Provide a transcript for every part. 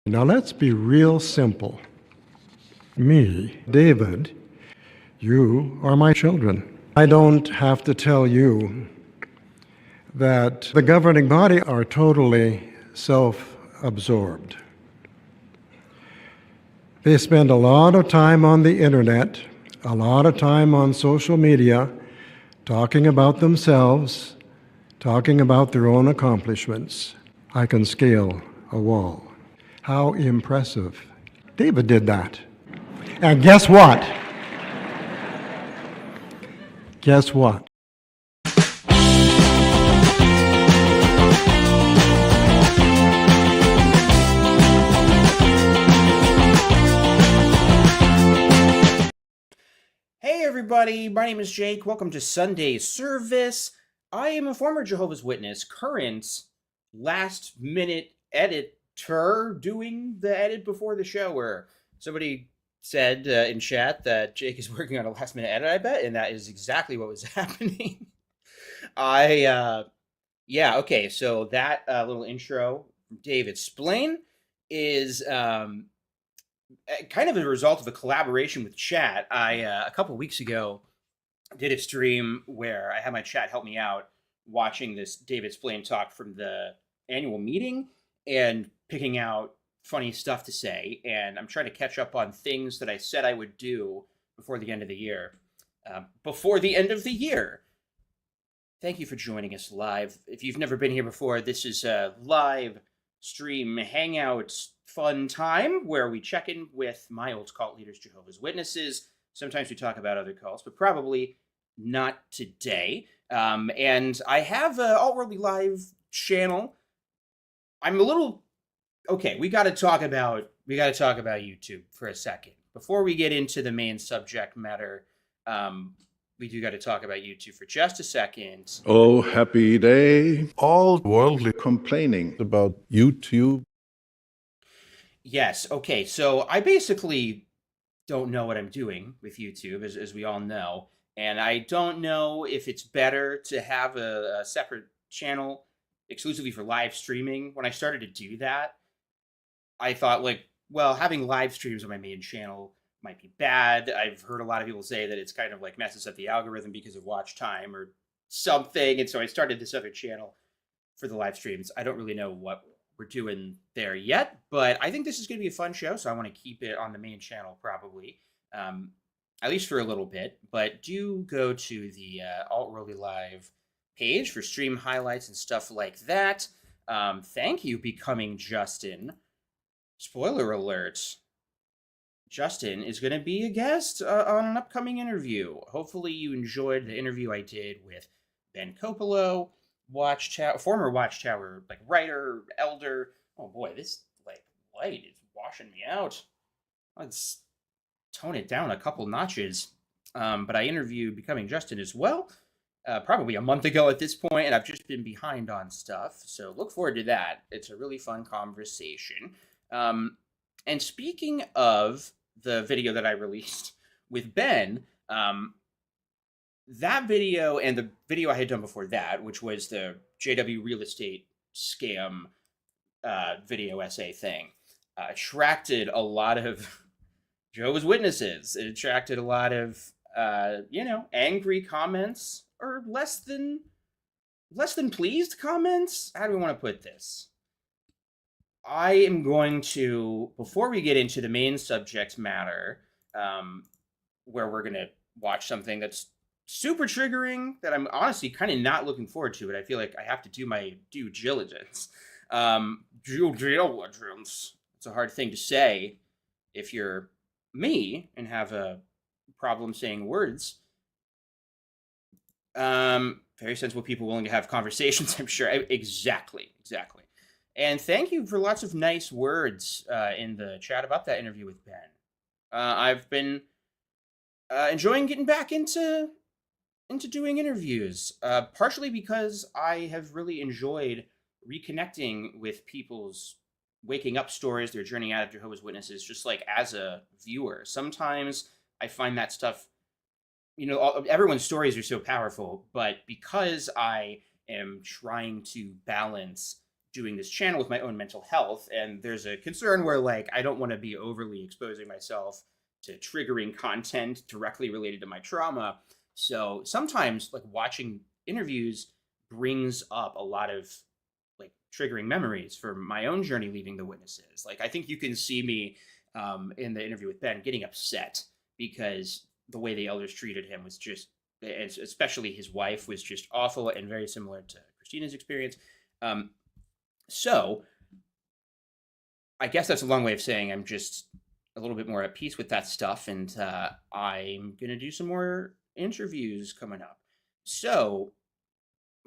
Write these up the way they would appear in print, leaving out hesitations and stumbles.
Now let's be real simple. Me, David, you are my children. I don't have to tell you that the governing body are totally self-absorbed. They spend a lot of time on the internet, a lot of time on social media, talking about themselves, talking about their own accomplishments. I can scale a wall. How impressive. David did that. And guess what? Guess what? Hey everybody, my name is Jake. Welcome to Sunday Service. I am a former Jehovah's Witness, current last-minute editor, doing the edit before the show, where somebody said in chat that Jake is working on a last-minute edit, I bet, and that is exactly what was happening. Yeah, okay, so that little intro from David Splain is kind of a result of a collaboration with chat. A couple weeks ago did a stream where I had my chat help me out watching this David Splain talk from the annual meeting and picking out funny stuff to say. And I'm trying to catch up on things that I said I would do before the end of the year. Thank you for joining us live. If you've never been here before, this is a live stream hangout fun time where we check in with my old cult leaders, Jehovah's Witnesses. Sometimes we talk about other cults, but probably not today. And I have an Alt-Worldly Live channel. I'm a little okay. We got to talk about YouTube for a second before we get into the main subject matter. We do got to talk about YouTube for just a second. Oh, happy day. All worldly complaining about YouTube. Yes, okay, so I basically don't know what I'm doing with YouTube, as we all know, and I don't know if it's better to have a separate channel exclusively for live streaming. When I started to do that, I thought, well, having live streams on my main channel might be bad. I've heard a lot of people say that it's kind of like messes up the algorithm because of watch time or something, and so I started this other channel for the live streams. I don't really know what we're doing there yet, but I think this is going to be a fun show, so I want to keep it on the main channel probably, at least for a little bit. But do go to the Alt-Worldly Live page for stream highlights and stuff like that. Thank you, Becoming Justin. Spoiler alert. Justin is going to be a guest on an upcoming interview. Hopefully you enjoyed the interview I did with Ben Coppola, former Watchtower writer, elder. Oh boy, this light is washing me out. Let's tone it down a couple notches. But I interviewed Becoming Justin as well, probably a month ago at this point, and I've just been behind on stuff. So look forward to that. It's a really fun conversation. And speaking of the video that I released with Ben, that video and the video I had done before that, which was the JW real estate scam video essay thing, attracted a lot of Jehovah's Witnesses. It attracted a lot of, angry comments or less than pleased comments. How do we want to put this? I am going to, before we get into the main subject matter, where we're going to watch something that's super triggering that I'm honestly kind of not looking forward to it. I feel like I have to do my due diligence. Due diligence. It's a hard thing to say if you're me and have a problem saying words. Very sensible people willing to have conversations, I'm sure. Exactly. And thank you for lots of nice words in the chat about that interview with Ben. I've been enjoying getting back into doing interviews, partially because I have really enjoyed reconnecting with people's waking up stories, their journey out of Jehovah's Witnesses, just like as a viewer. Sometimes I find that stuff, everyone's stories are so powerful, but because I am trying to balance doing this channel with my own mental health, and there's a concern where like I don't want to be overly exposing myself to triggering content directly related to my trauma. So sometimes like watching interviews brings up a lot of like triggering memories from my own journey leaving the witnesses. Like I think you can see me in the interview with Ben getting upset because the way the elders treated him was just, and especially his wife, was just awful and very similar to Christina's experience. So I guess that's a long way of saying I'm just a little bit more at peace with that stuff, and I'm going to do some more interviews coming up. So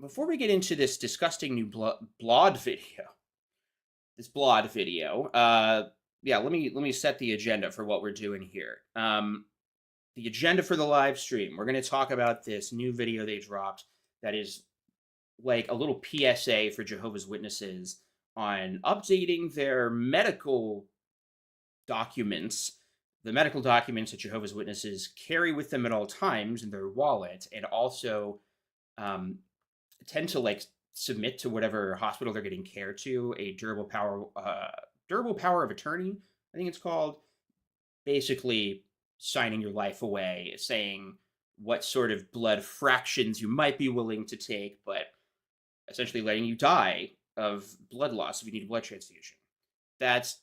before we get into this disgusting new blod video, yeah, let me set the agenda for what we're doing here. The agenda for the live stream, we're going to talk about this new video they dropped that is like a little PSA for Jehovah's Witnesses on updating their medical documents, the medical documents that Jehovah's Witnesses carry with them at all times in their wallet, and also tend to like submit to whatever hospital they're getting care to a durable power of attorney, I think it's called. Basically signing your life away, saying what sort of blood fractions you might be willing to take, but essentially letting you die of blood loss if you need a blood transfusion. That's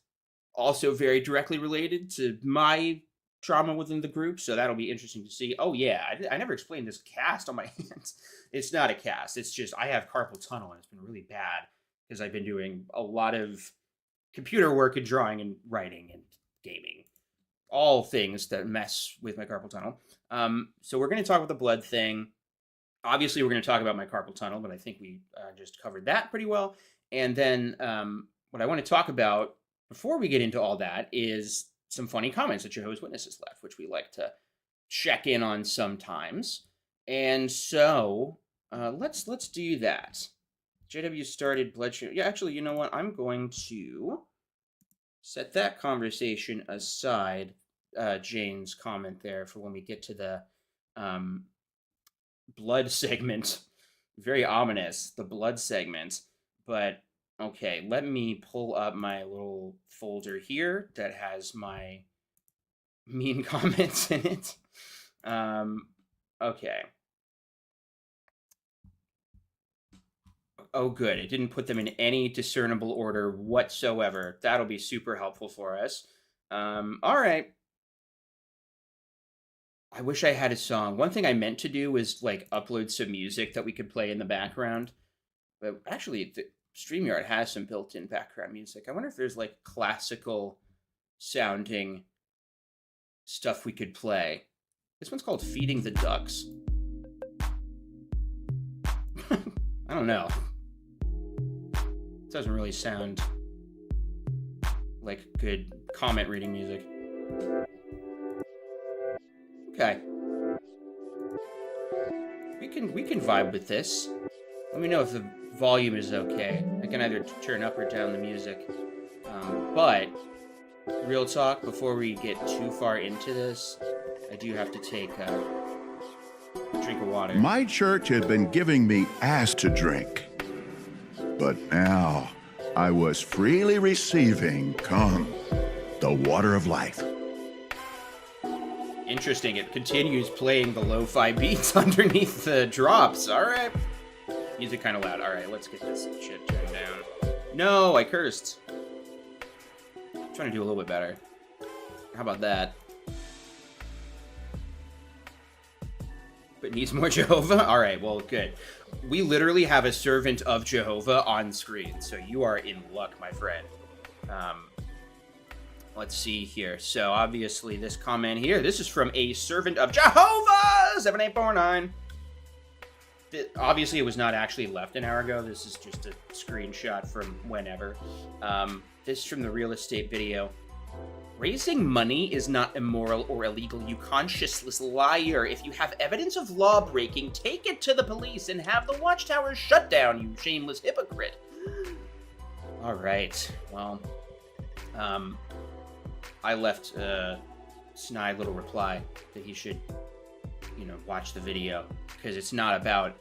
also very directly related to my trauma within the group, so that'll be interesting to see. Oh yeah, I never explained this cast on my hands. It's not a cast, it's just I have carpal tunnel, and it's been really bad because I've been doing a lot of computer work and drawing and writing and gaming. All things that mess with my carpal tunnel. So we're going to talk about the blood thing. Obviously, we're going to talk about my carpal tunnel, but I think we just covered that pretty well. And then what I want to talk about before we get into all that is some funny comments that Jehovah's Witnesses left, which we like to check in on sometimes. And so let's do that. JW started bloodshed. Yeah, actually, you know what? I'm going to set that conversation aside, Jane's comment there, for when we get to the blood segment. Very ominous, the blood segment. But, okay, let me pull up my little folder here that has my mean comments in it. Okay. Oh, good. It didn't put them in any discernible order whatsoever. That'll be super helpful for us. All right. I wish I had a song. One thing I meant to do was like upload some music that we could play in the background. But actually, the StreamYard has some built-in background music. I wonder if there's like classical sounding stuff we could play. This one's called Feeding the Ducks. I don't know. It doesn't really sound like good comment reading music. Okay. We can vibe with this. Let me know if the volume is okay. I can either turn up or down the music. But real talk, before we get too far into this, I do have to take a drink of water. My church had been giving me ass to drink. But now I was freely receiving, the water of life. Interesting. It continues playing the lo-fi beats underneath the drops. All right. Music kind of loud. All right, let's get this shit turned down. No, I cursed. I'm trying to do a little bit better. How about that? But needs more Jehovah? All right, well, good. We literally have a servant of Jehovah on screen, so you are in luck, my friend. Let's see here. So obviously this comment here, this is from a servant of Jehovah, 7849. Obviously it was not actually left an hour ago. This is just a screenshot from whenever. This is from the real estate video. Raising money is not immoral or illegal, you conscienceless liar. If you have evidence of law breaking, take it to the police and have the watchtower shut down, you shameless hypocrite. All right, well, I left a snide little reply that he should, watch the video, because it's not about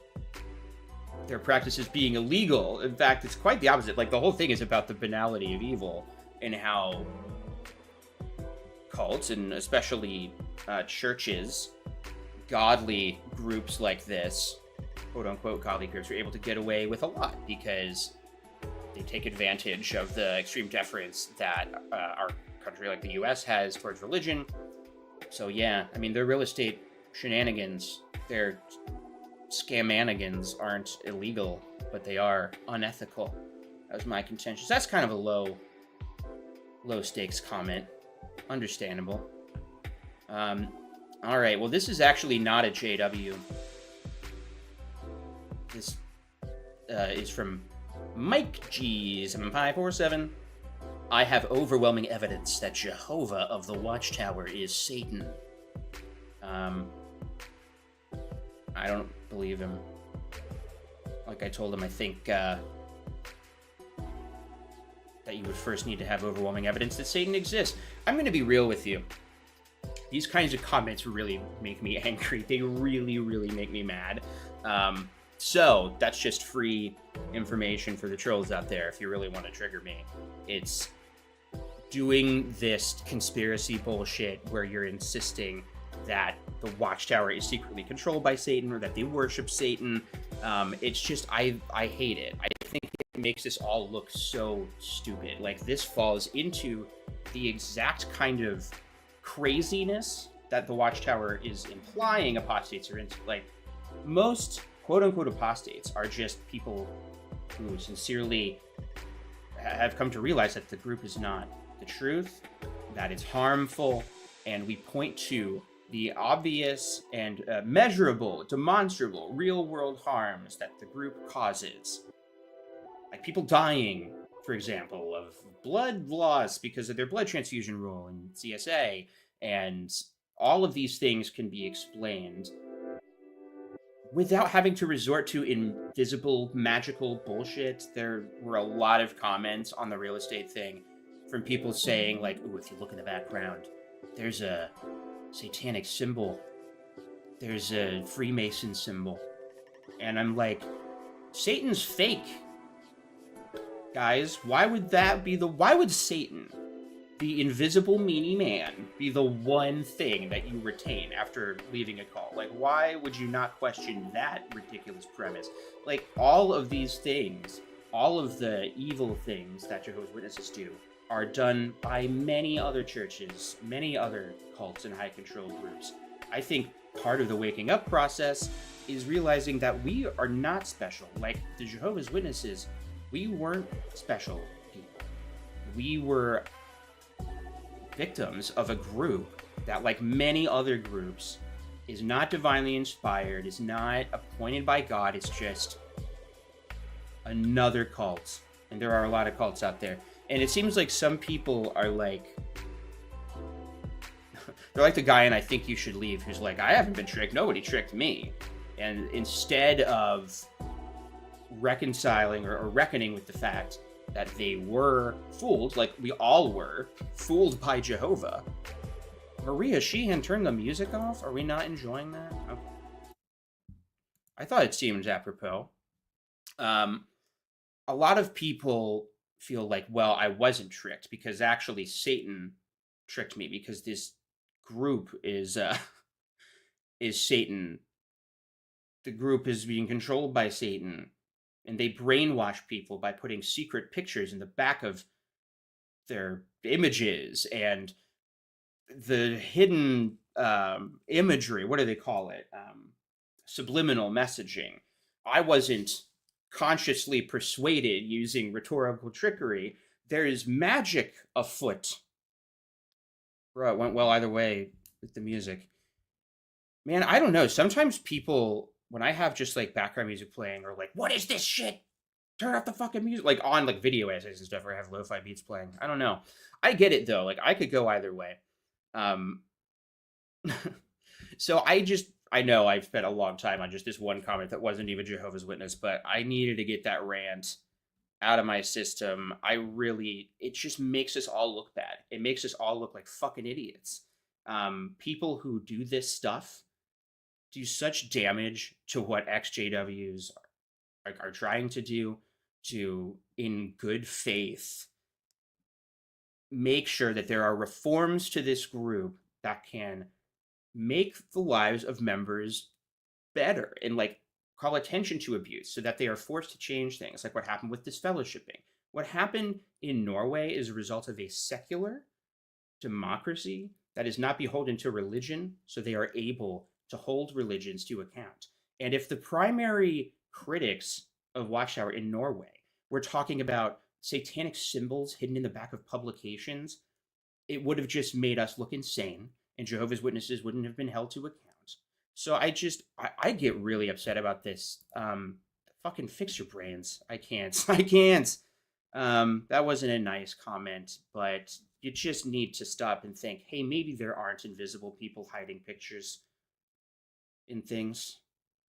their practices being illegal. In fact, it's quite the opposite. Like, the whole thing is about the banality of evil and how cults, and especially churches, godly groups like this, quote unquote godly groups, are able to get away with a lot because they take advantage of the extreme deference that our country like the US has towards religion. So yeah, I mean, their real estate shenanigans, their scamanigans aren't illegal, but they are unethical. That was my contention. That's kind of a low stakes comment. Understandable. All right, well, this is actually not a JW. This is from Mike G7547. I have overwhelming evidence that Jehovah of the Watchtower is Satan. I don't believe him. Like I told him, I think that you would first need to have overwhelming evidence that Satan exists. I'm going to be real with you. These kinds of comments really make me angry. They really, really make me mad. So that's just free information for the trolls out there if you really want to trigger me. It's doing this conspiracy bullshit where you're insisting that the Watchtower is secretly controlled by Satan or that they worship Satan. It's just, I hate it. I think it makes this all look so stupid. Like, this falls into the exact kind of craziness that the Watchtower is implying apostates are into. Like, most quote-unquote apostates are just people who sincerely have come to realize that the group is not the truth, that it's harmful, and we point to the obvious and measurable, demonstrable, real-world harms that the group causes. Like people dying, for example, of blood loss because of their blood transfusion rule in CSA, and all of these things can be explained without having to resort to invisible, magical bullshit. There were a lot of comments on the real estate thing from people saying, like, ooh, if you look in the background, there's a satanic symbol. There's a Freemason symbol. And I'm like, Satan's fake. Guys, why would Satan, the invisible meanie man, be the one thing that you retain after leaving a cult? Like, why would you not question that ridiculous premise? Like, all of these things, all of the evil things that Jehovah's Witnesses do are done by many other churches, many other cults and high control groups. I think part of the waking up process is realizing that we are not special. Like the Jehovah's Witnesses, we weren't special people. We were victims of a group that, like many other groups, is not divinely inspired, is not appointed by God. It's just another cult. And there are a lot of cults out there. And it seems like some people are like, they're like the guy in I Think You Should Leave, who's like, I haven't been tricked. Nobody tricked me. And instead of reconciling or reckoning with the fact that they were fooled, like we all were, fooled by Jehovah. Maria Sheehan turned the music off? Are we not enjoying that? Okay. I thought it seemed apropos. A lot of people feel like, well, I wasn't tricked because actually Satan tricked me because this group is Satan. The group is being controlled by Satan, and they brainwash people by putting secret pictures in the back of their images and the hidden imagery. What do they call it? Subliminal messaging. I wasn't consciously persuaded using rhetorical trickery. There is magic afoot. Bro, it went well either way with the music. Man, I don't know. Sometimes people, when I have just like background music playing, or like, what is this shit? Turn off the fucking music. Like on like video essays and stuff, or I have lo-fi beats playing. I don't know. I get it though. Like I could go either way. So I know I've spent a long time on just this one comment that wasn't even Jehovah's Witness, but I needed to get that rant out of my system. It just makes us all look bad. It makes us all look like fucking idiots. People who do this stuff do such damage to what XJWs are trying to do to, in good faith, make sure that there are reforms to this group that can make the lives of members better and like call attention to abuse so that they are forced to change things, like what happened with disfellowshipping. What happened in Norway is a result of a secular democracy that is not beholden to religion, so they are able to hold religions to account. And if the primary critics of Watchtower in Norway were talking about satanic symbols hidden in the back of publications, it would have just made us look insane, and Jehovah's Witnesses wouldn't have been held to account. So I get really upset about this. Fucking fix your brains. I can't. I can't. That wasn't a nice comment, but you just need to stop and think, hey, maybe there aren't invisible people hiding pictures in things.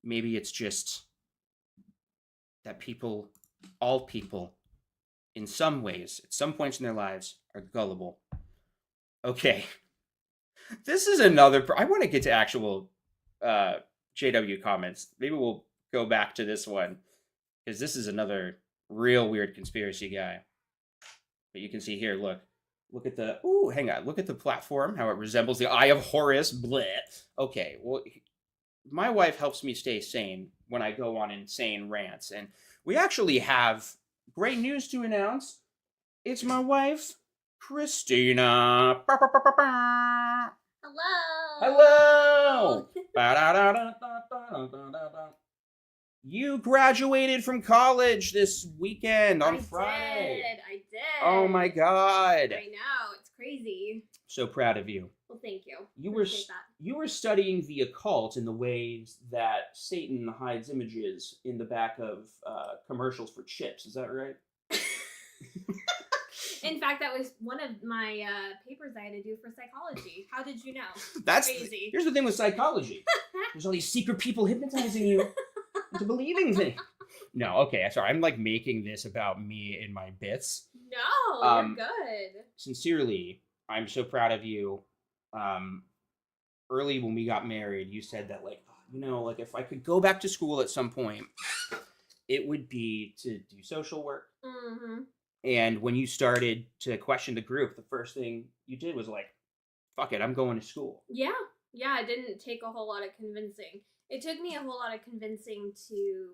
Maybe it's just that people, all people, in some ways, at some points in their lives, are gullible. Okay. This is another... I want to get to actual JW comments. Maybe we'll go back to this one, because this is another real weird conspiracy guy. But you can see here, look at the... Ooh, hang on. Look at the platform, how it resembles the Eye of Horus. Bleh. Okay, well, my wife helps me stay sane when I go on insane rants, and we actually have great news to announce. It's my wife, Christina. Hello. Hello. You graduated from college this weekend on Friday. I did. Oh my God. I know, it's crazy. So proud of you. Well, thank you. You Appreciate that. were studying the occult in the ways that Satan hides images in the back of commercials for chips. Is that right? In fact, that was one of my papers I had to do for psychology. How did you know? That's crazy. Here's the thing with psychology. There's all these secret people hypnotizing you into believing things. No, okay, sorry. I'm like making this about me and my bits. No, you're good. Sincerely, I'm so proud of you. Early when we got married, you said that like, like if I could go back to school at some point, it would be to do social work. Mm-hmm. And when you started to question the group, the first thing you did was like, fuck it, I'm going to school. Yeah, it didn't take a whole lot of convincing. It took me a whole lot of convincing to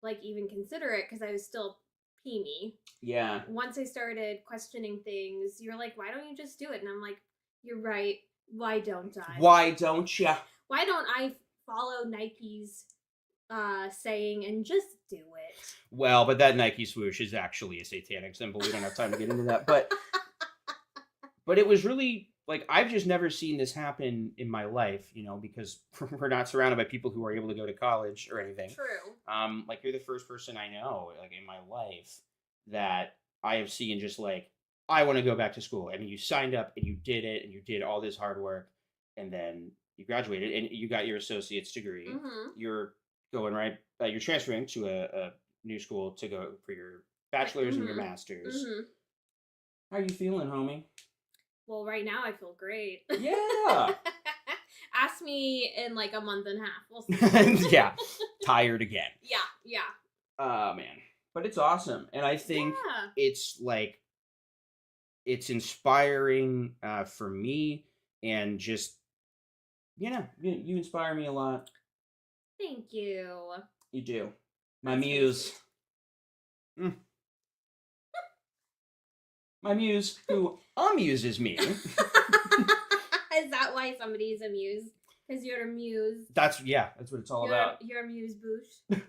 like even consider it because I was still preemie. Yeah. Once I started questioning things, you're like, why don't you just do it? And I'm like, you're right. Why don't I? Why don't ya? Why don't I follow Nike's saying and just do it? Well, but that Nike swoosh is actually a satanic symbol. We don't have time to get into that. But it was really like, I've just never seen this happen in my life, because we're not surrounded by people who are able to go to college or anything. True. Like you're the first person I know, like in my life, that I have seen just like, I want to go back to school. I mean, you signed up and you did it and you did all this hard work and then you graduated and you got your associate's degree. Mm-hmm. You're going you're transferring to a new school to go for your bachelor's and your master's. Mm-hmm. How are you feeling, homie? Well, right now I feel great. Yeah. Ask me in like a month and a half. We'll see. Yeah. Tired again. Yeah. Oh, man. But it's awesome. And I think it's like, it's inspiring for me and just, you inspire me a lot. Thank you. You do. My muse. My muse, who amuses me. Is that why somebody's a muse? Because you're a muse. That's what it's all about. You're a muse boosh.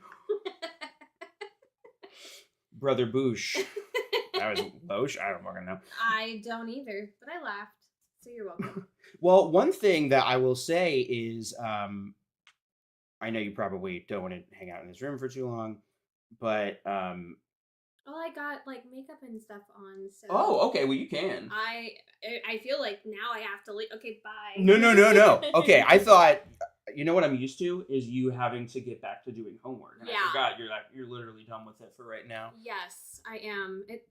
Brother Boosh. That was Bosh? I don't fucking know. I don't either, but I laughed. So you're welcome. Well, one thing that I will say is, I know you probably don't want to hang out in this room for too long, but well, I got like makeup and stuff on, so. Oh, okay. Well, you can. I feel like now I have to leave. Okay, bye. No. Okay, I thought. You know what I'm used to is you having to get back to doing homework, and I forgot you're literally done with it for right now. Yes, I am. It's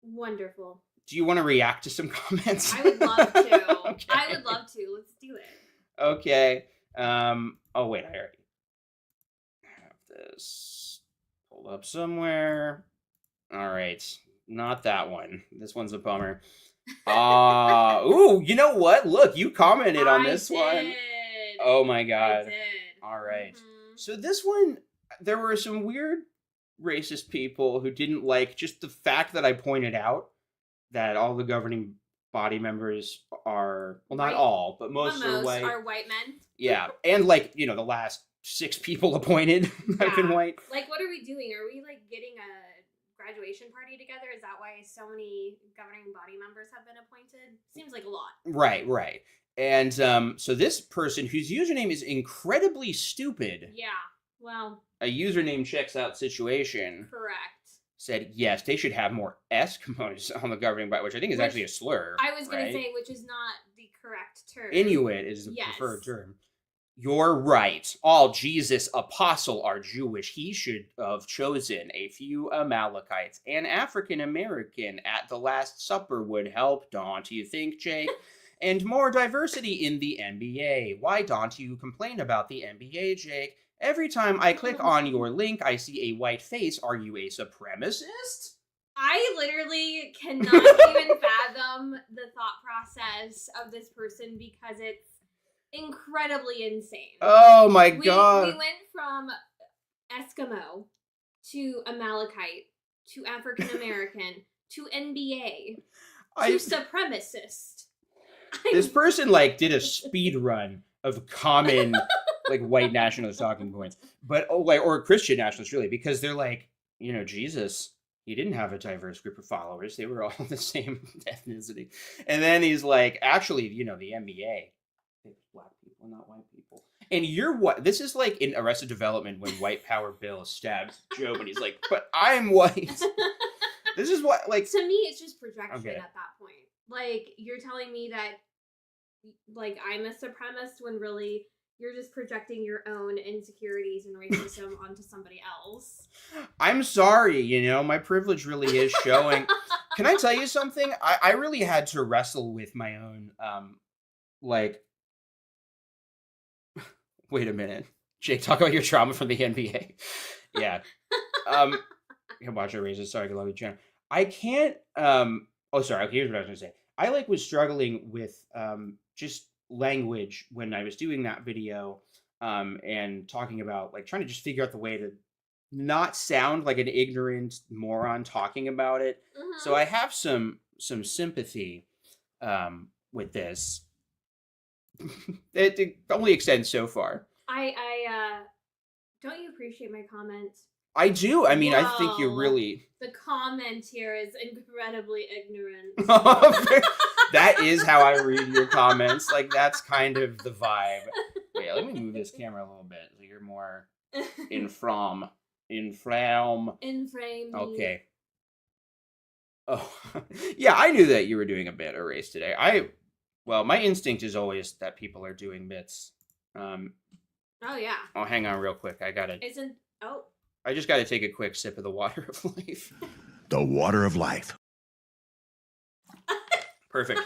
wonderful. Do you want to react to some comments? I would love to. Okay. I would love to. Let's do it. Okay. Oh wait, I already have this pulled up somewhere. All right. Not that one. This one's a bummer. Ooh, you know what? Look, you commented on this one. Oh my god. I did. All right. Mhm. So this one, there were some weird racist people who didn't like just the fact that I pointed out that all the governing body members are, well, not White. all, but most are white. Are white men. Yeah, and like, you know, the last 6 people appointed have been Yeah. white. Like, what are we doing? Are we like getting a graduation party together? Is that why so many governing body members have been appointed? Seems like a lot. Right. And so this person whose username is incredibly stupid, Yeah. Well, a username checks out situation, correct. said yes, they should have more Eskimos on the governing body, which I think is Which actually a slur. I was going right? to say, which is not the correct term. Inuit is the Yes. preferred term. You're right. All Jesus' apostle are Jewish. He should have chosen a few Amalekites. An African American at the Last Supper would help, don't you think, Jake? And more diversity in the NBA. Why don't you complain about the NBA, Jake? Every time I click on your link, I see a white face. Are you a supremacist? I literally cannot even fathom the thought process of this person because it's incredibly insane. Oh my We god. went from Eskimo to Amalekite to African American to NBA to supremacist. This person like did a speed run of common like white nationalist talking points, but or Christian nationalists really, because they're like, you know, Jesus, he didn't have a diverse group of followers; they were all the same ethnicity. And then he's like, actually, you know, the NBA, it's black people, not white people. And you're what? This is like in Arrested Development when White Power Bill stabs Job, and he's like, "But I'm white." This is what like To me, it's just projection Okay. at that point. Like, you're telling me that, like, I'm a supremacist when really you're just projecting your own insecurities and racism onto somebody else. I'm sorry, you know, my privilege really is showing. Can I tell you something? I really had to wrestle with my own, like, wait a minute. Jake, talk about your trauma from the NBA. Yeah. Watch your raises. Sorry, I love you, channel. I can't, sorry, okay, here's what I was gonna say. I, like, was struggling with, just language when I was doing that video, and talking about, like, trying to just figure out the way to not sound like an ignorant moron talking about it. Mhm. So I have some sympathy with this. it only extends so far. I don't you appreciate my comments? I do. I mean, I think you're Wow. really The comment here is incredibly ignorant. that is how I read your comments. Like, that's kind of the vibe. Wait, let me move this camera a little bit so you're more in frame. In frame. Okay. Oh, yeah, I knew that you were doing a bit erase today. Well, my instinct is always that people are doing bits. Oh yeah. Oh, hang on real quick. I just got to take a quick sip of the water of life. The water of life. Perfect.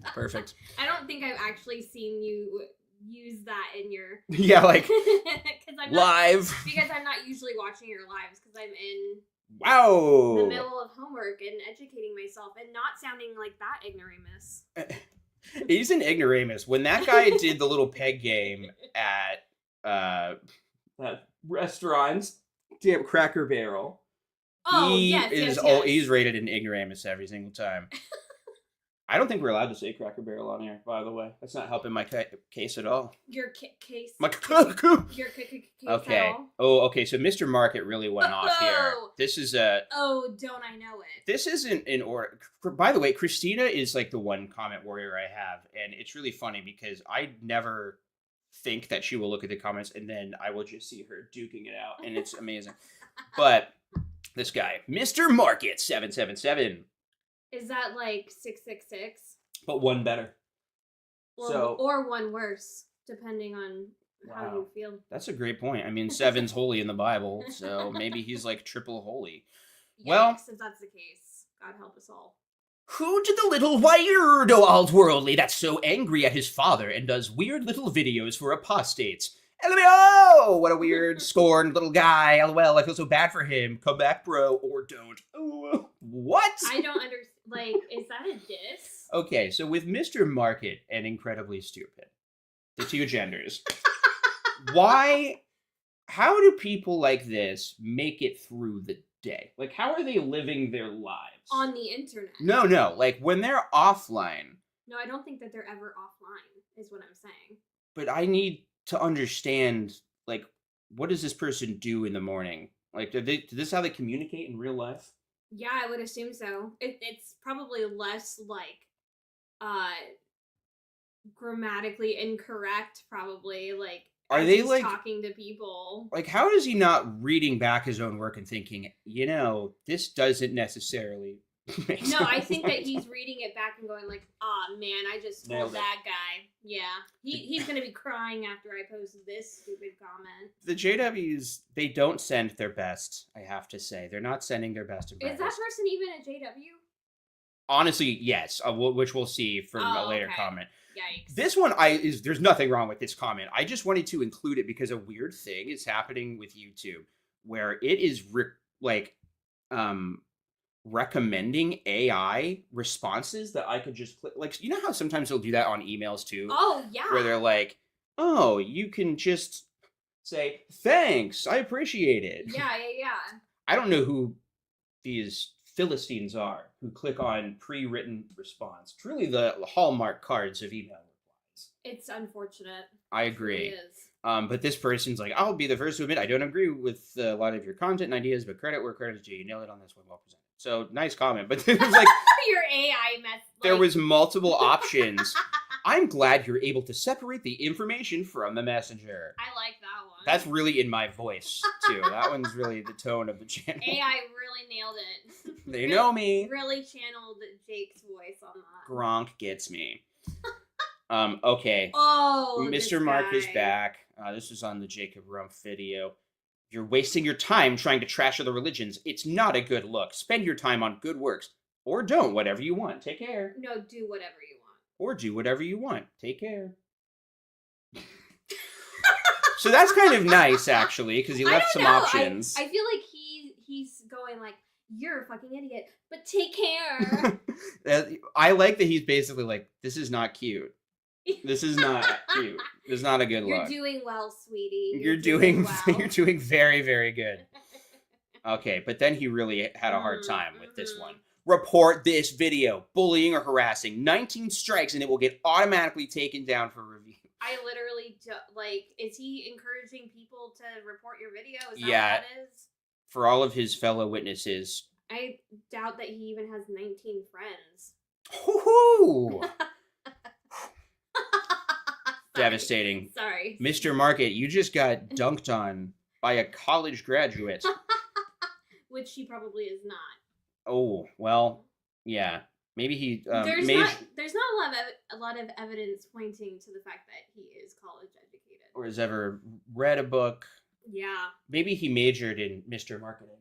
Perfect. I don't think I've actually seen you use that in your Yeah, like because I'm live. because I'm not usually watching your lives because I'm in the Wow. middle of homework and educating myself and not sounding like that ignoramus. He's an ignoramus. When that guy did the little peg game at that restaurant's damn Cracker Barrel, Oh he yes, is yes. he's rated an ignoramus every single time. I don't think we're allowed to say Cracker Barrel on here, by the way. That's not helping my case at all. Your case. My Your case. okay. at all? Oh, okay. So Mr. Market really went off here. Oh. This is a. Oh, don't I know it? This isn't in order. By the way, Christina is like the one comment warrior I have, and it's really funny because I never think that she will look at the comments, and then I will just see her duking it out, and it's amazing. But this guy, Mr. Market 777, Is that like 666? but one better. Or one worse, depending on how Wow. you feel. That's a great point. I mean, 7's holy in the Bible, so maybe he's like triple holy. Yikes, Well- if that's the case, God help us all. Who did the little weirdo alt-worldly that's so angry at his father and does weird little videos for apostates? LMAO! What a weird, scorned little guy. LOL, I feel so bad for him. Come back, bro, or don't. LOL. What? I don't understand. Like, is that a diss? Okay, so with Mr. Market and Incredibly Stupid, the two genders, how do people like this make it through the day? Like, how are they living their lives? On the internet. No, like when they're offline. No, I don't think that they're ever offline, is what I'm saying. But I need to understand, like, what does this person do in the morning? Like, is this how they communicate in real life? Yeah, I would assume so. It's probably less like grammatically incorrect, probably. Like, Are as they he's like talking to people? Like, how is he not reading back his own work and thinking, this doesn't necessarily make No, I sense? think that he's reading it back and going like, "Ah, man, I just Nailed told it. that guy." Yeah, he's gonna be crying after I post this stupid comment. The JWs, they don't send their best, I have to say. They're not sending their best and Is that brightest. person even a JW? Honestly, yes, which we'll see from a Oh, later okay. comment. Yikes. This one, there's nothing wrong with this comment. I just wanted to include it because a weird thing is happening with YouTube where it is recommending AI responses that I could just click. Like, you know how sometimes they'll do that on emails too? Oh yeah. Where they're like, oh, you can just say, thanks, I appreciate it. Yeah. I don't know who these Philistines are who click on pre-written response. Truly the hallmark cards of email replies. It's unfortunate. I It agree. really is. But this person's like, I'll be the first to admit I don't agree with a lot of your content and ideas, but credit where credit is due. You nailed it on this one, well presented. So nice comment, but it was like Your AI mess. there was multiple options. I'm glad you're able to separate the information from the messenger. I like that one. That's really in my voice too. That one's really the tone of the channel. AI really nailed it. They know me. Really channeled Jake's voice on that. Gronk gets me. Okay. Oh, Mr. this Mark is guy. back. This was on the Jacob Rumpf video. You're wasting your time trying to trash other religions. It's not a good look. Spend your time on good works. Or don't, whatever you want. Take care. No, do whatever you want. Or do whatever you want. Take care. So that's kind of nice, actually, because he I left don't some know. options. I feel like he's going like, you're a fucking idiot, but take care. I like that he's basically like, this is not cute. This is not cute. This is not a good You're look. doing well, sweetie. You're doing well. you're doing very, very good. Okay, but then he really had a hard time with this Mhm. one. Report this video. Bullying or harassing. 19 strikes and it will get automatically taken down for review. I literally is he encouraging people to report your video? Is that Yeah. what that is? For all of his fellow witnesses. I doubt that he even has 19 friends. Hoo-hoo! Sorry. Devastating. Sorry. Mr. Market, you just got dunked on by a college graduate. Which he probably is not. Oh, well, yeah. Maybe he There's not a lot of evidence pointing to the fact that he is college educated. or has ever read a book. Yeah. Maybe he majored in Mr. Marketing.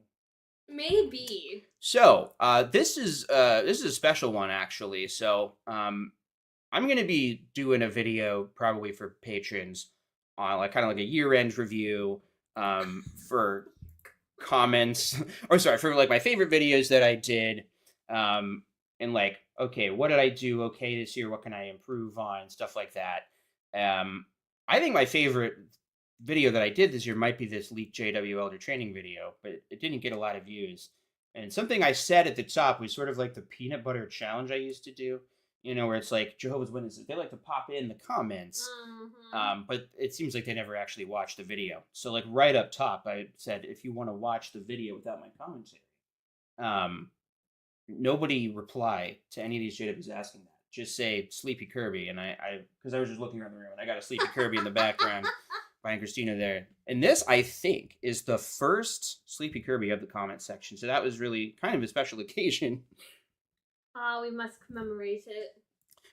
Maybe. So, this is a special one actually. So, I'm gonna be doing a video probably for patrons on like kind of like a year-end review for comments or sorry for like my favorite videos that I did and like okay what did I do okay this year, what can I improve on, stuff like that. I think my favorite video that I did this year might be this Leak JW Elder Training video, but it didn't get a lot of views. And something I said at the top was sort of like the peanut butter challenge I used to do, you know, where it's like Jehovah's Witnesses, they like to pop in the comments, Mhm. but it seems like they never actually watched the video. So like right up top, I said, if you want to watch the video without my commentary, nobody reply to any of these JWs asking that. Just say Sleepy Kirby, and because I was just looking around the room and I got a Sleepy Kirby in the background. Brian Christina there. And this, I think, is the first Sleepy Kirby of the comment section. So that was really kind of a special occasion. We must commemorate it.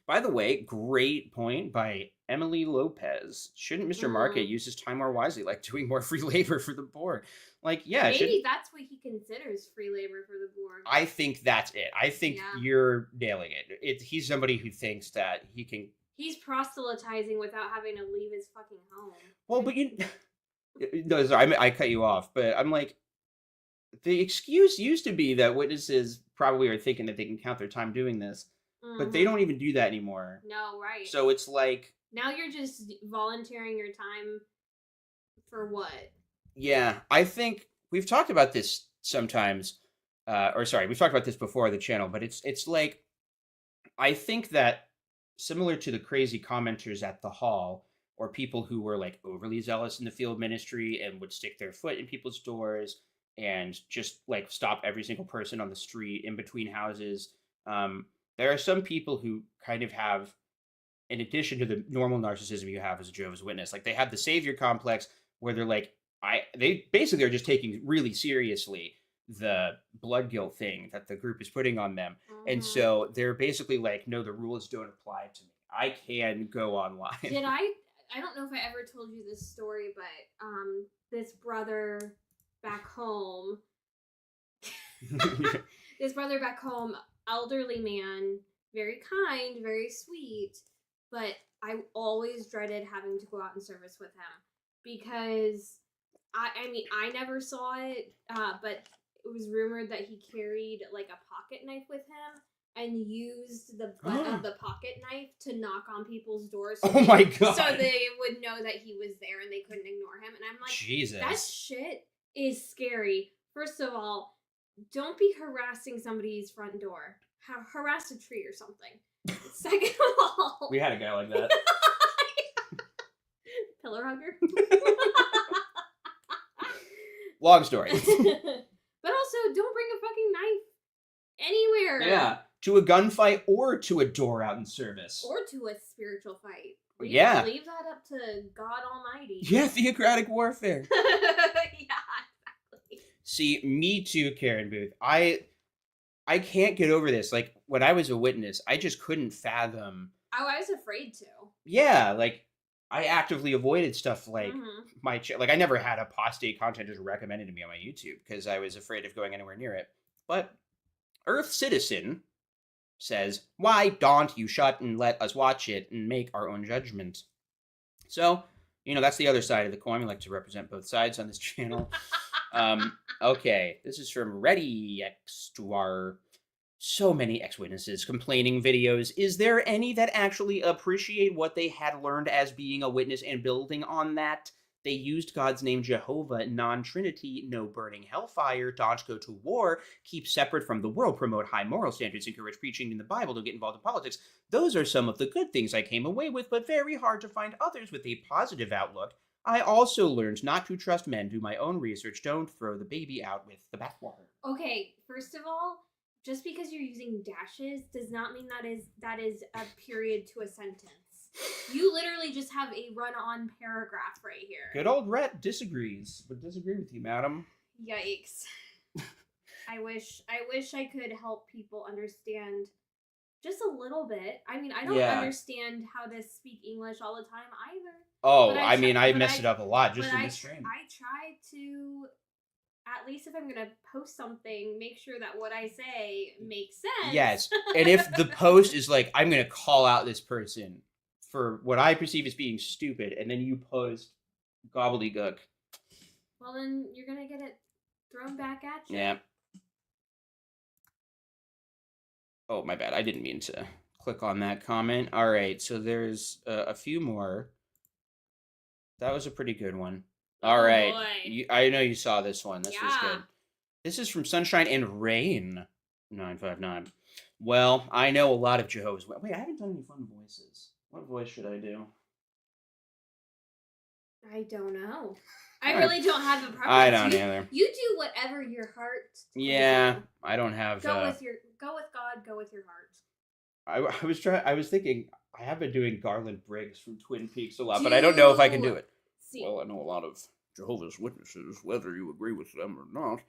By the way, great point by Emily Lopez. Shouldn't Mr. Market use his time more wisely, like doing more free labor for the board? Like, yeah. Maybe that's what he considers free labor for the board. I think that's it. I think Yeah. you're nailing it. He's somebody who thinks that he can He's proselytizing without having to leave his fucking home. Well, but no, sorry, I cut you off, but I'm like, the excuse used to be that witnesses probably are thinking that they can count their time doing this, but they don't even do that anymore. No, right. So it's like, now you're just volunteering your time for what? yeah, I think we've talked about this sometimes, we've talked about this before on the channel, but it's like, I think that similar to the crazy commenters at the hall, or people who were like overly zealous in the field ministry and would stick their foot in people's doors and just like stop every single person on the street in between houses. There are some people who kind of have, in addition to the normal narcissism you have as a Jehovah's Witness, like they have the savior complex where they're like, they basically are just taking really seriously the blood guilt thing that the group is putting on them. And so they're basically like, no, the rules don't apply to me. I can go online. I don't know if I ever told you this story, but this brother back home, elderly man, very kind, very sweet, but I always dreaded having to go out in service with him because I mean, I never saw it, but it was rumored that he carried like a pocket knife with him and used the butt of the pocket knife to knock on people's doors. So my God. So they would know that he was there and they couldn't ignore him. And I'm like, Jesus. That shit is scary. First of all, don't be harassing somebody's front door. Harass a tree or something. Second of all, we had a guy like that. Pillar hugger. Long story. But also, don't bring a fucking knife anywhere. Yeah, to a gunfight or to a door out in service. Or to a spiritual fight. Leave that up to God Almighty. Yeah, theocratic warfare. Yeah, exactly. See, me too, Karen Booth. I can't get over this. Like, when I was a witness, I just couldn't fathom. Oh, I was afraid to. Yeah, like, I actively avoided stuff like like I never had apostate content just recommended to me on my YouTube because I was afraid of going anywhere near it. But Earth Citizen says, "Why don't you shut and let us watch it and make our own judgment?" So, that's the other side of the coin. We like to represent both sides on this channel. Okay, this is from Ready X to our so many ex-witnesses complaining videos. Is there any that actually appreciate what they had learned as being a witness and building on that? They used God's name Jehovah, non-Trinity, no burning hellfire, don't go to war, keep separate from the world, promote high moral standards, encourage preaching in the Bible, don't get involved in politics. Those are some of the good things I came away with, but very hard to find others with a positive outlook. I also learned not to trust men, do my own research, don't throw the baby out with the bathwater. Okay, first of all, just because you're using dashes does not mean that is a period to a sentence. You literally just have a run-on paragraph right here. Good old Rhett would disagree with you, madam. Yikes. I wish I could help people understand just a little bit. I mean, I don't understand how to speak English all the time either. Oh, I messed it up a lot just in this stream. I try to, at least if I'm going to post something, make sure that what I say makes sense. Yes. And if the post is like, I'm going to call out this person for what I perceive as being stupid, and then you post gobbledygook. Well, then you're going to get it thrown back at you. Yeah. Oh, my bad. I didn't mean to click on that comment. All right. So there's a few more. That was a pretty good one. All right. I know you saw this one. This was good. This is from Sunshine and Rain 959. Well, I know a lot of Jehovah's Witnesses. Wait, I haven't done any fun voices. What voice should I do? I don't know. I really don't have a preference. I don't either. You do whatever your heart. Yeah, I don't have. Go with God. Go with your heart. I was thinking. I have been doing Garland Briggs from Twin Peaks a lot, but I don't know if I can do it. Well, I know a lot of Jehovah's Witnesses, whether you agree with them or not.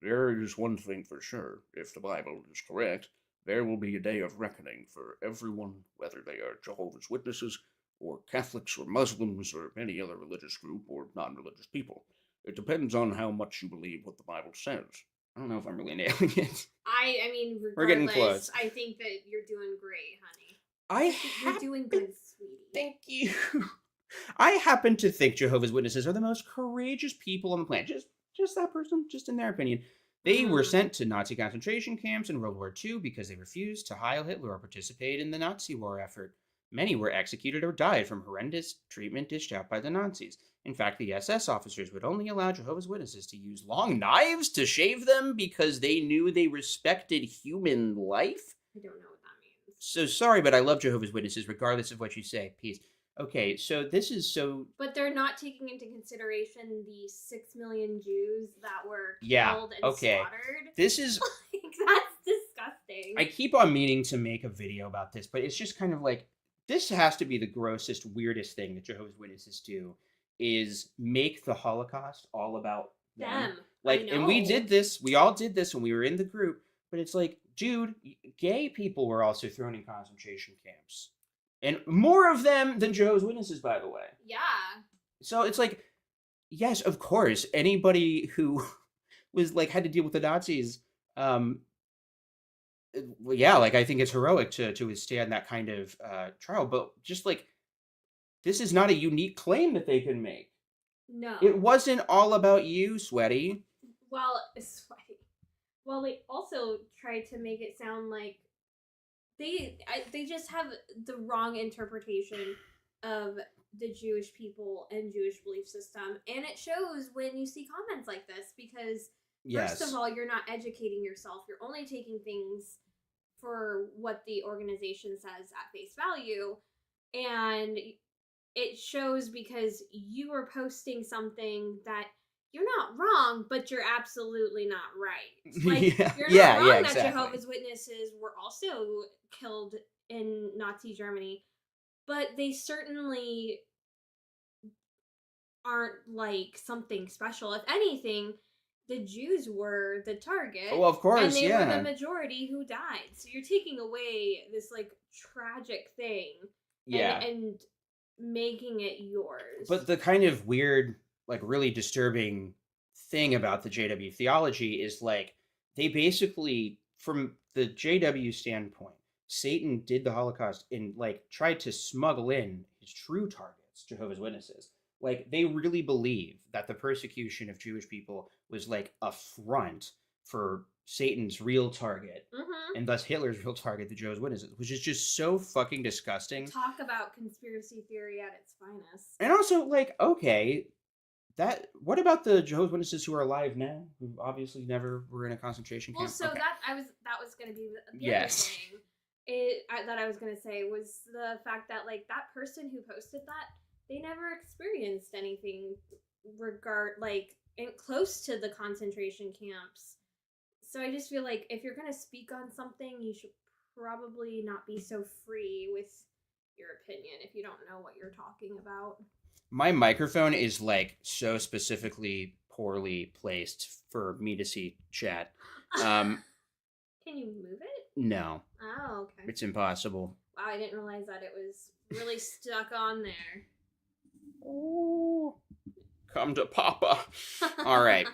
There is one thing for sure. If the Bible is correct, there will be a day of reckoning for everyone, whether they are Jehovah's Witnesses or Catholics or Muslims or any other religious group or non-religious people. It depends on how much you believe what the Bible says. I don't know if I'm really nailing it. I mean, regardless, we're getting close. I think that you're doing great, honey. You're doing good, sweetie. Thank you. I happen to think Jehovah's Witnesses are the most courageous people on the planet. Just that person, just in their opinion. They were sent to Nazi concentration camps in World War II because they refused to Heil Hitler or participate in the Nazi war effort. Many were executed or died from horrendous treatment dished out by the Nazis. In fact, the SS officers would only allow Jehovah's Witnesses to use long knives to shave them because they knew they respected human life. I don't know what that means. So sorry, but I love Jehovah's Witnesses, regardless of what you say. Peace. Okay, so this is so... But they're not taking into consideration the 6 million Jews that were Yeah, killed and okay. slaughtered. This is... Like, that's disgusting. I keep on meaning to make a video about this, but it's just kind of like... This has to be the grossest, weirdest thing that Jehovah's Witnesses do, is make the Holocaust all about them. Like, and we did this, we all did this when we were in the group, but it's like, dude, gay people were also thrown in concentration camps. And more of them than Jehovah's Witnesses, by the way. Yeah. So it's like, yes, of course, anybody who was like had to deal with the Nazis, yeah, like I think it's heroic to withstand that kind of trial. But just like, this is not a unique claim that they can make. No. It wasn't all about you, Sweaty. Well, sweaty. Well, they also tried to make it sound like they just have the wrong interpretation of the Jewish people and Jewish belief system, and it shows when you see comments like this because first of all, you're not educating yourself. You're only taking things for what the organization says at face value, and it shows because you are posting something that you're not wrong, but you're absolutely not right. Like, you're not wrong that exactly. Jehovah's Witnesses were also killed in Nazi Germany, but they certainly aren't like something special. If anything, the Jews were the target. Oh, of course, and they yeah. were the majority who died. So you're taking away this like tragic thing, and making it yours. But the kind of weird, like really disturbing thing about the JW theology is like they basically, from the JW standpoint, Satan did the Holocaust and like tried to smuggle in his true targets, Jehovah's Witnesses. Like they really believe that the persecution of Jewish people was like a front for Satan's real target, and thus Hitler's real target, the Jehovah's Witnesses, which is just so fucking disgusting. Talk about conspiracy theory at its finest. And also, like, okay, what about the Jehovah's Witnesses who are alive now, who obviously never were in a concentration camp? Well, so okay. that was going to be the other thing. That I was going to say was the fact that like that person who posted that, they never experienced anything close to the concentration camps. So I just feel like if you're going to speak on something, you should probably not be so free with your opinion if you don't know what you're talking about. My microphone is like so specifically poorly placed for me to see chat. Can you move it? No. Oh, okay. It's impossible. Wow, I didn't realize that it was really stuck on there. Oh, come to Papa. All right.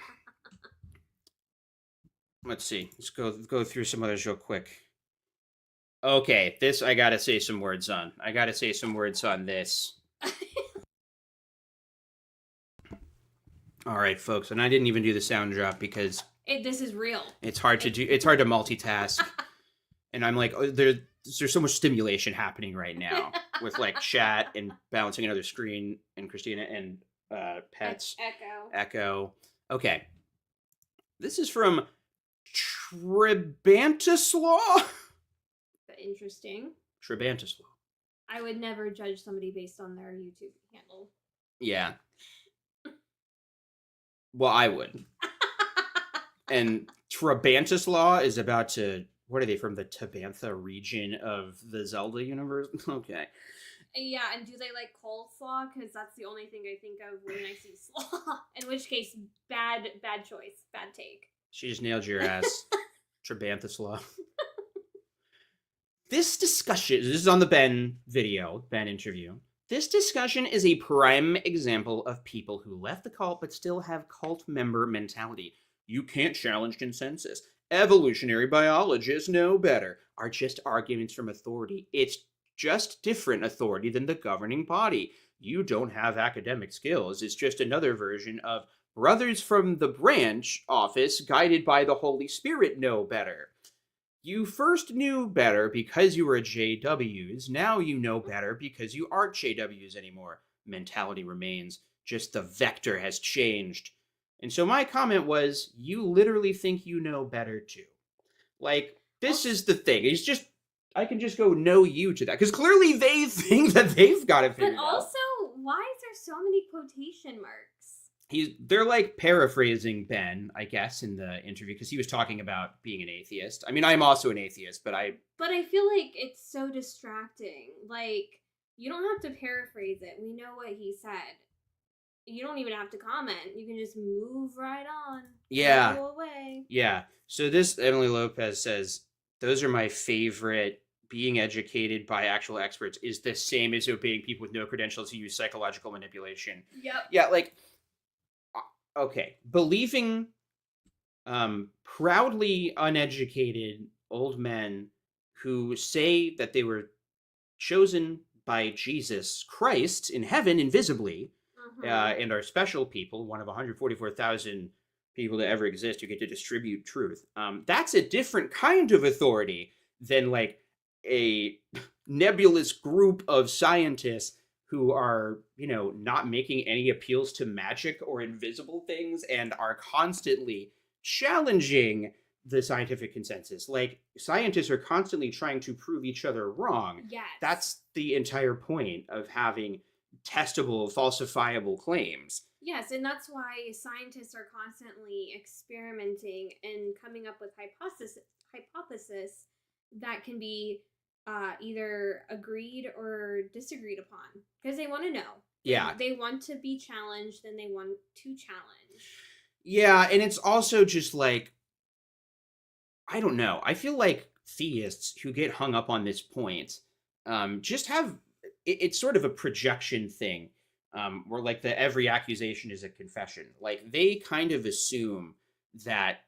Let's see. Let's go through some others real quick. Okay, this I gotta say some words on. This. All right, folks, and I didn't even do the sound drop because this is real. It's hard to do. It's hard to multitask, and I'm like, there's so much stimulation happening right now with like chat and bouncing another screen and Christina and pets. Echo. Okay, this is from Trebantislaw. Interesting. Trebantislaw. I would never judge somebody based on their YouTube handle. Yeah. Well, I would. And Trebantislaw is about to... What are they, from the Tabantha region of the Zelda universe? Okay. Yeah, and do they like coleslaw? Because that's the only thing I think of when I see slaw. In which case, bad choice. Bad take. She just nailed your ass. Trebantislaw. This discussion... This is on the Ben interview. This discussion is a prime example of people who left the cult but still have cult member mentality. You can't challenge consensus. Evolutionary biologists know better. Are just arguments from authority. It's just different authority than the governing body. You don't have academic skills. It's just another version of brothers from the branch office guided by the Holy Spirit know better. You first knew better because you were JWs. Now you know better because you aren't JWs anymore. Mentality remains, just the vector has changed. And so my comment was, you literally think you know better too. Like, this is the thing. It's just, I can just go no you to that. Because clearly they think that they've got it figured But out. also, why is there so many quotation marks? They're like paraphrasing Ben, I guess, in the interview, because he was talking about being an atheist. I mean, I'm also an atheist, but I feel like it's so distracting. Like, you don't have to paraphrase it. We know what he said. You don't even have to comment. You can just move right on. Yeah. Go away. Yeah. So this, Emily Lopez says, those are my favorite. Being educated by actual experts is the same as obeying people with no credentials who use psychological manipulation. Yep. Yeah, like, okay, believing proudly uneducated old men who say that they were chosen by Jesus Christ in heaven invisibly, and are special people, one of 144,000 people to ever exist who get to distribute truth. That's a different kind of authority than like a nebulous group of scientists who are, not making any appeals to magic or invisible things and are constantly challenging the scientific consensus. Like, scientists are constantly trying to prove each other wrong. Yes. That's the entire point of having testable, falsifiable claims. Yes, and that's why scientists are constantly experimenting and coming up with hypotheses that can be either agreed or disagreed upon, because they want to know. Yeah. They want to be challenged, and they want to challenge. Yeah, and it's also just like, I don't know. I feel like theists who get hung up on this point just have, it's sort of a projection thing, where like every accusation is a confession. Like, they kind of assume that,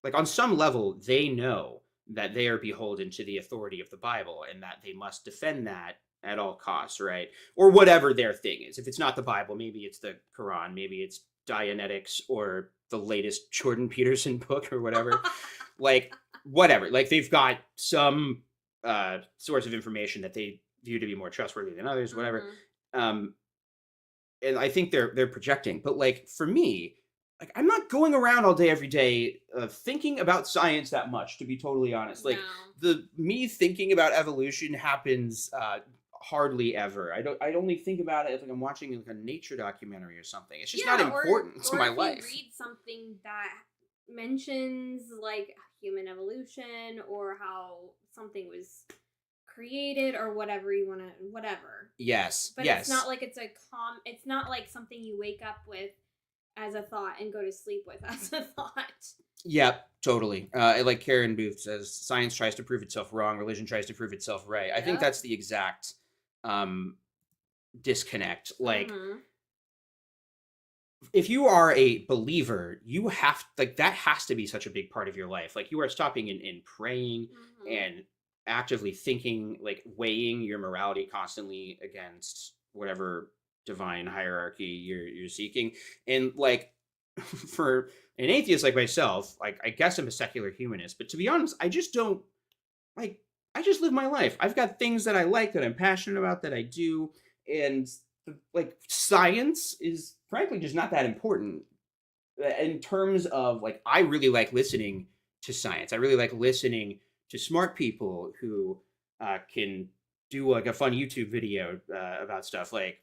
like, on some level, they know that they are beholden to the authority of the Bible and that they must defend that at all costs, right? Or whatever their thing is. If it's not the Bible, maybe it's the Quran, maybe it's Dianetics or the latest Jordan Peterson book or whatever. Like, whatever. Like, they've got some source of information that they view to be more trustworthy than others, whatever. And I think they're projecting. But like, for me, like, I'm not going around all day every day thinking about science that much, to be totally honest. Like, me thinking about evolution happens hardly ever. I only think about it if, like, I'm watching like a nature documentary or something. It's just not important to my life. Or if you read something that mentions like human evolution or how something was created or whatever you want to, whatever. Yes. But yes. it's not like it's not like something you wake up with as a thought and go to sleep with as a thought. Yep, totally. Like Karen Booth says, science tries to prove itself wrong, religion tries to prove itself right. I think that's the exact disconnect. Like, if you are a believer, you have, like, that has to be such a big part of your life. Like, you are stopping and praying and actively thinking, like, weighing your morality constantly against whatever divine hierarchy you're seeking. And like, for an atheist like myself, like, I guess I'm a secular humanist, but to be honest, I just don't, like, I just live my life. I've got things that I like, that I'm passionate about, that I do, and like, science is frankly just not that important in terms of, like, I really like listening to science. I really like listening to smart people who can do like a fun YouTube video about stuff, like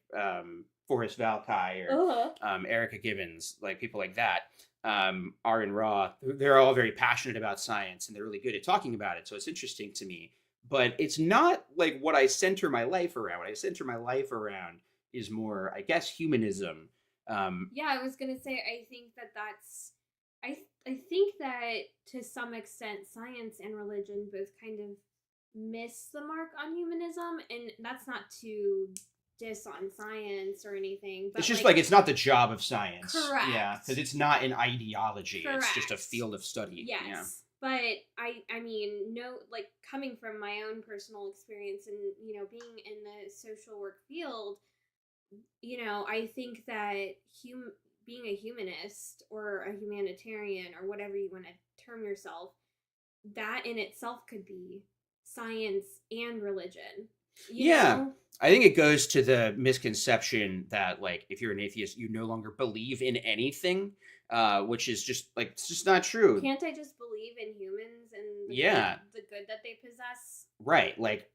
Forrest Valkai or Erica Gibbons, like people like that. Aaron Ra, they're all very passionate about science and they're really good at talking about it. So it's interesting to me, but it's not like what I center my life around. What I center my life around is more, I guess, humanism. Yeah, I was gonna say, I think that's, I think that to some extent, science and religion both kind of miss the mark on humanism, and that's not to diss on science or anything. But it's just like it's not the job of science. Correct. Yeah, because it's not an ideology. Correct. It's just a field of study. Yes. Yeah. But I mean, no, like coming from my own personal experience and, being in the social work field, I think that being a humanist or a humanitarian or whatever you want to term yourself, that in itself could be science and religion. Yeah. I think it goes to the misconception that, like, if you're an atheist, you no longer believe in anything, which is just, like, it's just not true. Can't I just believe in humans and the good that they possess? Right. Like,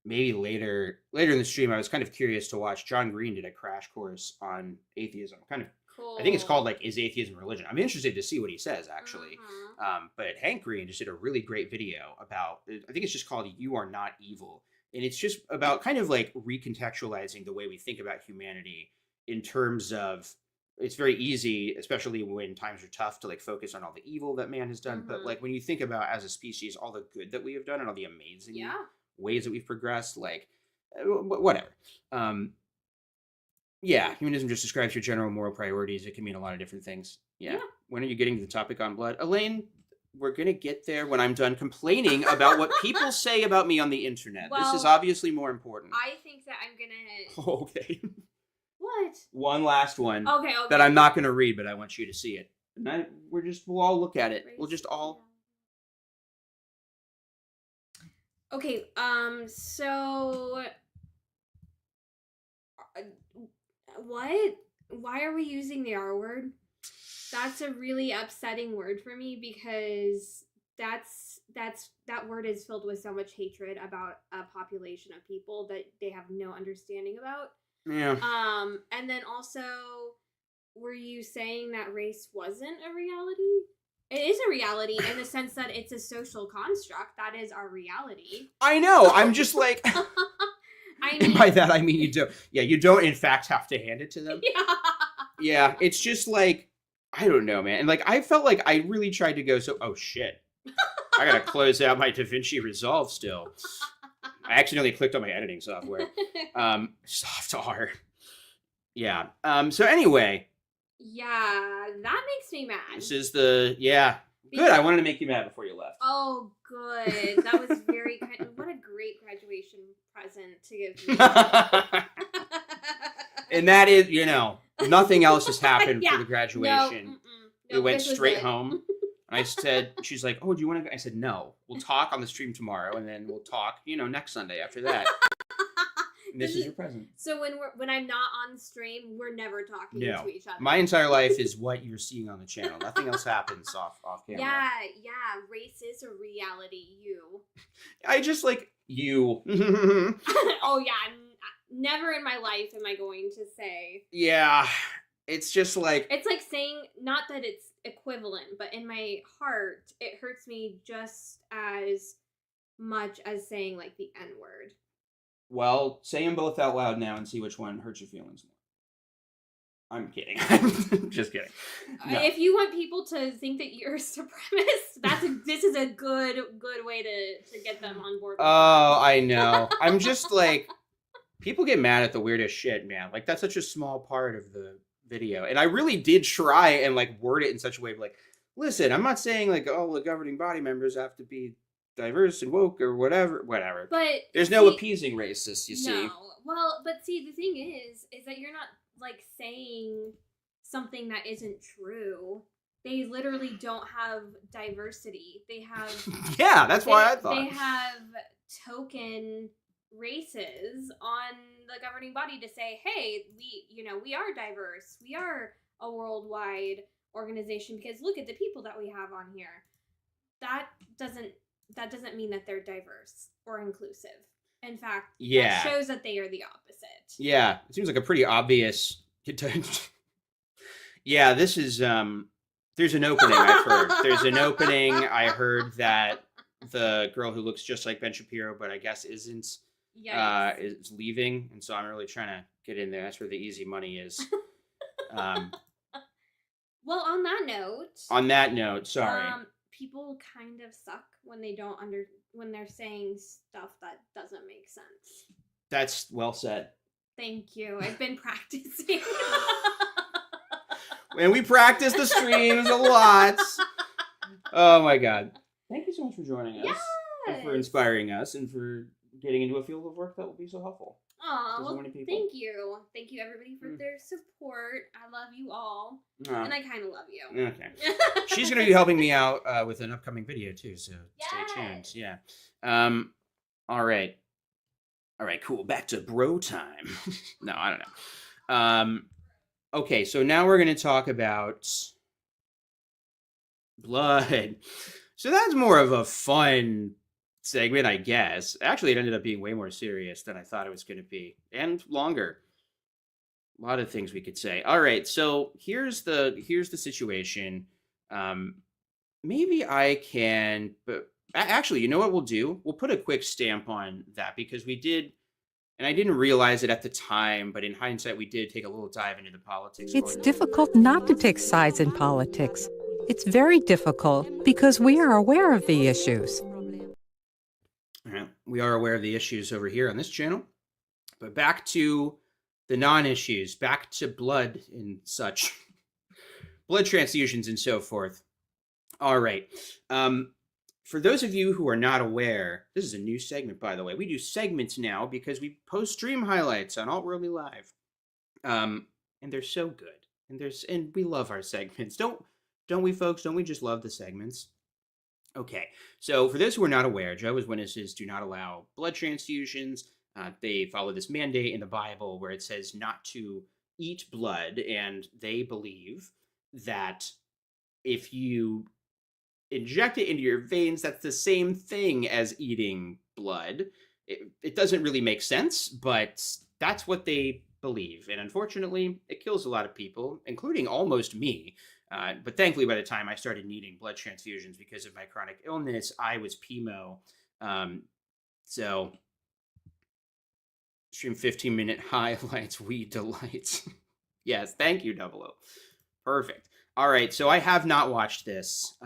maybe later in the stream, I was kind of curious to watch. John Green did a crash course on atheism. Kind of, cool. I think it's called, like, Is Atheism Religion? I'm interested to see what he says, actually. But Hank Green just did a really great video about, I think it's just called You Are Not Evil. And it's just about kind of like recontextualizing the way we think about humanity in terms of, it's very easy, especially when times are tough, to like focus on all the evil that man has done. But like when you think about as a species, all the good that we have done and all the amazing ways that we've progressed, like whatever. Humanism just describes your general moral priorities. It can mean a lot of different things. Yeah. When are you getting to the topic on blood? Elaine, we're going to get there when I'm done complaining about what people say about me on the internet. Well, this is obviously more important. I think that I'm going to... Okay. What? One last one. Okay. That I'm not going to read, but I want you to see it. And we'll all look at it. We'll just all... Okay, so... What? Why are we using the R word? That's a really upsetting word for me because that word is filled with so much hatred about a population of people that they have no understanding about. Yeah. And then also, were you saying that race wasn't a reality? It is a reality in the sense that it's a social construct. That is our reality. I know. I'm just like... I mean, and by that, I mean you don't. Yeah, you don't, in fact, have to hand it to them. Yeah. Yeah, it's just like... I don't know, man. And like, I felt like I really tried to go, oh shit. I gotta close out my DaVinci Resolve still. I accidentally clicked on my editing software. Soft R. Yeah. So anyway. Yeah, that makes me mad. This is the, Good, I wanted to make you mad before you left. Oh, good. That was very kind. What a great graduation present to give me. And that is, nothing else has happened for the graduation. No, we went straight home. And I said, she's like, oh, do you want to go? I said, no. We'll talk on the stream tomorrow, and then we'll talk, next Sunday after that. And this is your present. So when I'm not on stream, we're never talking to each other. My entire life is what you're seeing on the channel. Nothing else happens off camera. Yeah. Race is a reality. I just like you. Oh yeah. Never in my life am I going to say. Yeah. It's just like... It's like saying, not that it's equivalent, but in my heart, it hurts me just as much as saying, like, the N-word. Well, say them both out loud now and see which one hurts your feelings more. I'm kidding. Just kidding. No. If you want people to think that you're a supremacist, this is a good way to get them on board. Oh, I know. I'm just like... People get mad at the weirdest shit, man. Like, that's such a small part of the video. And I really did try and, like, word it in such a way, like, listen, I'm not saying, like, all the governing body members have to be diverse and woke or whatever. But there's no appeasing racists, you see. No. Well, but see, the thing is that you're not, like, saying something that isn't true. They literally don't have diversity. They have... Yeah, that's why I thought. They have token... races on the governing body to say, hey, we are diverse, we are a worldwide organization because look at the people that we have on here. That doesn't mean that they're diverse or inclusive. In fact, that shows that they are the opposite. Yeah, it seems like a pretty obvious... Yeah, this is there's an opening. I've heard there's an opening. I heard that the girl who looks just like Ben Shapiro but I guess isn't is leaving, and so I'm really trying to get in there. That's where the easy money is. Well, on that note, sorry. People kind of suck when they don't when they're saying stuff that doesn't make sense. That's well said. Thank you. I've been practicing. And we practice the streams a lot. Oh my God! Thank you so much for joining us, and for Yes. inspiring us, and for getting into a field of work that will be so helpful Aw, to so well, many people. thank you. Thank you, everybody, for their support. I love you all. And I kind of love you. Okay. She's going to be helping me out with an upcoming video too, so stay tuned. Yes. Yeah. All right. All right. Cool. Back to bro time. No, I don't know. Okay. So now we're going to talk about blood. So that's more of a fun segment, I guess. Actually, it ended up being way more serious than I thought it was going to be, and longer. A lot of things we could say. All right, so here's the situation. Maybe I can, but actually, you know what we'll do? We'll put a quick stamp on that because we did, and I didn't realize it at the time, but in hindsight, we did take a little dive into the politics. It's difficult not to take sides in politics. It's very difficult because we are aware of the issues. All right, we are aware of the issues over here on this channel, but back to the non-issues, back to blood and such, blood transfusions and so forth. All right. For those of you who are not aware, this is a new segment, by the way. We do segments now because we post stream highlights on Alt-Worldly Live, and they're so good. And we love our segments, don't we, folks? Don't we just love the segments? Okay, so for those who are not aware, Jehovah's Witnesses do not allow blood transfusions. They follow this mandate in the Bible where it says not to eat blood, and they believe that if you inject it into your veins, that's the same thing as eating blood. It doesn't really make sense, but that's what they believe. And unfortunately, it kills a lot of people, including almost me. But thankfully, by the time I started needing blood transfusions because of my chronic illness, I was PMO. So, stream 15-minute highlights, we delights. Yes, thank you, Double O. Perfect. All right, so I have not watched this.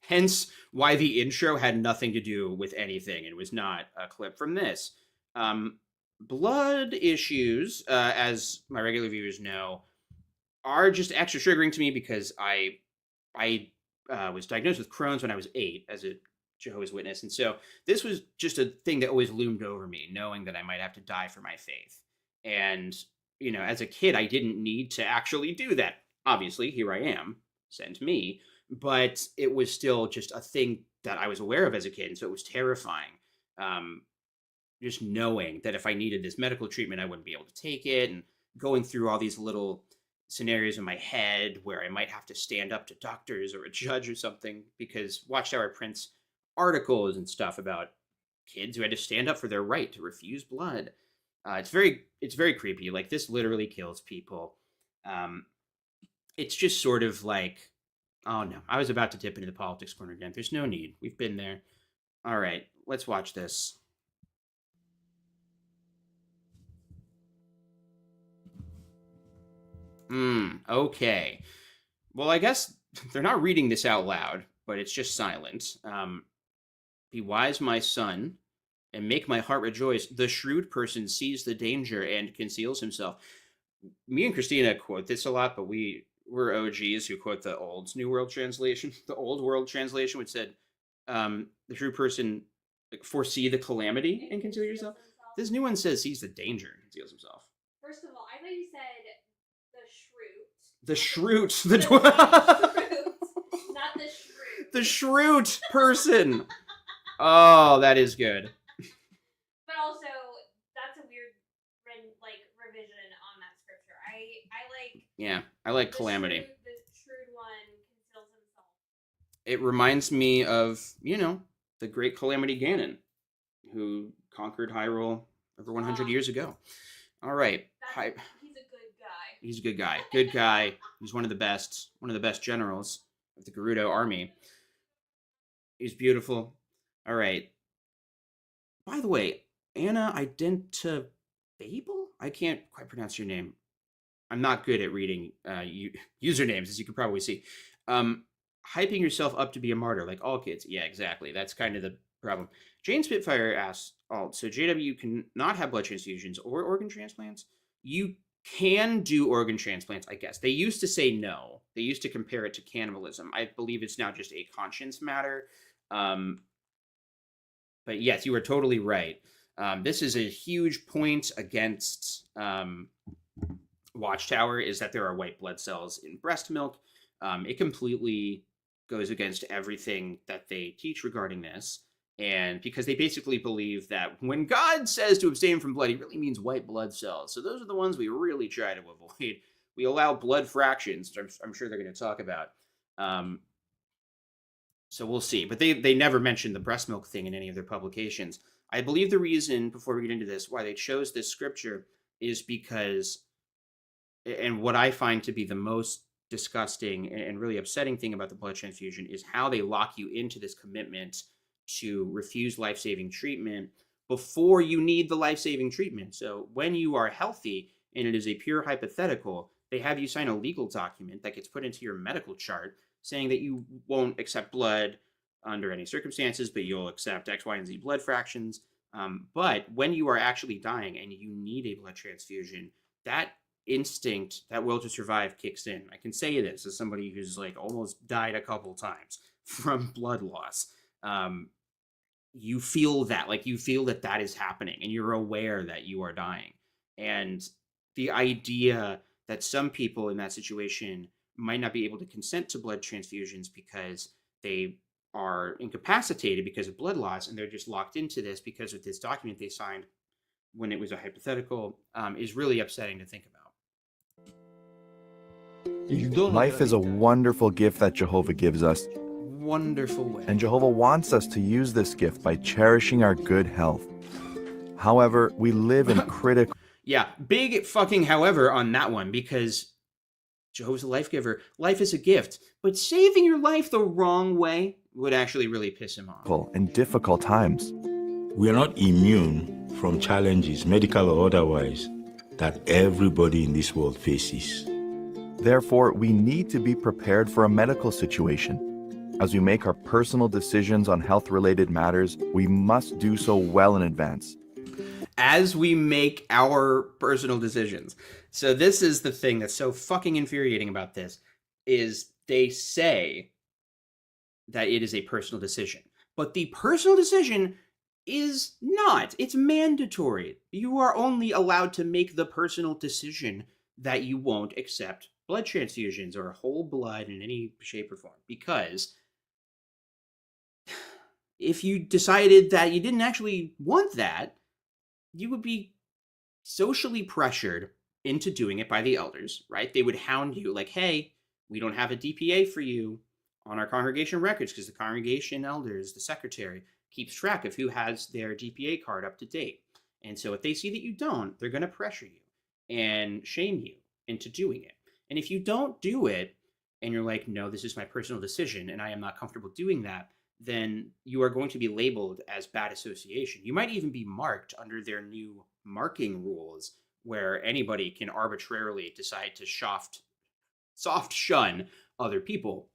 Hence why the intro had nothing to do with anything. It was not a clip from this. Blood issues, as my regular viewers know, are just extra triggering to me because I was diagnosed with Crohn's when I was 8 as a Jehovah's Witness. And so this was just a thing that always loomed over me, knowing that I might have to die for my faith. And, you know, as a kid, I didn't need to actually do that. Obviously, here I am, send me. But it was still just a thing that I was aware of as a kid. And so it was terrifying. Just knowing that if I needed this medical treatment, I wouldn't be able to take it. And going through all these little scenarios in my head where I might have to stand up to doctors or a judge or something, because Watchtower prints articles and stuff about kids who had to stand up for their right to refuse blood. It's very creepy. Like, this literally kills people. It's just sort of like, oh no, I was about to dip into the politics corner again. There's no need. We've been there. All right, let's watch this. Okay. Well, I guess they're not reading this out loud, but it's just silent. Be wise, my son, and make my heart rejoice. The shrewd person sees the danger and conceals himself. Me and Christina quote this a lot, but we're OGs who quote the old New World Translation. The old World Translation, which said, the shrewd person foresee the calamity and conceal yourself. This new one says sees the danger and conceals himself. First of all, I thought you said the shroot. The shroot, not the shroot. The shroot person. Oh, that is good. But also, that's a weird revision on that scripture. I like calamity. The shrewd one conceals himself. It reminds me of, the great Calamity Ganon, who conquered Hyrule over 100 years ago. All right. He's a good guy. Good guy. He's one of the best generals of the Gerudo army. He's beautiful. All right. By the way, Anna Identibable? I can't quite pronounce your name. I'm not good at reading usernames, as you can probably see. Hyping yourself up to be a martyr, like all kids. Yeah, exactly. That's kind of the problem. Jane Spitfire asks, so JW can not have blood transfusions or organ transplants? You can do organ transplants, I guess. They used to say no. They used to compare it to cannibalism. I believe it's now just a conscience matter. But yes, you are totally right. This is a huge point against Watchtower, is that there are white blood cells in breast milk. It completely goes against everything that they teach regarding this. And because they basically believe that when God says to abstain from blood, he really means white blood cells. So those are the ones we really try to avoid. We allow blood fractions, which I'm sure they're going to talk about. So we'll see. But they never mentioned the breast milk thing in any of their publications. I believe the reason, before we get into this, why they chose this scripture is because, and what I find to be the most disgusting and really upsetting thing about the blood transfusion is how they lock you into this commitment to refuse life-saving treatment before you need the life-saving treatment. So when you are healthy and it is a pure hypothetical, they have you sign a legal document that gets put into your medical chart saying that you won't accept blood under any circumstances, but you'll accept X, Y, and Z blood fractions. But when you are actually dying and you need a blood transfusion, that instinct, that will to survive kicks in. I can say this as somebody who's like almost died a couple times from blood loss. You feel that, like you feel that that is happening and you're aware that you are dying. And the idea that some people in that situation might not be able to consent to blood transfusions because they are incapacitated because of blood loss and they're just locked into this because of this document they signed when it was a hypothetical is really upsetting to think about. Life is a wonderful gift that Jehovah gives us, Wonderful way. and Jehovah wants us to use this gift by cherishing our good health. However, we live in critical... Yeah, big fucking however on that one, because Jehovah's a life giver. Life is a gift, but saving your life the wrong way would actually really piss him off. and difficult times. We are not immune from challenges, medical or otherwise, that everybody in this world faces. Therefore, we need to be prepared for a medical situation. As we make our personal decisions on health-related matters, we must do so well in advance. As we make our personal decisions. So this is the thing that's so fucking infuriating about this, is they say that it is a personal decision. But the personal decision is not. It's mandatory. You are only allowed to make the personal decision that you won't accept blood transfusions or whole blood in any shape or form. Because if you decided that you didn't actually want that, you would be socially pressured into doing it by the elders, right? They would hound you like, hey, we don't have a DPA for you on our congregation records because the congregation elders, the secretary, keeps track of who has their DPA card up to date. And so if they see that you don't, they're going to pressure you and shame you into doing it. And if you don't do it and you're like, no, this is my personal decision and I am not comfortable doing that, then you are going to be labeled as bad association. You might even be marked under their new marking rules where anybody can arbitrarily decide to soft shun other people.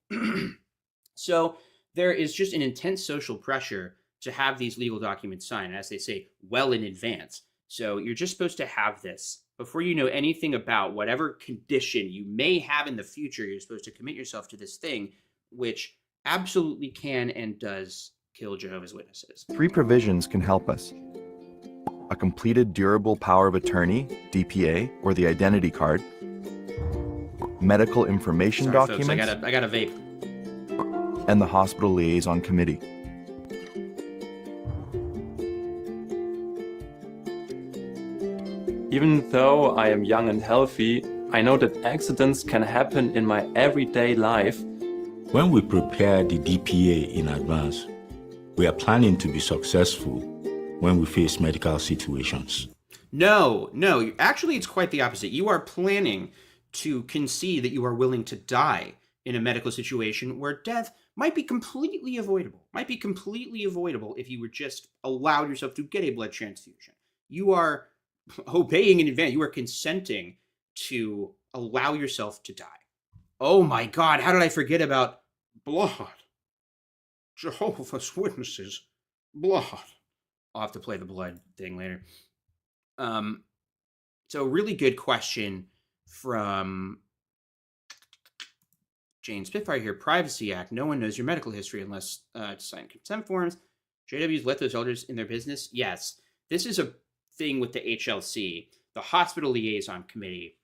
So there is just an intense social pressure to have these legal documents signed, as they say, well in advance. So you're just supposed to have this before you know anything about whatever condition you may have in the future. You're supposed to commit yourself to this thing, which absolutely can and does kill Jehovah's Witnesses. 3 provisions can help us: a completed durable power of attorney, DPA, or the identity card, medical information Sorry, documents, folks, I got a vape. and the hospital liaison committee. Even though I am young and healthy, I know that accidents can happen in my everyday life. When we prepare the DPA in advance, we are planning to be successful when we face medical situations. No, actually it's quite the opposite. You are planning to concede that you are willing to die in a medical situation where death might be completely avoidable. If you would just allow yourself to get a blood transfusion. You are obeying in advance. You are consenting to allow yourself to die. Oh my God, how did I forget about blood? Jehovah's Witnesses, blood. I'll have to play the blood thing later. So, really good question from Jane Spitfire here. Privacy Act. No one knows your medical history unless to sign consent forms. JWs let those elders in their business? Yes. This is a thing with the HLC, the Hospital Liaison Committee.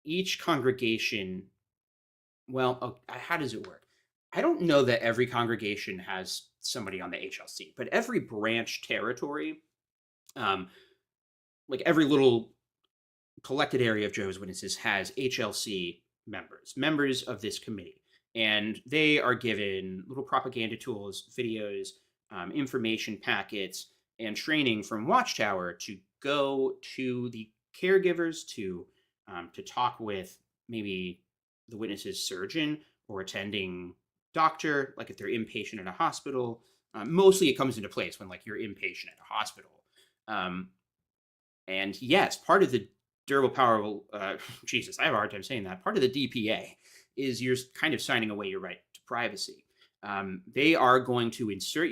Each congregation, well, how does it work? I don't know that every congregation has somebody on the HLC, but every branch territory, like every little collected area of Jehovah's Witnesses has HLC members of this committee. And they are given little propaganda tools, videos, information packets, and training from Watchtower to go to the caregivers to talk with maybe the witness's surgeon or attending doctor, like if they're inpatient at a hospital. Mostly it comes into place when like you're inpatient at a hospital. And yes, part of the durable, powerful, Jesus, I have a hard time saying that. Part of the DPA is you're kind of signing away your right to privacy. They are going to insert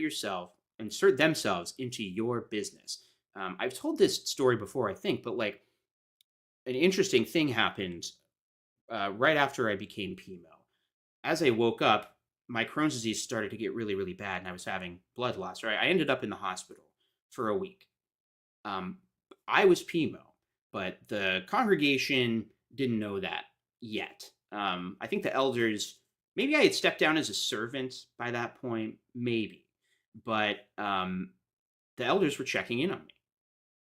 themselves into your business. I've told this story before, I think, but like an interesting thing happened right after I became PMO. As I woke up, my Crohn's disease started to get really, really bad, and I was having blood loss, right? I ended up in the hospital for a week. I was PMO, but the congregation didn't know that yet. I think the elders, maybe I had stepped down as a servant by that point, maybe. But the elders were checking in on me.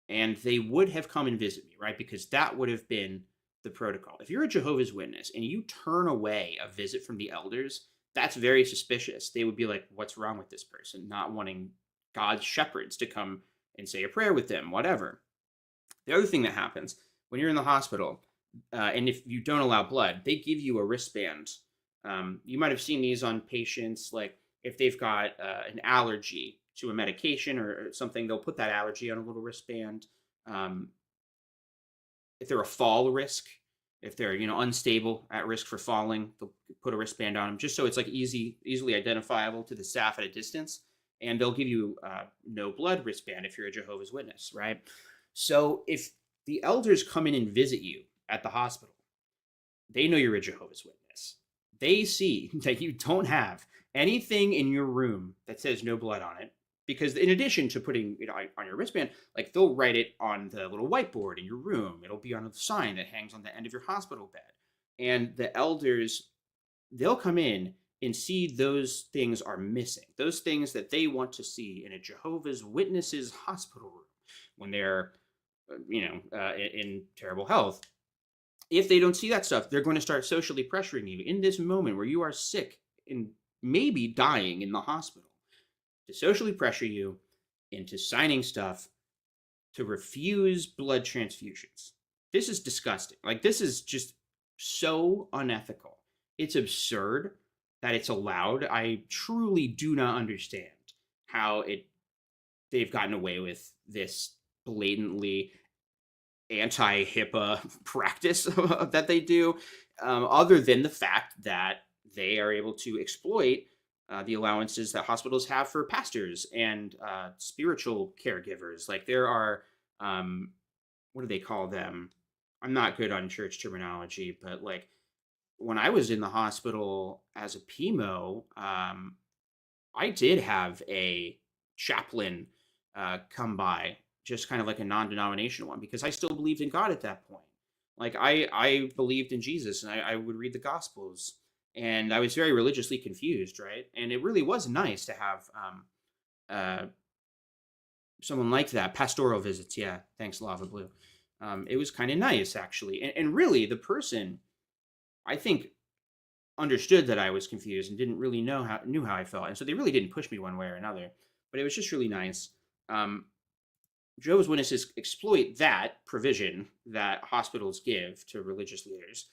And they would have come and visit me, right? Because that would have been the protocol. If you're a Jehovah's Witness and you turn away a visit from the elders, that's very suspicious. They would be like, what's wrong with this person? Not wanting God's shepherds to come and say a prayer with them, whatever. The other thing that happens when you're in the hospital, and if you don't allow blood, they give you a wristband. You might have seen these on patients, like if they've got an allergy to a medication or something, they'll put that allergy on a little wristband. If they're a fall risk, if they're unstable, at risk for falling, they'll put a wristband on them just so it's like easily identifiable to the staff at a distance. And they'll give you no blood wristband if you're a Jehovah's Witness, right? So if the elders come in and visit you at the hospital, they know you're a Jehovah's Witness. They see that you don't have anything in your room that says no blood on it, because in addition to putting it on your wristband, like they'll write it on the little whiteboard in your room. It'll be on the sign that hangs on the end of your hospital bed. And the elders, they'll come in and see those things are missing. Those things that they want to see in a Jehovah's Witnesses hospital room when they're, in terrible health. If they don't see that stuff, they're going to start socially pressuring you in this moment where you are sick and maybe dying in the hospital, to socially pressure you into signing stuff to refuse blood transfusions. This is disgusting. Like, this is just so unethical. It's absurd that it's allowed. I truly do not understand how they've gotten away with this blatantly anti-HIPAA practice that they do, other than the fact that they are able to exploit the allowances that hospitals have for pastors and spiritual caregivers. Like there are, what do they call them? I'm not good on church terminology, but like when I was in the hospital as a PMO, I did have a chaplain come by, just kind of like a non-denominational one, because I still believed in God at that point. Like I believed in Jesus, and I would read the Gospels, and I was very religiously confused, right? And it really was nice to have someone like that. Pastoral visits, yeah. Thanks, Lava Blue. It was kind of nice, actually. And really, the person, I think, understood that I was confused and didn't really knew how I felt. And so they really didn't push me one way or another. But it was just really nice. Jehovah's Witnesses exploit that provision that hospitals give to religious leaders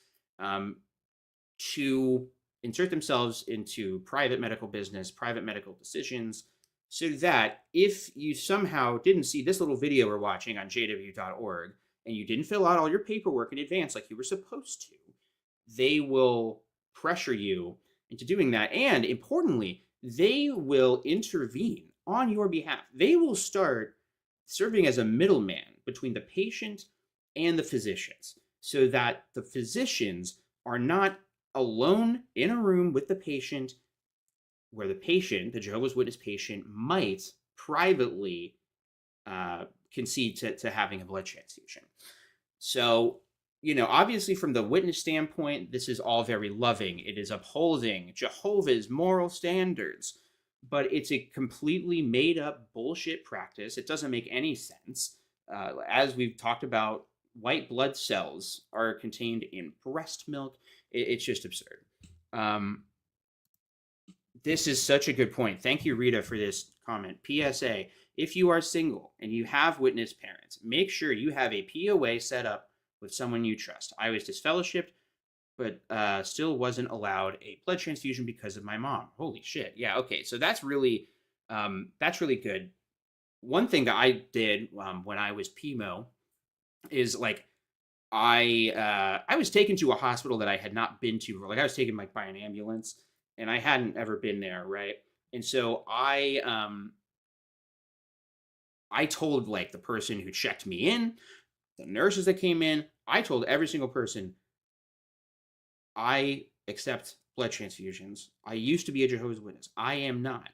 to insert themselves into private medical business, private medical decisions, so that if you somehow didn't see this little video we're watching on jw.org and you didn't fill out all your paperwork in advance like you were supposed to, they will pressure you into doing that. And importantly, they will intervene on your behalf. They will start serving as a middleman between the patient and the physicians, so that the physicians are not alone in a room with the patient, where the patient, the Jehovah's Witness patient, might privately concede to having a blood transfusion. So, obviously from the witness standpoint, this is all very loving. It is upholding Jehovah's moral standards, but it's a completely made up bullshit practice. It doesn't make any sense. As we've talked about, white blood cells are contained in breast milk. It's just absurd. This is such a good point. Thank you, Rita, for this comment. PSA, if you are single and you have witness parents, make sure you have a POA set up with someone you trust. I was disfellowshipped, but still wasn't allowed a blood transfusion because of my mom. Holy shit. Yeah, okay. So that's really good. One thing that I did when I was PMO is like, I was taken to a hospital that I had not been to. Like I was taken by an ambulance, and I hadn't ever been there, right? And so I told like the person who checked me in, the nurses that came in, I told every single person, I accept blood transfusions. I used to be a Jehovah's Witness. I am not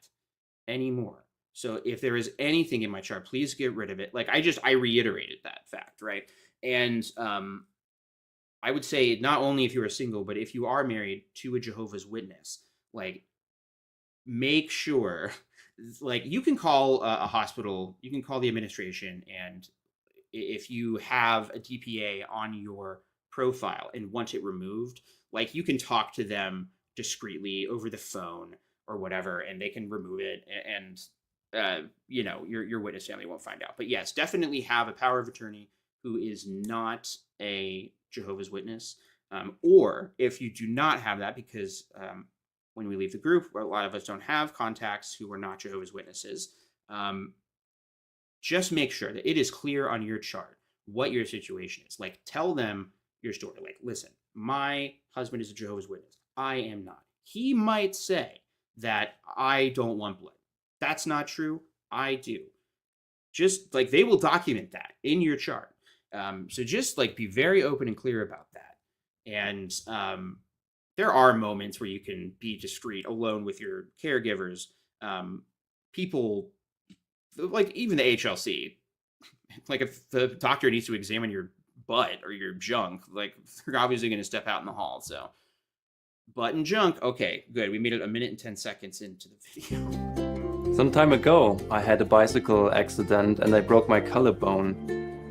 anymore. So if there is anything in my chart, please get rid of it. Like I reiterated that fact, right? And I would say not only if you are single, but if you are married to a Jehovah's Witness, like make sure, like you can call a hospital, you can call the administration, and if you have a DPA on your profile and want it removed, like you can talk to them discreetly over the phone or whatever, and they can remove it, and your witness family won't find out. But yes, definitely have a power of attorney who is not a Jehovah's Witness, or if you do not have that, because when we leave the group, a lot of us don't have contacts who are not Jehovah's Witnesses, just make sure that it is clear on your chart what your situation is. Like, tell them your story. Like, listen, my husband is a Jehovah's Witness. I am not. He might say that I don't want blood. That's not true. I do. Just like they will document that in your chart. So just like be very open and clear about that. And there are moments where you can be discreet alone with your caregivers. People like even the HLC, like if the doctor needs to examine your butt or your junk, like they're obviously going to step out in the hall. So butt and junk. Okay, good. We made it 1 minute and 10 seconds into the video. Some time ago, I had a bicycle accident and I broke my collarbone.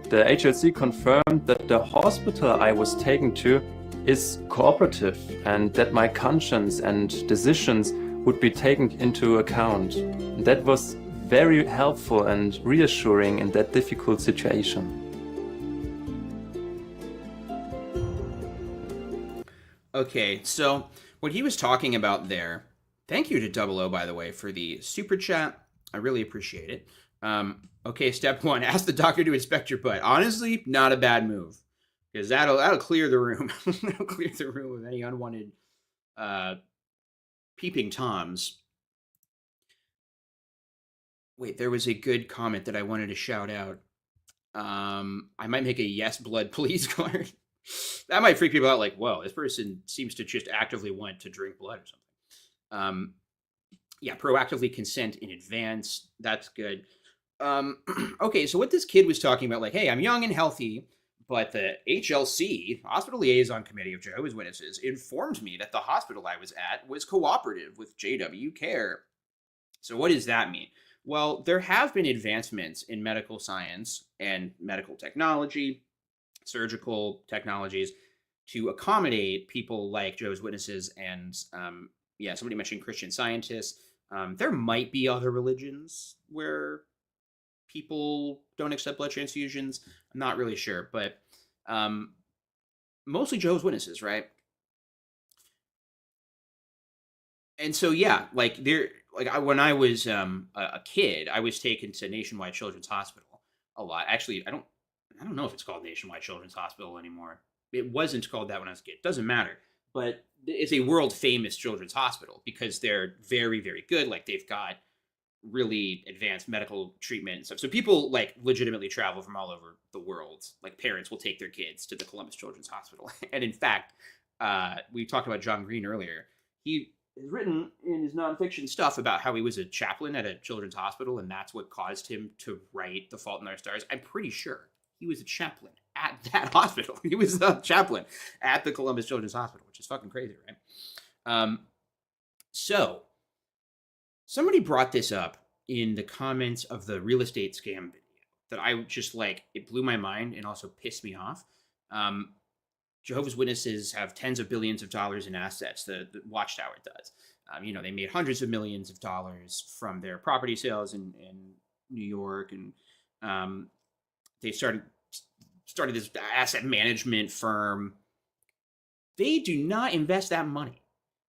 The HLC confirmed that the hospital I was taken to is cooperative and that my conscience and decisions would be taken into account. That was very helpful and reassuring in that difficult situation. Okay, so what he was talking about there, thank you to Double O, by the way, for the super chat. I really appreciate it. Okay, step 1, ask the doctor to inspect your butt. Honestly, not a bad move, because that'll clear the room. That'll clear the room of any unwanted peeping toms. Wait, there was a good comment that I wanted to shout out. I might make a yes blood please card. That might freak people out, like, whoa, this person seems to just actively want to drink blood or something. Yeah, proactively consent in advance. That's good. Okay, so what this kid was talking about, like, hey, I'm young and healthy, but the HLC, Hospital Liaison Committee of Jehovah's Witnesses, informed me that the hospital I was at was cooperative with JW Care. So what does that mean? Well, there have been advancements in medical science and medical technology, surgical technologies, to accommodate people like Jehovah's Witnesses and, yeah, somebody mentioned Christian Scientists. There might be other religions where people don't accept blood transfusions. I'm not really sure, but mostly Jehovah's Witnesses, right? And so, yeah, like when I was a kid, I was taken to Nationwide Children's Hospital a lot. Actually, I don't know if it's called Nationwide Children's Hospital anymore. It wasn't called that when I was a kid. It doesn't matter. But it's a world famous children's hospital because they're very, very good. Like they've got really advanced medical treatment and stuff. So people like legitimately travel from all over the world. Like parents will take their kids to the Columbus Children's Hospital. And in fact, we talked about John Green earlier. He has written in his nonfiction stuff about how he was a chaplain at a children's hospital, and that's what caused him to write The Fault in Our Stars. I'm pretty sure he was a chaplain at that hospital. He was a chaplain at the Columbus Children's Hospital, which is fucking crazy, right? So somebody brought this up in the comments of the real estate scam video that I just like, it blew my mind and also pissed me off. Jehovah's Witnesses have tens of billions of dollars in assets. The Watchtower does. They made hundreds of millions of dollars from their property sales in New York, and they started this asset management firm. They do not invest that money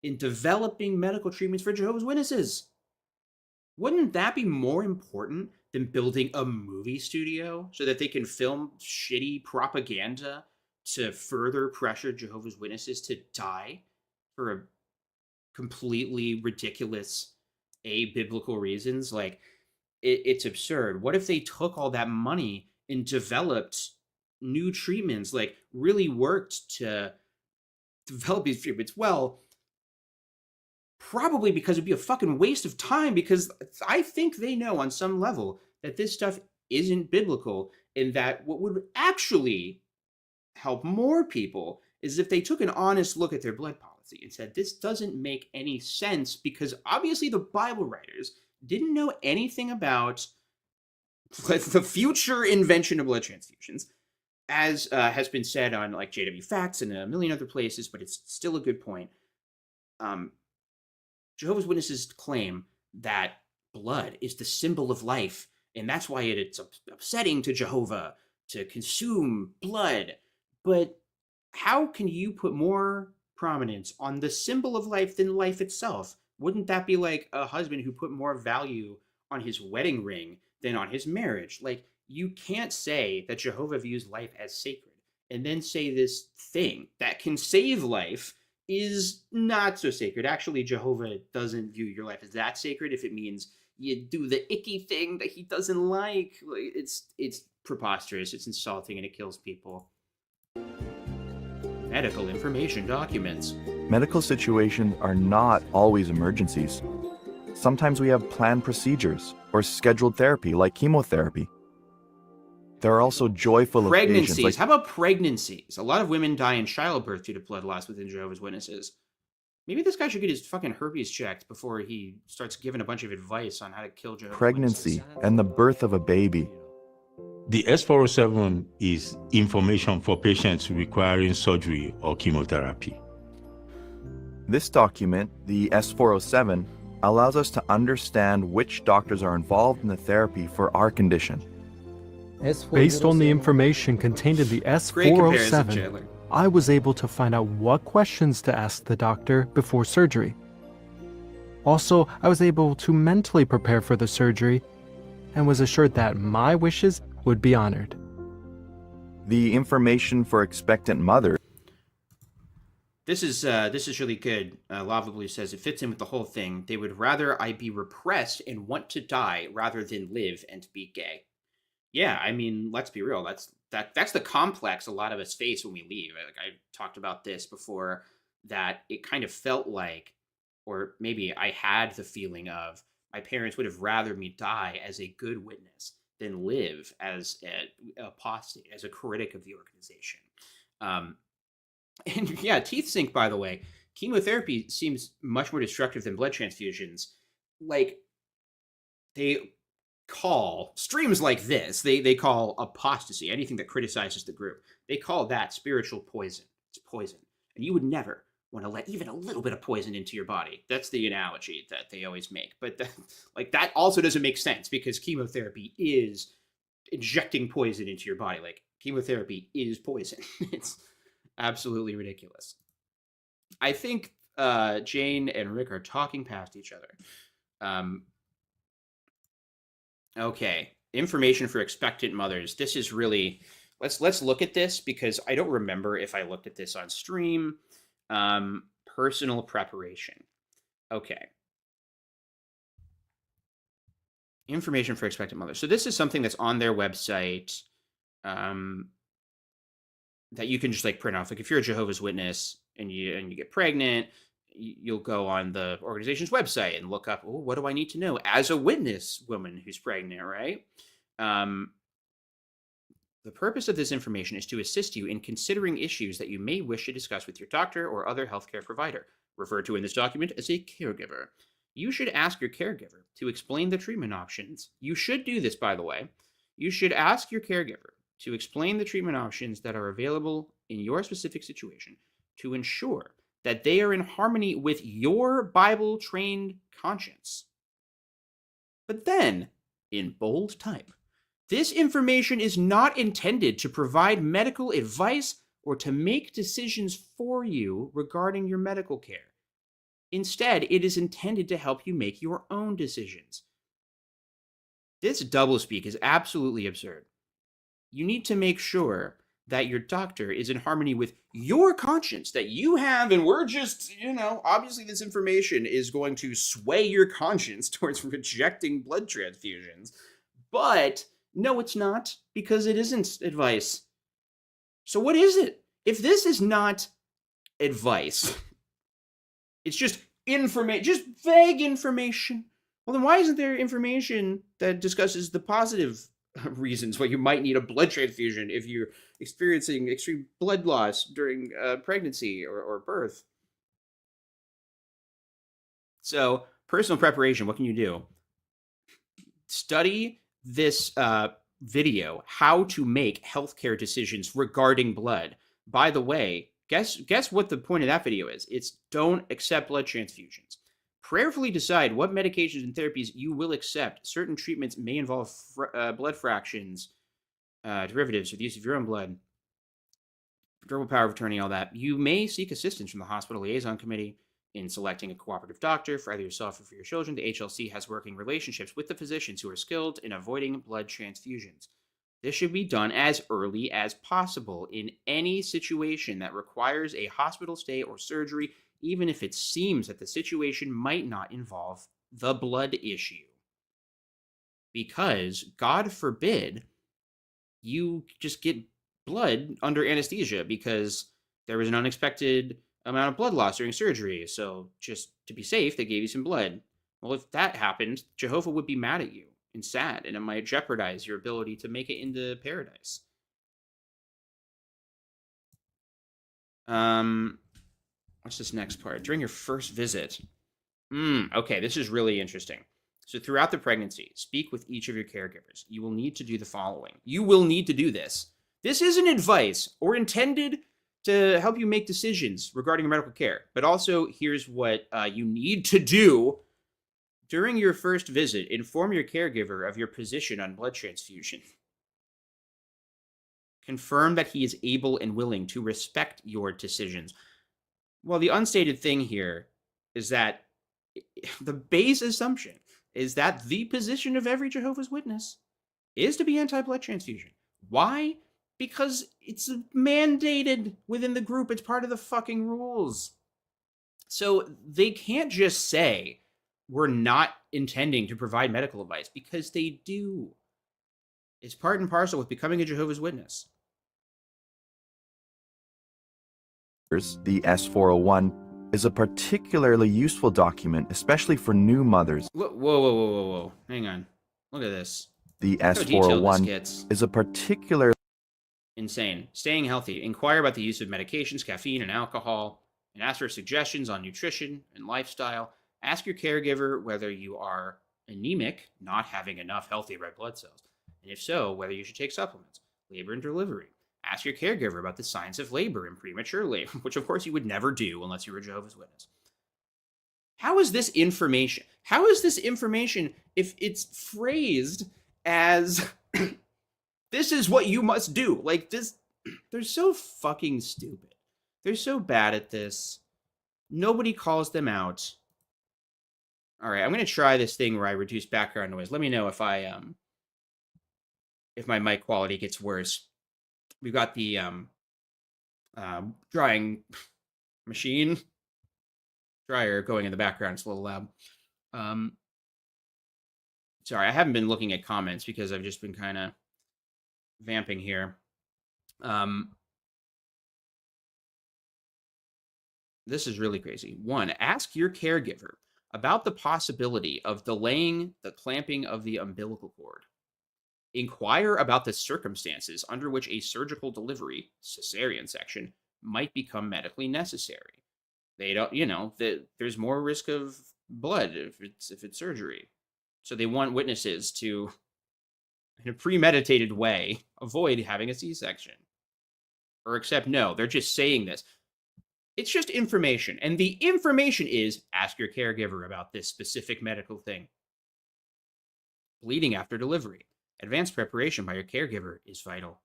in developing medical treatments for Jehovah's Witnesses. Wouldn't that be more important than building a movie studio so that they can film shitty propaganda to further pressure Jehovah's Witnesses to die for a completely ridiculous abiblical reasons? Like, it's absurd. What if they took all that money and developed new treatments, like really worked to develop these treatments? Well, probably because it'd be a fucking waste of time, because I think they know on some level that this stuff isn't biblical, and that what would actually help more people is if they took an honest look at their blood policy and said, this doesn't make any sense, because obviously the Bible writers didn't know anything about the future invention of blood transfusions, as has been said on like JW Facts and a million other places, but it's still a good point. Jehovah's Witnesses claim that blood is the symbol of life, and that's why it's upsetting to Jehovah to consume blood. But how can you put more prominence on the symbol of life than life itself? Wouldn't that be like a husband who put more value on his wedding ring than on his marriage? Like, you can't say that Jehovah views life as sacred and then say this thing that can save life is not so sacred. Actually, Jehovah doesn't view your life as that sacred if it means you do the icky thing that he doesn't like. It's preposterous, it's insulting, and it kills people. Medical information documents. Medical situations are not always emergencies. Sometimes we have planned procedures or scheduled therapy like chemotherapy. There are also joyful Pregnancies. occasions. How about pregnancies? A lot of women die in childbirth due to blood loss within Jehovah's Witnesses. Maybe this guy should get his fucking herpes checked before he starts giving a bunch of advice on how to kill Jehovah's Pregnancy Witnesses. and the birth of a baby. The S407 is information for patients requiring surgery or chemotherapy. This document, the S407, allows us to understand which doctors are involved in the therapy for our condition. Based on the information contained in the Great comparison, S407, Chandler. I was able to find out what questions to ask the doctor before surgery. Also, I was able to mentally prepare for the surgery and was assured that my wishes would be honored. The information for expectant mothers. This is really good. Lava Blue says it fits in with the whole thing. They would rather I be repressed and want to die rather than live and be gay. Yeah, I mean, let's be real. That's the complex a lot of us face when we leave. Like, I talked about this before, that it kind of felt like, or maybe I had the feeling of, my parents would have rather me die as a good witness than live as an apostate, as a critic of the organization. And yeah, teeth sink, by the way. Chemotherapy seems much more destructive than blood transfusions. Like, they call streams like this, they call apostasy, anything that criticizes the group, they call that spiritual poison. It's poison. And you would never want to let even a little bit of poison into your body. That's the analogy that they always make. But that also doesn't make sense, because chemotherapy is injecting poison into your body. Like, chemotherapy is poison. It's absolutely ridiculous. I think Jane and Rick are talking past each other. Okay, information for expectant mothers. This is really, let's look at this, because I don't remember if I looked at this on stream. Personal preparation. Okay. Information for expectant mothers. So this is something that's on their website that you can just like print off. Like if you're a Jehovah's Witness and you get pregnant, you'll go on the organization's website and look up, oh, what do I need to know as a witness woman who's pregnant, right? The purpose of this information is to assist you in considering issues that you may wish to discuss with your doctor or other healthcare provider, referred to in this document as a caregiver. You should ask your caregiver to explain the treatment options. You should do this, by the way. You should ask your caregiver to explain the treatment options that are available in your specific situation to ensure that they are in harmony with your Bible-trained conscience. But then, in bold type, this information is not intended to provide medical advice or to make decisions for you regarding your medical care. Instead, it is intended to help you make your own decisions. This doublespeak is absolutely absurd. You need to make sure that your doctor is in harmony with your conscience that you have, and we're just, obviously this information is going to sway your conscience towards rejecting blood transfusions. But no, it's not, because it isn't advice. So what is it? If this is not advice, it's just information, just vague information, well, then why isn't there information that discusses the positive reasons why you might need a blood transfusion if you're experiencing extreme blood loss during pregnancy or birth? So, personal preparation, what can you do? Study this video, how to make healthcare decisions regarding blood. By the way, guess what the point of that video is? It's don't accept blood transfusions. Prayerfully decide what medications and therapies you will accept. Certain treatments may involve blood fractions, derivatives, or the use of your own blood, durable power of attorney, all that. You may seek assistance from the hospital liaison committee in selecting a cooperative doctor for either yourself or for your children. The HLC has working relationships with the physicians who are skilled in avoiding blood transfusions. This should be done as early as possible in any situation that requires a hospital stay or surgery, even if it seems that the situation might not involve the blood issue. Because, God forbid, you just get blood under anesthesia because there was an unexpected amount of blood loss during surgery. So just to be safe, they gave you some blood. Well, if that happened, Jehovah would be mad at you and sad, and it might jeopardize your ability to make it into paradise. What's this next part? During your first visit. Okay, this is really interesting. So throughout the pregnancy, speak with each of your caregivers. You will need to do the following. You will need to do this. This isn't advice or intended to help you make decisions regarding your medical care, but also here's what you need to do. During your first visit, inform your caregiver of your position on blood transfusion. Confirm that he is able and willing to respect your decisions. Well, the unstated thing here is that the base assumption is that the position of every Jehovah's Witness is to be anti-blood transfusion. Why? Because it's mandated within the group. It's part of the fucking rules. So they can't just say, we're not intending to provide medical advice, because they do. It's part and parcel with becoming a Jehovah's Witness. The S401 is a particularly useful document, especially for new mothers. Whoa. Hang on. Look at this. The Look how detailed this S401 gets. is a particular Insane. Staying healthy. Inquire about the use of medications, caffeine, and alcohol, and ask for suggestions on nutrition and lifestyle. Ask your caregiver whether you are anemic, not having enough healthy red blood cells, and if so, whether you should take supplements. Labor and delivery. Ask your caregiver about the signs of labor and premature labor, which of course you would never do unless you were a Jehovah's Witness. How is this information? How is this information if it's phrased as this is what you must do? Like this, they're so fucking stupid. They're so bad at this. Nobody calls them out. All right, I'm going to try this thing where I reduce background noise. Let me know if my mic quality gets worse. We've got the drying machine dryer going in the background. It's a little loud. Sorry, I haven't been looking at comments because I've just been kind of vamping here. This is really crazy. 1, ask your caregiver about the possibility of delaying the clamping of the umbilical cord. Inquire about the circumstances under which a surgical delivery, cesarean section, might become medically necessary. They don't, there's more risk of blood if it's surgery. So they want witnesses to, in a premeditated way, avoid having a C-section. Or accept no, they're just saying this. It's just information. And the information is, ask your caregiver about this specific medical thing. Bleeding after delivery. Advanced preparation by your caregiver is vital.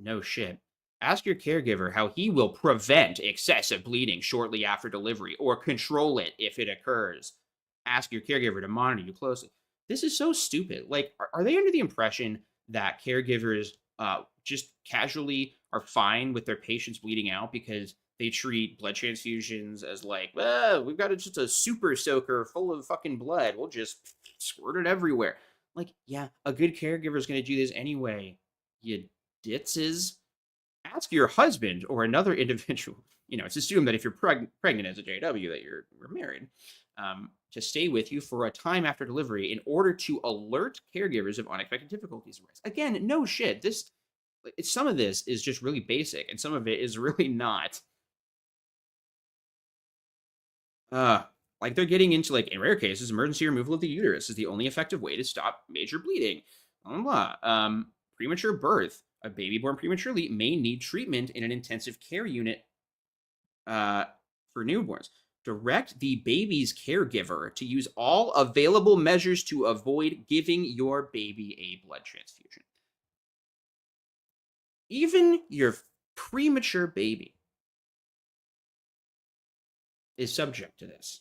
No shit. Ask your caregiver how he will prevent excessive bleeding shortly after delivery or control it if it occurs. Ask your caregiver to monitor you closely. This is so stupid. Like, are they under the impression that caregivers just casually are fine with their patients bleeding out because they treat blood transfusions as like, we've got just a super soaker full of fucking blood. We'll just squirt it everywhere. Like, yeah, a good caregiver is going to do this anyway. You ditzes. Ask your husband or another individual. It's assumed that if you're pregnant as a JW that you're married, to stay with you for a time after delivery in order to alert caregivers of unexpected difficulties and risks. Again, no shit. Some of this is just really basic, and some of it is really not. Like they're getting into, like, in rare cases, emergency removal of the uterus is the only effective way to stop major bleeding. Blah, blah, blah. Premature birth. A baby born prematurely may need treatment in an intensive care unit for newborns. Direct the baby's caregiver to use all available measures to avoid giving your baby a blood transfusion. Even your premature baby is subject to this.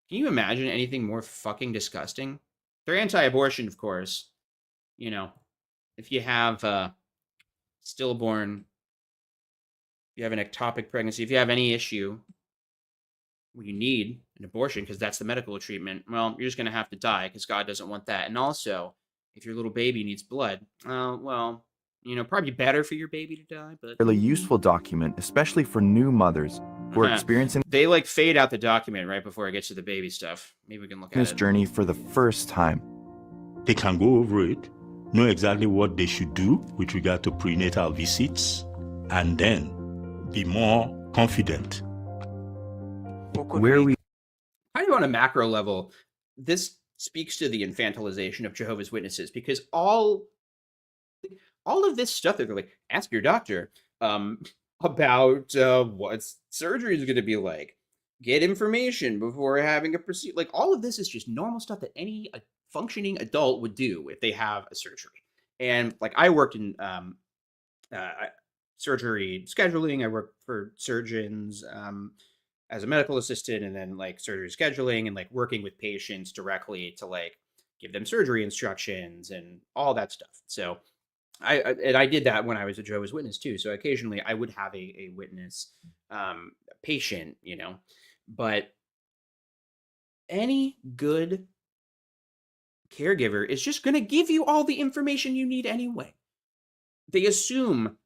Can you imagine anything more fucking disgusting? They're anti-abortion, of course. If you have stillborn, if you have an ectopic pregnancy, if you have any issue where you need an abortion because that's the medical treatment, well, you're just going to have to die because God doesn't want that. And also, if your little baby needs blood, probably better for your baby to die, but... Really useful document, especially for new mothers who are experiencing They, fade out the document right before it gets to the baby stuff. Maybe we can look at this it. journey for the first time. They can go over it, know exactly what they should do with regard to prenatal visits, and then be more confident. Where we Kind of on a macro level, this speaks to the infantilization of Jehovah's Witnesses, because all of this stuff that they're like, ask your doctor about what surgery is going to be like, get information before having a procedure. Like, all of this is just normal stuff that any functioning adult would do if they have a surgery. And like, I worked in surgery scheduling. I worked for surgeons as a medical assistant, and then like surgery scheduling and like working with patients directly to like give them surgery instructions and all that stuff. So I did that when I was a Jehovah's Witness too. So occasionally I would have a witness patient, but any good caregiver is just going to give you all the information you need anyway. They assume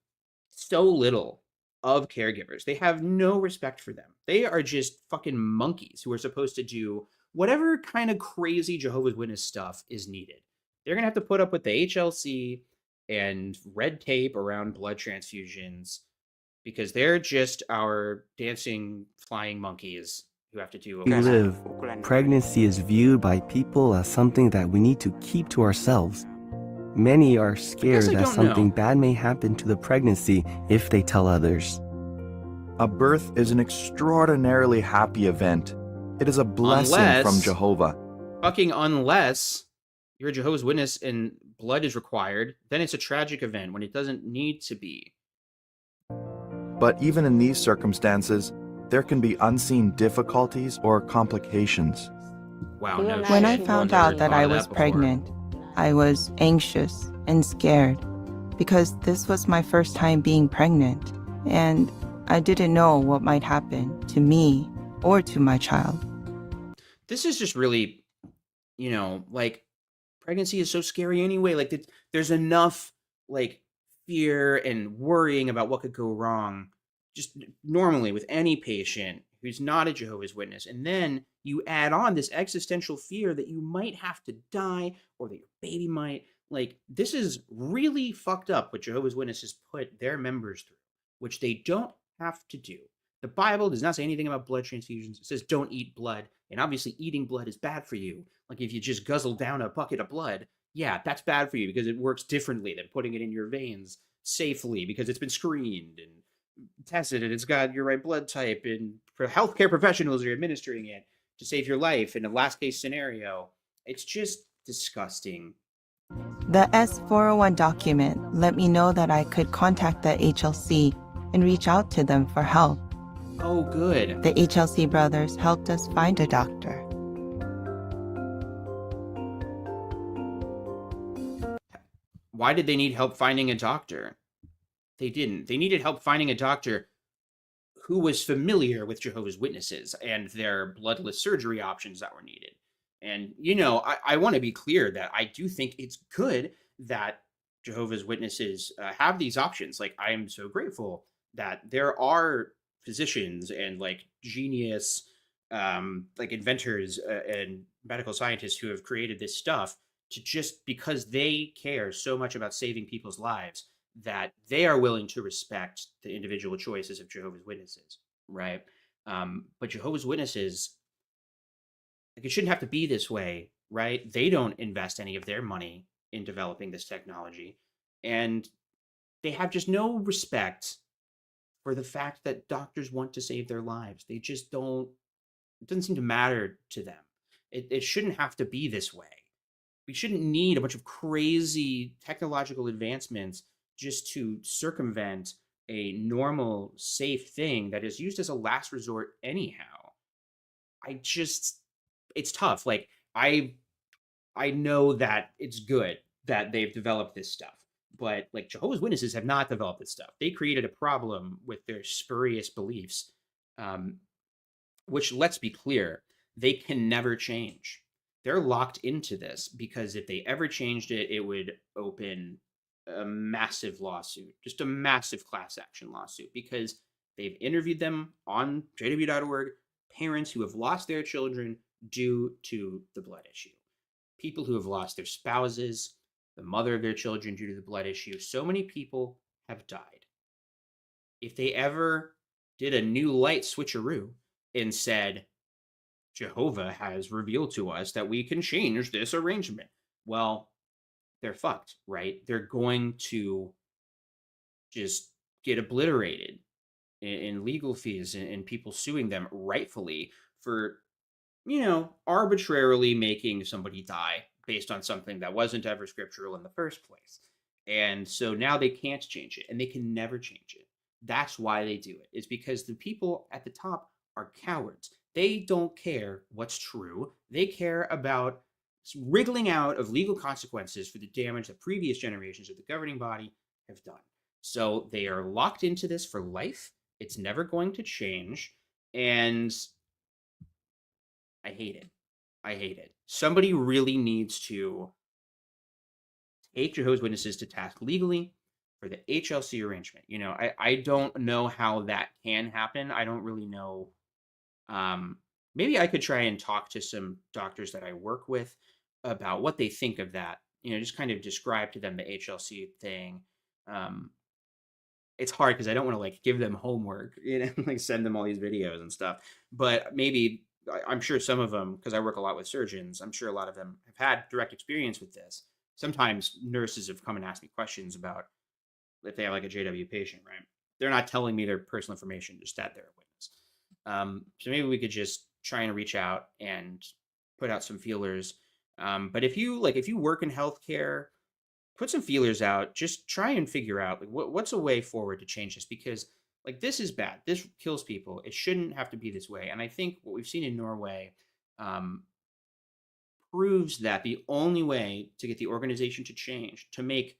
so little of caregivers. They have no respect for them. They are just fucking monkeys who are supposed to do whatever kind of crazy Jehovah's Witness stuff is needed. They're going to have to put up with the HLC and red tape around blood transfusions because they're just our dancing flying monkeys who have to do We live, pregnancy is viewed by people as something that we need to keep to ourselves. Many are scared that something bad may happen to the pregnancy if they tell others. A birth is an extraordinarily happy event. It is a blessing from Jehovah. Unless you're a Jehovah's Witness and blood is required, then it's a tragic event when it doesn't need to be. But even in these circumstances, there can be unseen difficulties or complications. Wow, no When I shit. found Never out that thought I of was before. pregnant, I was anxious and scared because this was my first time being pregnant, and I didn't know what might happen to me or to my child. This is just really, like, pregnancy is so scary anyway. Like there's enough like fear and worrying about what could go wrong just normally with any patient who's not a Jehovah's Witness. And then you add on this existential fear that you might have to die or that your baby might. Like, this is really fucked up what Jehovah's Witnesses put their members through, which they don't have to do. The Bible does not say anything about blood transfusions. It says don't eat blood. And obviously, eating blood is bad for you. Like, if you just guzzle down a bucket of blood, yeah, that's bad for you because it works differently than putting it in your veins safely because it's been screened and tested and it's got your right blood type. And for healthcare professionals are administering it to save your life in a last case scenario. It's just disgusting. The S401 document let me know that I could contact the HLC and reach out to them for help. Oh, good. The HLC brothers helped us find a doctor. Why did they need help finding a doctor? They didn't. They needed help finding a doctor who was familiar with Jehovah's Witnesses and their bloodless surgery options that were needed. And, you know, I want to be clear that I do think it's good that Jehovah's Witnesses have these options. Like, I am so grateful that there are physicians and like genius, like inventors and medical scientists who have created this stuff to just because they care so much about saving people's lives that they are willing to respect the individual choices of Jehovah's Witnesses, right? But Jehovah's Witnesses, like, it shouldn't have to be this way, right? They don't invest any of their money in developing this technology, and they have just no respect for the fact that doctors want to save their lives. They just don't, it doesn't seem to matter to them. It shouldn't have to be this way. We shouldn't need a bunch of crazy technological advancements just to circumvent a normal, safe thing that is used as a last resort anyhow. It's tough. Like, I know that it's good that they've developed this stuff, but like Jehovah's Witnesses have not developed this stuff. They created a problem with their spurious beliefs, which, let's be clear, they can never change. They're locked into this because if they ever changed it, it would open a massive lawsuit, just a massive class action lawsuit, because they've interviewed them on jw.org, parents who have lost their children due to the blood issue, people who have lost their spouses, the mother of their children due to the blood issue. So many people have died. If they ever did a new light switcheroo and said, Jehovah has revealed to us that we can change this arrangement, well, they're fucked, right? They're going to just get obliterated in legal fees and people suing them rightfully for, you know, arbitrarily making somebody die based on something that wasn't ever scriptural in the first place. And so now they can't change it, and they can never change it. That's why they do it. It's because the people at the top are cowards. They don't care what's true. They care about wriggling out of legal consequences for the damage that previous generations of the governing body have done. So they are locked into this for life. It's never going to change. And I hate it. I hate it. Somebody really needs to take Jehovah's Witnesses to task legally for the HLC arrangement. You know, I don't know how that can happen. I don't really know. Maybe I could try and talk to some doctors that I work with about what they think of that. You know, just kind of describe to them the HLC thing. It's hard because I don't want to like give them homework, you know, like send them all these videos and stuff. But maybe I'm sure some of them, because I work a lot with surgeons, I'm sure a lot of them have had direct experience with this. Sometimes nurses have come and asked me questions about if they have like a JW patient, right? They're not telling me their personal information, just that they're a witness. So maybe we could just try and reach out and put out some feelers. But if you work in healthcare, put some feelers out. Just try and figure out like what's a way forward to change this, because like this is bad. This kills people. It shouldn't have to be this way. And I think what we've seen in Norway proves that the only way to get the organization to change, to make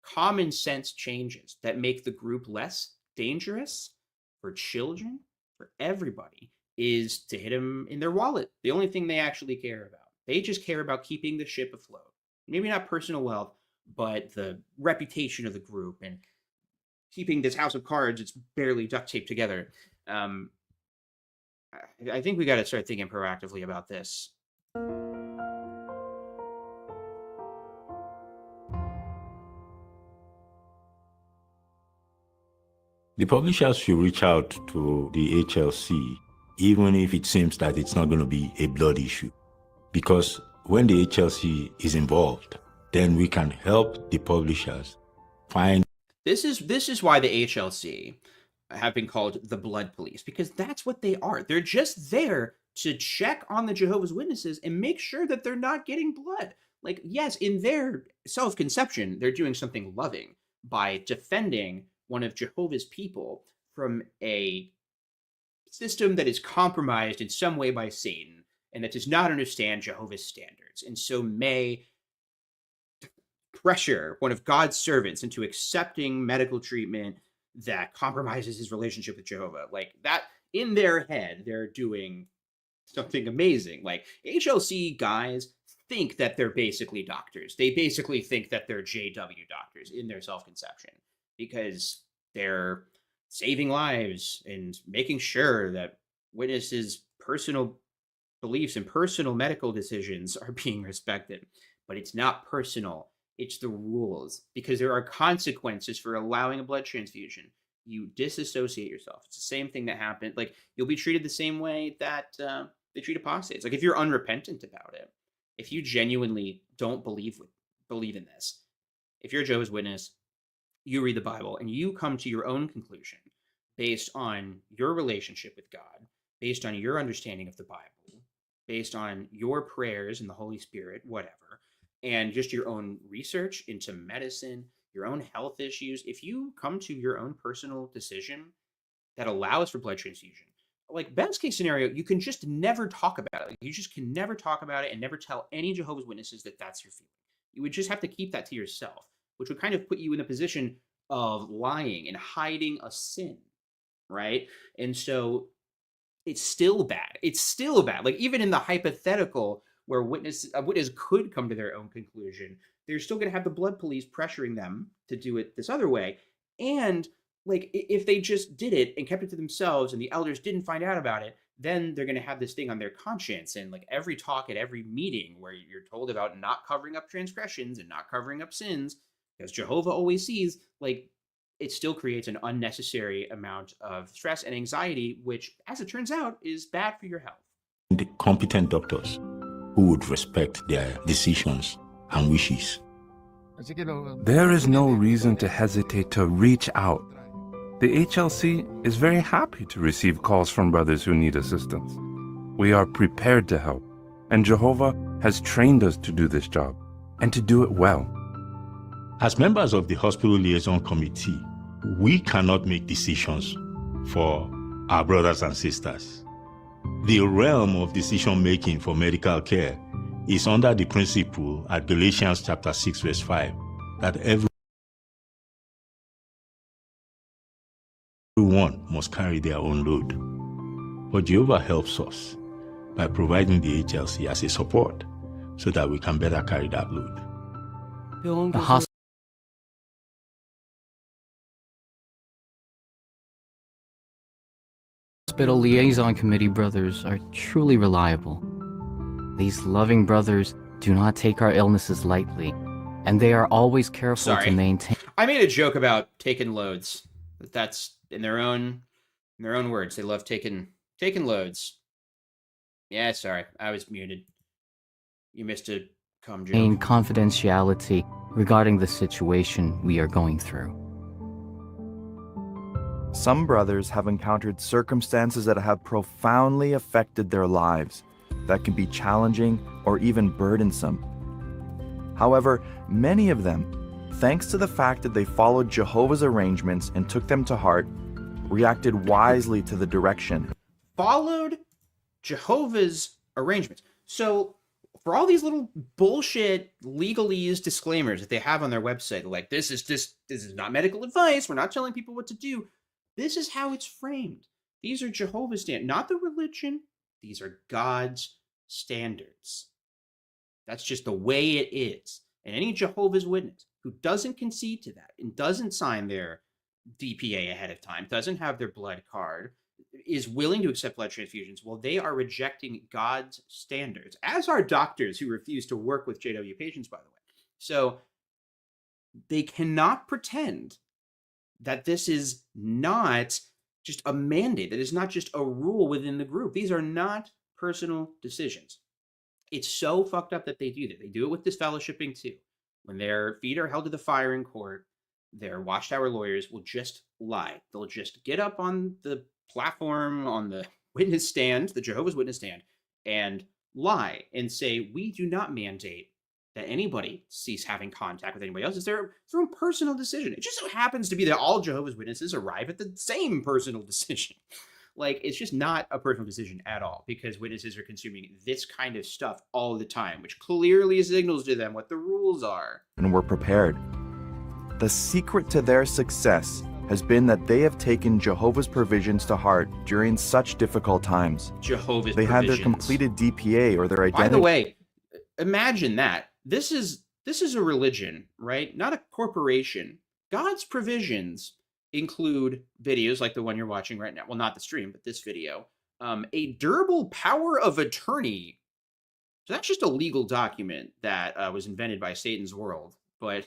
common sense changes that make the group less dangerous for children, for everybody, is to hit them in their wallet. The only thing they actually care about. They just care about keeping the ship afloat. maybe not personal wealth, but the reputation of the group and keeping this house of cards, it's barely duct taped together. I think we got to start thinking proactively about this. The publishers should reach out to the HLC, even if it seems that it's not going to be a blood issue. Because when the HLC is involved, then we can help the publishers find. This is why the HLC have been called the blood police, because that's what they are. They're just there to check on the Jehovah's Witnesses and make sure that they're not getting blood. Like, yes, in their self-conception, they're doing something loving by defending one of Jehovah's people from a system that is compromised in some way by Satan and that does not understand Jehovah's standards, and so may pressure one of God's servants into accepting medical treatment that compromises his relationship with Jehovah. Like, that, in their head, they're doing something amazing. Like, HLC guys think that they're basically doctors. They basically think that they're JW doctors in their self-conception, because they're saving lives and making sure that witnesses' personal beliefs and personal medical decisions are being respected. But it's not personal. It's the rules, because there are consequences for allowing a blood transfusion. You disassociate yourself. It's the same thing that happened. Like, you'll be treated the same way that they treat apostates. Like, if you're unrepentant about it, if you genuinely don't believe in this, if you're a Jehovah's Witness, you read the Bible and you come to your own conclusion based on your relationship with God, based on your understanding of the Bible, based on your prayers and the Holy Spirit, whatever, and just your own research into medicine, your own health issues, if you come to your own personal decision that allows for blood transfusion, like, best case scenario, you can just never talk about it. Like, you just can never talk about it and never tell any Jehovah's Witnesses that that's your feeling. You would just have to keep that to yourself, which would kind of put you in a position of lying and hiding a sin, right? And so it's still bad. It's still bad. Like, even in the hypothetical where a witness could come to their own conclusion, they're still going to have the blood police pressuring them to do it this other way. And, like, if they just did it and kept it to themselves and the elders didn't find out about it, then they're going to have this thing on their conscience. And, like, every talk at every meeting where you're told about not covering up transgressions and not covering up sins, because Jehovah always sees, like, it still creates an unnecessary amount of stress and anxiety, which, as it turns out, is bad for your health. The competent doctors who would respect their decisions and wishes. There is no reason to hesitate to reach out. The HLC is very happy to receive calls from brothers who need assistance. We are prepared to help, and Jehovah has trained us to do this job, and to do it well. As members of the Hospital Liaison Committee, we cannot make decisions for our brothers and sisters. The realm of decision-making for medical care is under the principle at Galatians chapter 6, verse 5, that everyone must carry their own load. But Jehovah helps us by providing the HLC as a support so that we can better carry that load. The Hospital Liaison Committee brothers are truly reliable. These loving brothers do not take our illnesses lightly, and they are always careful to maintain. I made a joke about taking loads. That's in their own words. They love taking loads. Yeah, sorry, I was muted. You missed a joke. Confidentiality regarding the situation we are going through. Some brothers have encountered circumstances that have profoundly affected their lives, that can be challenging or even burdensome. However, many of them, thanks to the fact that they followed Jehovah's arrangements and took them to heart, reacted wisely to the direction. Followed Jehovah's arrangements. So, for all these little bullshit legalese disclaimers that they have on their website, like, this is not medical advice, we're not telling people what to do. This is how it's framed. These are Jehovah's standards, not the religion. These are God's standards. That's just the way it is. And any Jehovah's Witness who doesn't concede to that and doesn't sign their DPA ahead of time, doesn't have their blood card, is willing to accept blood transfusions, well, they are rejecting God's standards, as are doctors who refuse to work with JW patients, by the way. So they cannot pretend that this is not just a mandate, that is not just a rule within the group. These are not personal decisions. It's so fucked up that they do that. They do it with this fellowshipping too. When their feet are held to the fire in court, their watchtower lawyers will just lie. They'll just get up on the platform, on the witness stand, the Jehovah's Witness stand, and lie and say, we do not mandate that anybody cease having contact with anybody else. It's their own personal decision. It just so happens to be that all Jehovah's Witnesses arrive at the same personal decision. Like, it's just not a personal decision at all, because witnesses are consuming this kind of stuff all the time, which clearly signals to them what the rules are. And were prepared. The secret to their success has been that they have taken Jehovah's provisions to heart during such difficult times. Jehovah's They provisions. had their completed DPA or their identity. By the way, imagine that. This is a religion, right? Not a corporation. God's provisions include videos like the one you're watching right now. Well, not the stream, but this video. A durable power of attorney. So that's just a legal document that was invented by Satan's world. But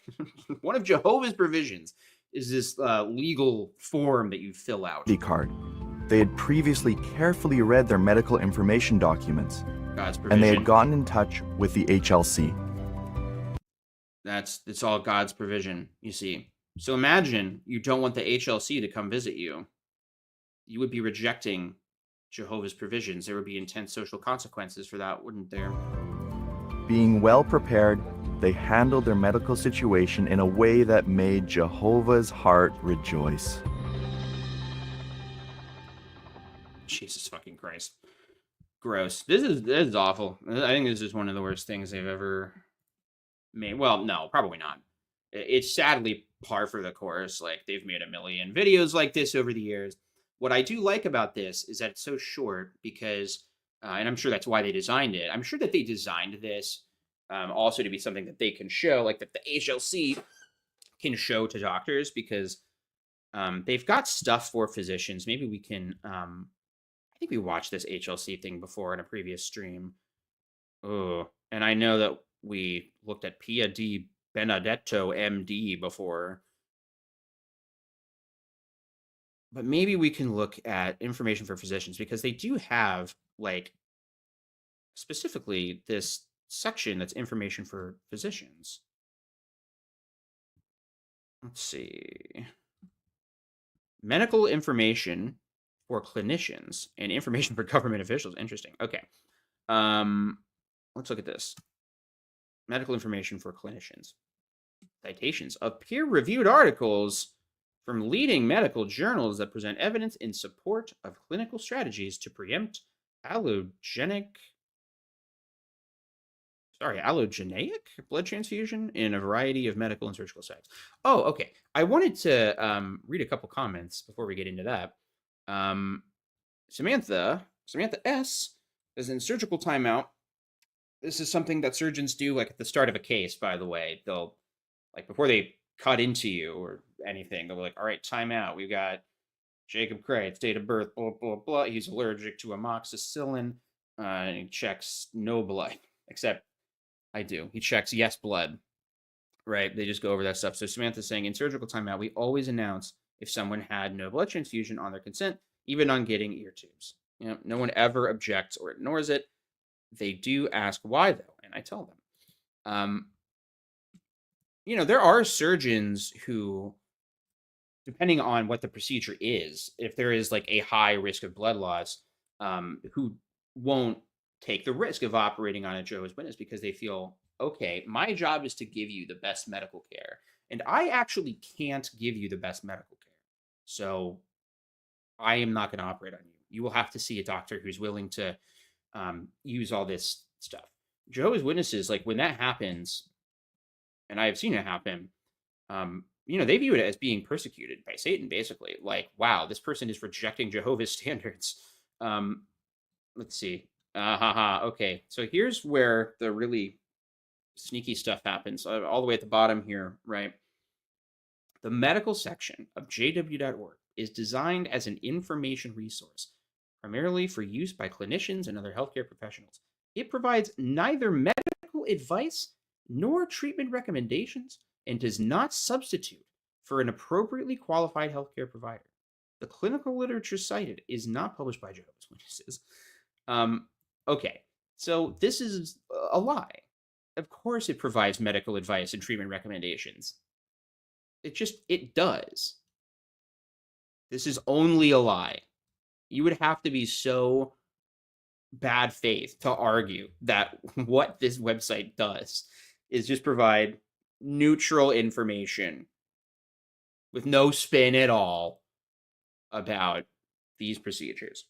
one of Jehovah's provisions is this legal form that you fill out. Card. They had previously carefully read their medical information documents. God's provision. And they had gotten in touch with the HLC. It's all God's provision, you see. So imagine you don't want the HLC to come visit you. You would be rejecting Jehovah's provisions. There would be intense social consequences for that, wouldn't there? Being well prepared, they handled their medical situation in a way that made Jehovah's heart rejoice. Jesus fucking Christ. Gross. This is awful. I think this is one of the worst things they've ever made. Well, no, probably not. It's sadly par for the course. Like, they've made a million videos like this over the years. What I do like about this is that it's so short because, and I'm sure that's why they designed it. I'm sure that they designed this also to be something that they can show, like that the HLC can show to doctors, because they've got stuff for physicians. Maybe we can, I think we watched this HLC thing before in a previous stream. Oh, and I know that we looked at Pia D. Benedetto, MD, before. But maybe we can look at information for physicians, because they do have, like, specifically this section that's information for physicians. Let's see. Medical information for clinicians and information for government officials. Interesting. Okay. Let's look at this. Medical information for clinicians. Citations of peer-reviewed articles from leading medical journals that present evidence in support of clinical strategies to preempt allogeneic blood transfusion in a variety of medical and surgical settings. Oh, okay. I wanted to read a couple comments before we get into that. Samantha S. is in surgical timeout. This is something that surgeons do, like, at the start of a case, by the way. They'll, like, before they cut into you or anything, they'll be like, all right, timeout. We've got Jacob Craig's date of birth, blah, blah, blah. He's allergic to amoxicillin. And he checks no blood, except I do. He checks yes blood, right? They just go over that stuff. So Samantha's saying, in surgical timeout, we always announce if someone had no blood transfusion on their consent, even on getting ear tubes. You know, no one ever objects or ignores it. They do ask why, though, and I tell them. You know, there are surgeons who, depending on what the procedure is, if there is, like, a high risk of blood loss, who won't take the risk of operating on a Jehovah's Witness because they feel, okay, my job is to give you the best medical care, and I actually can't give you the best medical care. So I am not going to operate on you. You will have to see a doctor who's willing to use all this stuff. Jehovah's Witnesses, like, when that happens, and I have seen it happen, you know, they view it as being persecuted by Satan, basically. Like, wow, this person is rejecting Jehovah's standards. Let's see. Okay, so here's where the really sneaky stuff happens all the way at the bottom here, right? The medical section of jw.org is designed as an information resource, primarily for use by clinicians and other healthcare professionals. It provides neither medical advice nor treatment recommendations and does not substitute for an appropriately qualified healthcare provider. The clinical literature cited is not published by Jehovah's Witnesses. Okay, so this is a lie. Of course it provides medical advice and treatment recommendations. It does. This is only a lie. You would have to be so bad faith to argue that what this website does is just provide neutral information with no spin at all about these procedures.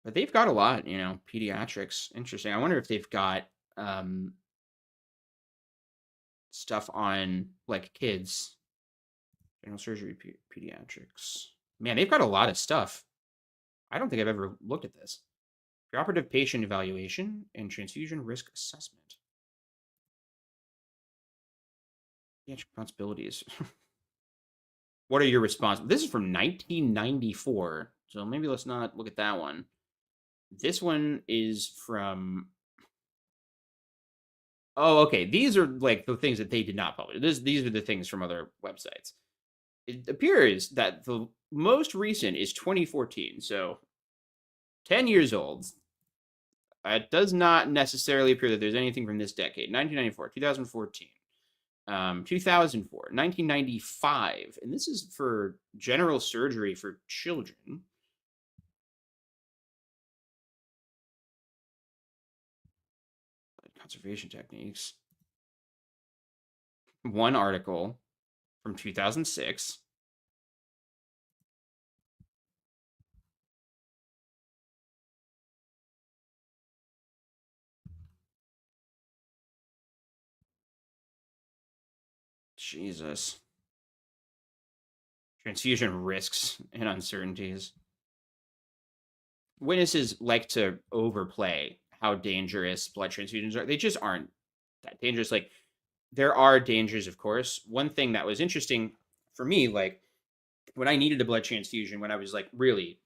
But they've got a lot, pediatrics. Interesting. I wonder if they've got stuff on like kids, general surgery, pediatrics. Man, they've got a lot of stuff. I don't think I've ever looked at this. Preoperative patient evaluation and transfusion risk assessment. Pediatric responsibilities. What are your responsibilities? This is from 1994, so maybe let's not look at that one. This one is from... Oh, okay. These are like the things that they did not publish. These are the things from other websites. It appears that the most recent is 2014, so 10 years old. It does not necessarily appear that there's anything from this decade. 1994, 2014, 2004, 1995, and this is for general surgery for children. Conservation techniques. One article from 2006. Jesus. Transfusion risks and uncertainties. Witnesses like to overplay how dangerous blood transfusions are. They just aren't that dangerous. Like, there are dangers, of course. One thing that was interesting for me, like, when I needed a blood transfusion, when I was, like, really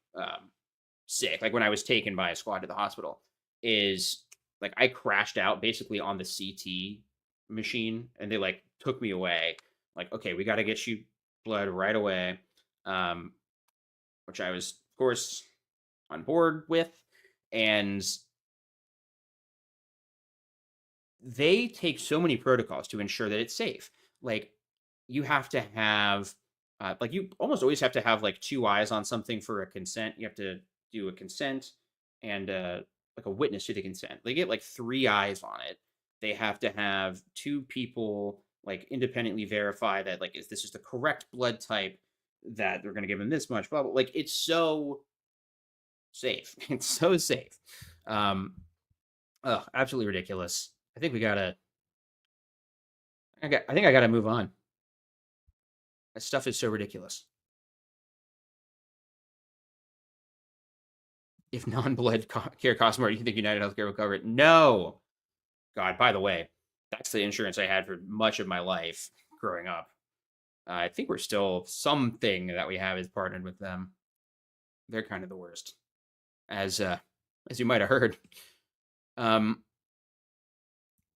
sick, like when I was taken by a squad to the hospital, is, like, I crashed out basically on the CT machine, and they, like, took me away. Like, okay, we got to get you blood right away, which I was, of course, on board with. And they take so many protocols to ensure that it's safe. Like, you have to have, like, you almost always have to have, like, 2 eyes on something for a consent. You have to do a consent and, like, a witness to the consent. They get, like, 3 eyes on it. They have to have 2 people, like, independently verify that, like, this is the correct blood type, that they're going to give them this much, blah, blah. Like, it's so safe. It's so safe. Absolutely ridiculous. I think I gotta move on. That stuff is so ridiculous. If non-blood care costs more, do you think United Healthcare will cover it? No. God, by the way, that's the insurance I had for much of my life growing up. I think we're still, something that we have is partnered with them. They're kind of the worst, as you might have heard.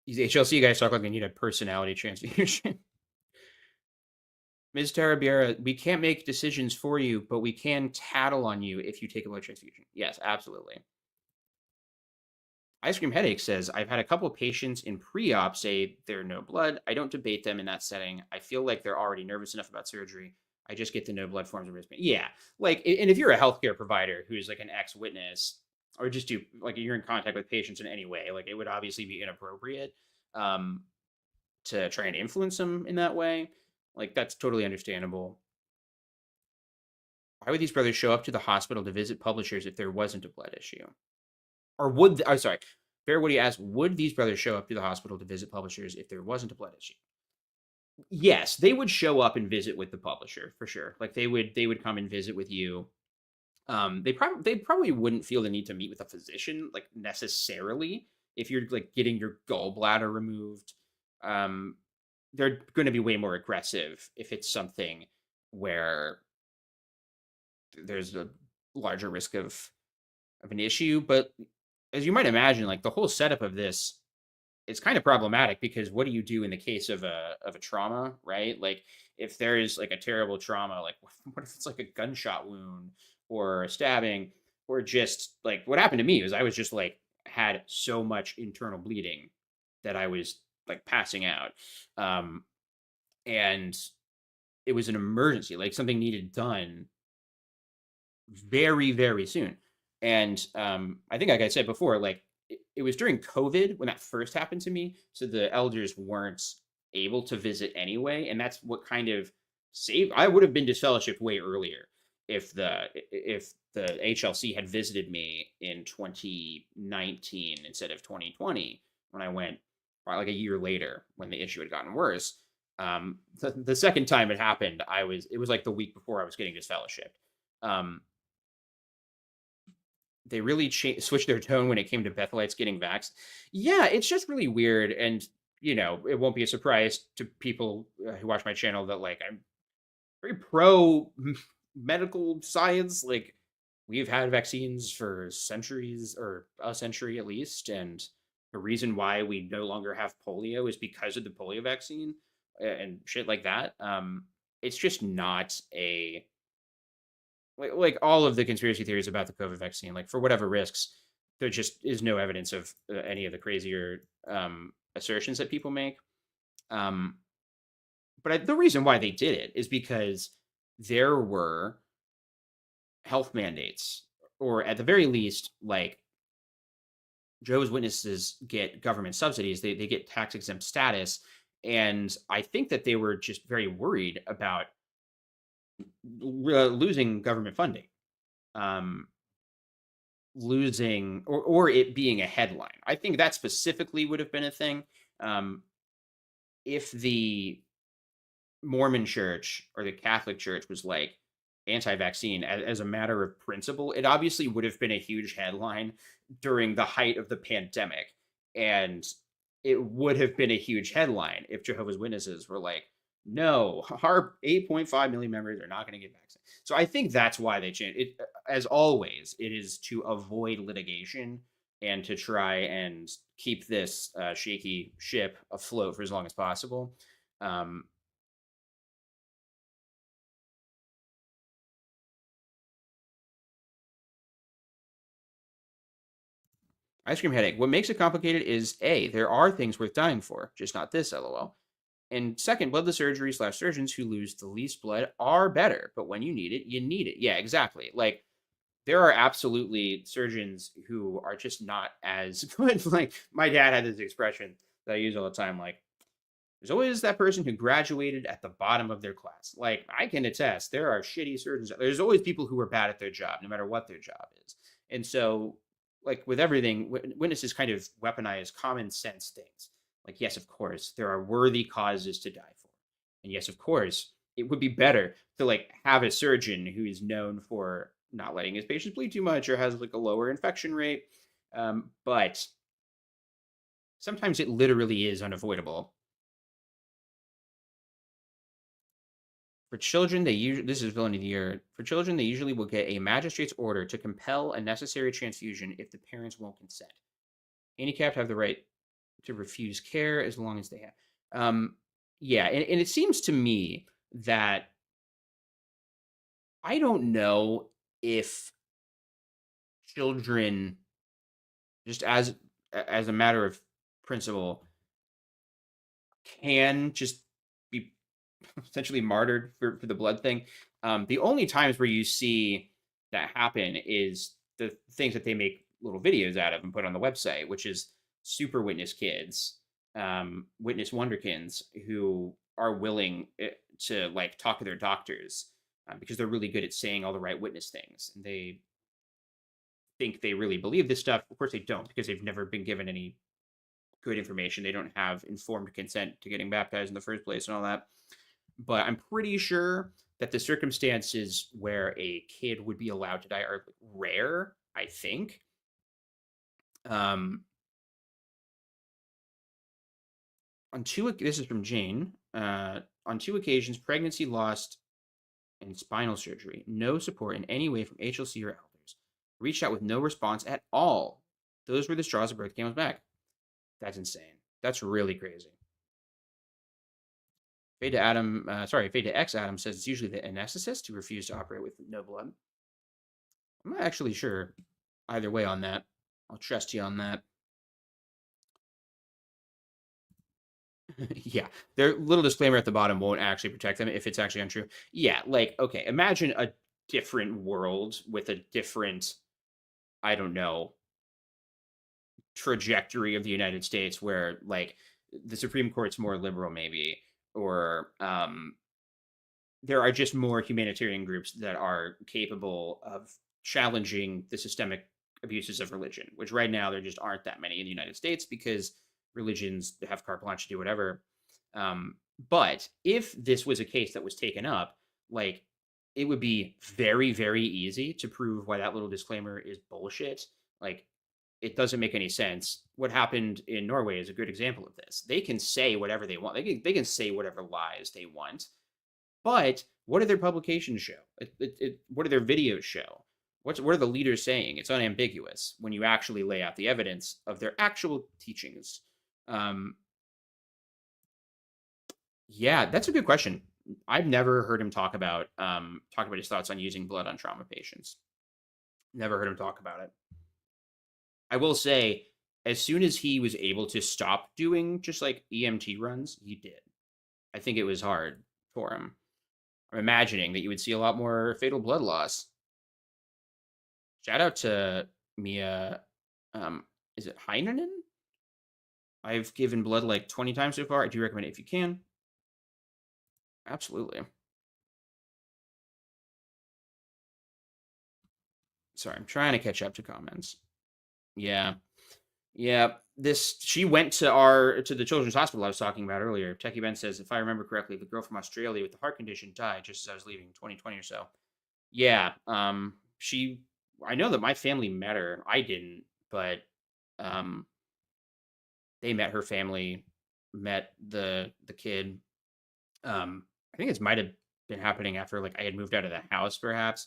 These HLC guys talk like they need a personality transfusion. Ms. Tarabiera, we can't make decisions for you, but we can tattle on you if you take a blood transfusion. Yes, absolutely. Ice Cream Headache says, I've had a couple of patients in pre-op say they're no blood. I don't debate them in that setting. I feel like they're already nervous enough about surgery. I just get the no blood forms of wristband. Yeah, like, and if you're a healthcare provider who's like an ex-witness, or just do, like, you're in contact with patients in any way, like, it would obviously be inappropriate to try and influence them in that way. Like, that's totally understandable. Why would these brothers show up to the hospital to visit publishers if there wasn't a blood issue? Or would, Bear Woody asked, would these brothers show up to the hospital to visit publishers if there wasn't a blood issue? Yes, they would show up and visit with the publisher, for sure. Like, they would come and visit with you. They probably wouldn't feel the need to meet with a physician, like, necessarily, if you're like getting your gallbladder removed, they're going to be way more aggressive if it's something where there's a larger risk of an issue. But as you might imagine, like the whole setup of this is kind of problematic, because what do you do in the case of a trauma, right? Like if there is like a terrible trauma, like what if it's like a gunshot wound or a stabbing, or just like what happened to me was I was just like had so much internal bleeding that I was like passing out. And it was an emergency, like something needed done very, very soon. And I think, like I said before, like it was during COVID when that first happened to me. So the elders weren't able to visit anyway. And that's what kind of saved. I would have been disfellowshipped way earlier if the HLC had visited me in 2019 instead of 2020 when I went, probably like a year later when the issue had gotten worse. The second time it happened, it was like the week before I was getting disfellowshipped. They really switched their tone when it came to Bethelites getting vaxxed. Yeah, it's just really weird. And, you know, it won't be a surprise to people who watch my channel that, like, I'm very pro medical science. Like, we've had vaccines for centuries, or a century at least. And the reason why we no longer have polio is because of the polio vaccine and shit like that. It's just not a like all of the conspiracy theories about the COVID vaccine, like for whatever risks, there just is no evidence of any of the crazier assertions that people make. But the reason why they did it is because there were health mandates, or at the very least, like Jehovah's Witnesses get government subsidies, they get tax exempt status. And I think that they were just very worried about losing government funding, losing or it being a headline. I think that specifically would have been a thing. If the Mormon church or the Catholic church was like anti-vaccine as a matter of principle, it obviously would have been a huge headline during the height of the pandemic. And it would have been a huge headline if Jehovah's Witnesses were like, no, our 8.5 million members are not going to get vaccinated. So I think that's why they changed it. As always, it is to avoid litigation and to try and keep this shaky ship afloat for as long as possible. Ice cream headache. What makes it complicated is A, there are things worth dying for, just not this, lol. And second, bloodless surgery / surgeons who lose the least blood are better, but when you need it, you need it. Yeah, exactly. Like, there are absolutely surgeons who are just not as good. Like, my dad had this expression that I use all the time, like, there's always that person who graduated at the bottom of their class. Like, I can attest, there are shitty surgeons. There's always people who are bad at their job, no matter what their job is. And so, like, with everything, witnesses kind of weaponize common sense things. Like, yes, of course, there are worthy causes to die for. And yes, of course, it would be better to, like, have a surgeon who is known for not letting his patients bleed too much or has, like, a lower infection rate. But sometimes it literally is unavoidable. For children, this is villain of the year. For children, they usually will get a magistrate's order to compel a necessary transfusion if the parents won't consent. Handicapped have the right to refuse care as long as they have. Yeah, and it seems to me that I don't know if children, just as a matter of principle, can just be essentially martyred for the blood thing. The only times where you see that happen is the things that they make little videos out of and put on the website, which is super witness kids, witness wonderkins who are willing to like talk to their doctors because they're really good at saying all the right witness things. And they think they really believe this stuff. Of course they don't, because they've never been given any good information. They don't have informed consent to getting baptized in the first place and all that. But I'm pretty sure that the circumstances where a kid would be allowed to die are rare, I think. This is from Jane. On 2 occasions, pregnancy, lost, and spinal surgery. No support in any way from HLC or elders. Reached out with no response at all. Those were the straws that broke the camel's back. That's insane. That's really crazy. Fade to X Adam says it's usually the anesthetist who refused to operate with no blood. I'm not actually sure either way on that. I'll trust you on that. Yeah, their little disclaimer at the bottom won't actually protect them if it's actually untrue. Yeah, like, okay, imagine a different world with a different, I don't know, trajectory of the United States where, like, the Supreme Court's more liberal, maybe, or there are just more humanitarian groups that are capable of challenging the systemic abuses of religion, which right now there just aren't that many in the United States because religions have carte blanche to do whatever. But if this was a case that was taken up, like, it would be very, very easy to prove why that little disclaimer is bullshit. Like, it doesn't make any sense. What happened in Norway is a good example of this. They can say whatever they want. They can say whatever lies they want. But what do their publications show? What do their videos show? What are the leaders saying? It's unambiguous when you actually lay out the evidence of their actual teachings. Yeah, that's a good question. I've never heard him talk about his thoughts on using blood on trauma patients. Never heard him talk about it. I will say, as soon as he was able to stop doing just like EMT runs, he did. I think it was hard for him. I'm imagining that you would see a lot more fatal blood loss. Shout out to Mia. Is it Heinonen? I've given blood like 20 times so far. I do recommend it if you can. Absolutely. Sorry, I'm trying to catch up to comments. Yeah. She went to the children's hospital I was talking about earlier. Techie Ben says, if I remember correctly, the girl from Australia with the heart condition died just as I was leaving, 2020 or so. Yeah. I know that my family met her. I didn't, but they met her family, met the kid. I think it might have been happening after, like, I had moved out of the house, perhaps,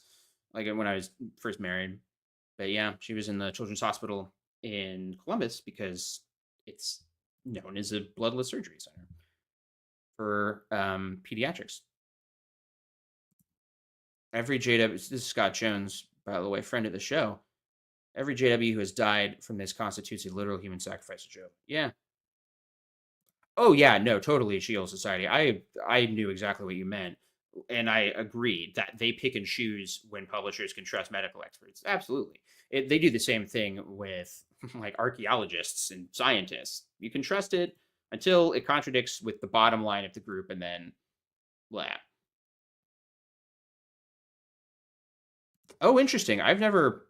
like when I was first married. But yeah, she was in the children's hospital in Columbus because it's known as a bloodless surgery center for pediatrics. Every JW, this is Scott Jones, by the way, friend of the show. Every JW who has died from this constitutes a literal human sacrifice of Job. Yeah. Oh yeah, no, totally Shield Society. I knew exactly what you meant, and I agreed that they pick and choose when publishers can trust medical experts. Absolutely, they do the same thing with like archaeologists and scientists. You can trust it until it contradicts with the bottom line of the group, and then blah. Oh, interesting. I've never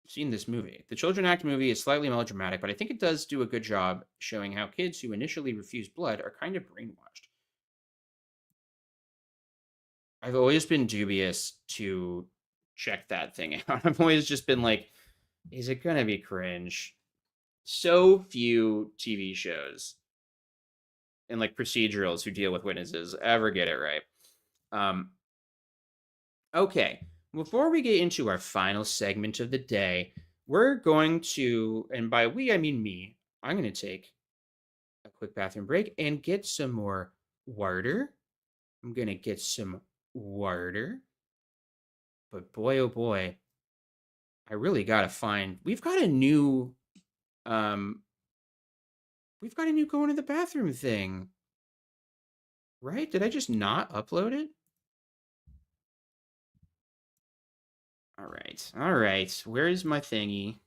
seen this movie. The Children Act movie is slightly melodramatic, but I think it does do a good job showing how kids who initially refuse blood are kind of brainwashed. I've always been dubious to check that thing out. I've always just been like, is it gonna be cringe? So few TV shows and like procedurals who deal with witnesses ever get it right. Okay. Before we get into our final segment of the day, we're going to, and by we, I mean me, I'm going to take a quick bathroom break and get some more water. I'm going to get some water. But boy, oh boy, I really got to find, we've got a new going to the bathroom thing. Right? Did I just not upload it? All right. Where is my thingy?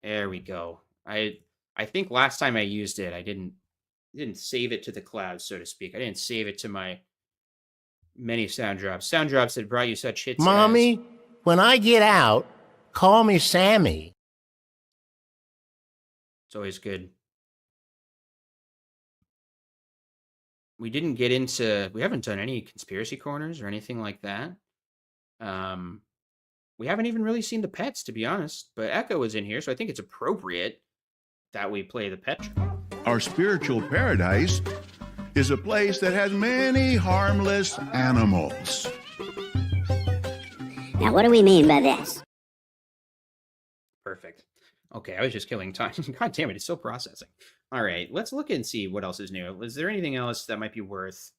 There we go. I think last time I used it, I didn't save it to the cloud, so to speak. I didn't save it to my many sound drops. Sound drops that brought you such hits. Mommy, when I get out, call me Sammy. It's always good. We haven't done any conspiracy corners or anything like that. We haven't even really seen the pets, to be honest. But Echo is in here, so I think it's appropriate that we play the pet. Our spiritual paradise is a place that has many harmless animals. Now, what do we mean by this? Perfect. Okay, I was just killing time. God damn it, it's still processing. All right, let's look and see what else is new. Is there anything else that might be worth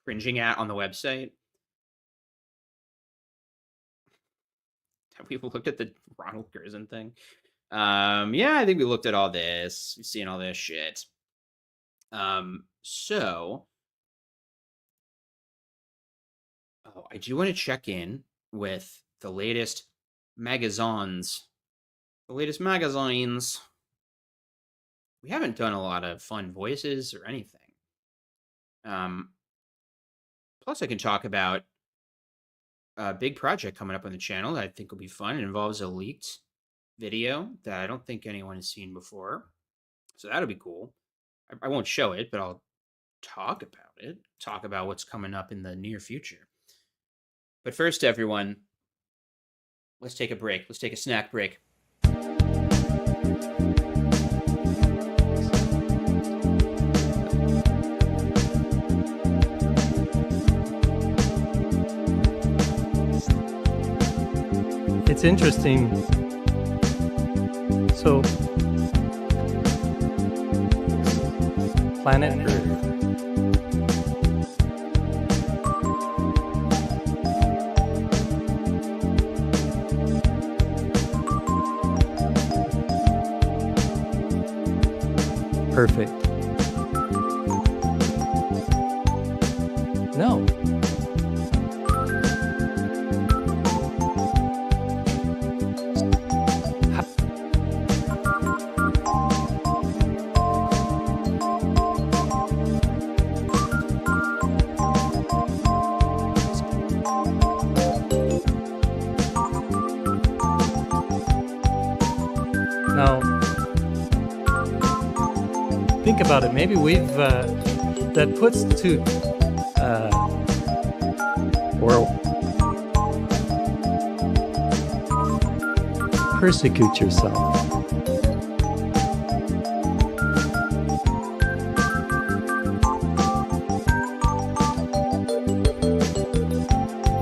cringing at on the website? Have we looked at the Ronald Gerson thing? Yeah, I think we looked at all this. We've seen all this shit. So, I do want to check in with the latest magazines. The latest magazines. We haven't done a lot of fun voices or anything. Plus, I can talk about a big project coming up on the channel that I think will be fun. It involves a leaked video that I don't think anyone has seen before. So that'll be cool. I won't show it, but I'll talk about it. Talk about what's coming up in the near future. But first, everyone, let's take a break. Let's take a snack break. It's interesting. So, planet Earth. Perfect. No. Now, think about it. Maybe we've that puts to or persecute yourself.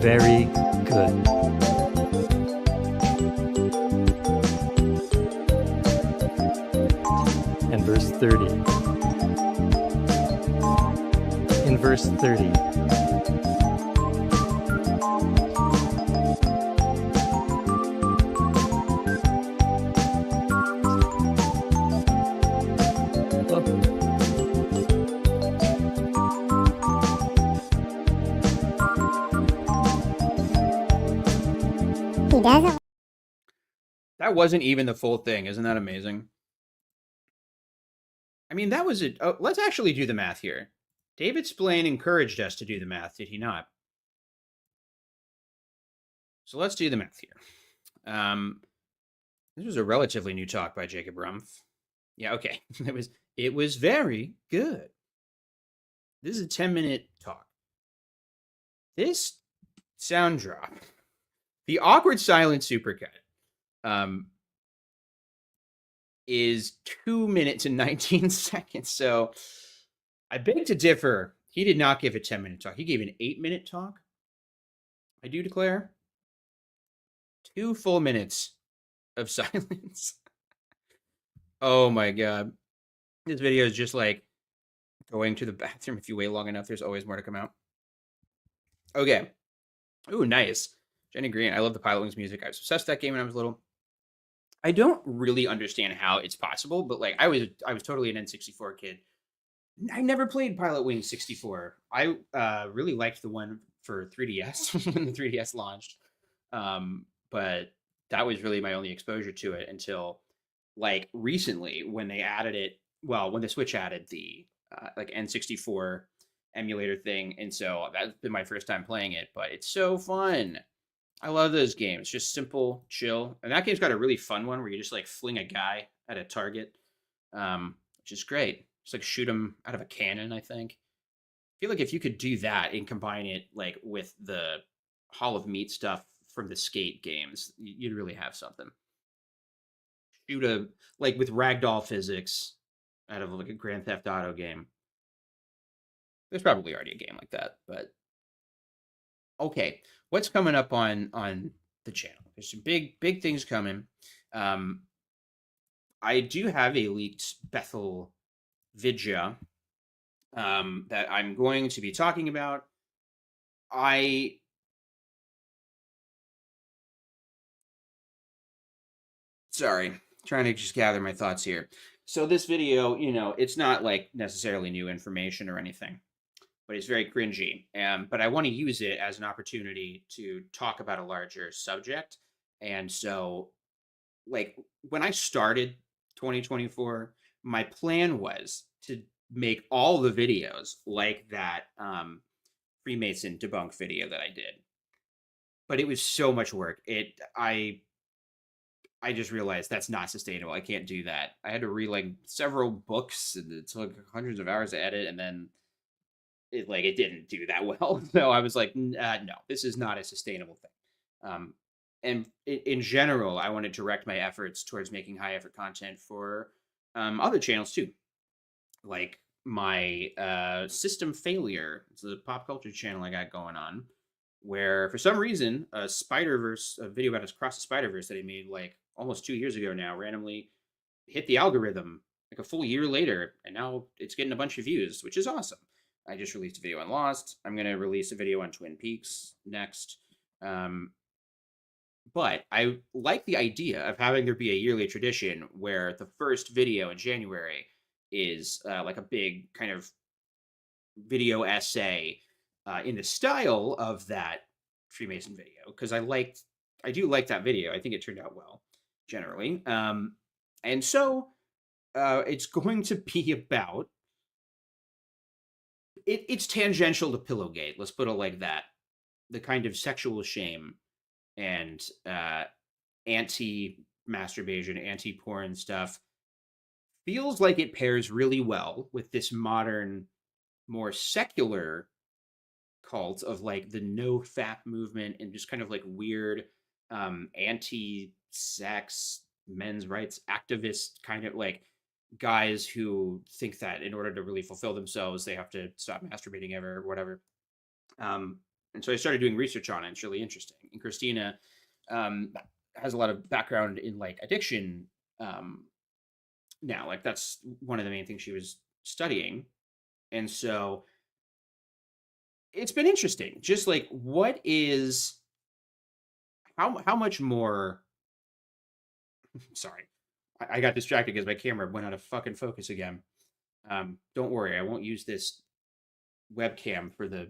Very good. And verse 30. In verse 30. He doesn't. That wasn't even the full thing. Isn't that amazing? I mean, that was it. Oh, let's actually do the math here. David Splain encouraged us to do the math, did he not? So let's do the math here. This was a relatively new talk by Jacob Rumpf. Yeah, okay. It was very good. This is a 10-minute talk. This sound drop, the awkward silent supercut, is 2 minutes and 19 seconds. So I beg to differ. He did not give a 10-minute talk. He gave an 8-minute talk. I do declare 2 full minutes of silence. Oh my God. This video is just like going to the bathroom. If you wait long enough, there's always more to come out. Okay. Ooh, nice. Jenny Green. I love the Pilot Wings music. I was obsessed with that game when I was little. I don't really understand how it's possible, but like I was totally an N64 kid. I never played Pilot Wings 64. I really liked the one for 3DS when the 3DS launched. But that was really my only exposure to it until like recently when they added it. Well, when the Switch added the like N64 emulator thing. And so that's been my first time playing it, but it's so fun. I love those games. Just simple, chill. And that game's got a really fun one where you just like fling a guy at a target, which is great. Just like shoot him out of a cannon, I think. I feel like if you could do that and combine it like with the Hall of Meat stuff from the Skate games, you'd really have something. Shoot a, like with ragdoll physics, out of like a Grand Theft Auto game. There's probably already a game like that, but okay. What's coming up on the channel? There's some big things coming. I do have a leaked Bethel vidya that I'm going to be talking about. Sorry, trying to just gather my thoughts here. So this video, it's not like necessarily new information or anything, but it's very cringy. But I want to use it as an opportunity to talk about a larger subject. And so, like, when I started 2024, my plan was to make all the videos like that Freemason debunk video that I did. But it was so much work. I just realized that's not sustainable. I can't do that. I had to read like several books, and it took hundreds of hours to edit, and then it didn't do that well. So I was like, no, this is not a sustainable thing. And in general, I want to direct my efforts towards making high effort content for other channels too, like my System Failure. It's a pop culture channel I got going on, where for some reason a video about Across the Spider-Verse that I made like almost 2 years ago now randomly hit the algorithm like a full year later, and now it's getting a bunch of views, which is awesome. I just released a video on Lost. I'm going to release a video on Twin Peaks next. But I like the idea of having there be a yearly tradition where the first video in January is like a big kind of video essay in the style of that Freemason video, because I do like that video. I think it turned out well generally. And so it's going to be about it's tangential to Pillowgate, let's put it like that. The kind of sexual shame and anti-masturbation, anti-porn stuff feels like it pairs really well with this modern, more secular cult of like the no fap movement and just kind of like weird anti-sex men's rights activist kind of like guys who think that in order to really fulfill themselves they have to stop masturbating ever or whatever. And so I started doing research on it. It's really interesting. And Christina has a lot of background in like addiction now. Like that's one of the main things she was studying. And so it's been interesting. Just like how much more sorry. I got distracted because my camera went out of fucking focus again. Don't worry, I won't use this webcam for the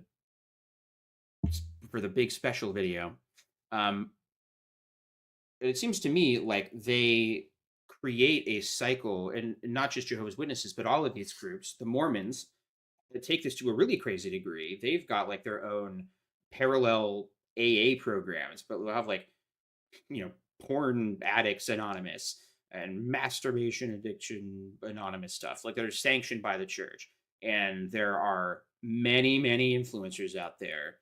big special video. It seems to me like they create a cycle, and not just Jehovah's Witnesses, but all of these groups, the Mormons, that take this to a really crazy degree. They've got like their own parallel AA programs, but they'll have like, Porn Addicts Anonymous and Masturbation Addiction Anonymous stuff, like that are sanctioned by the church. And there are many, many influencers out there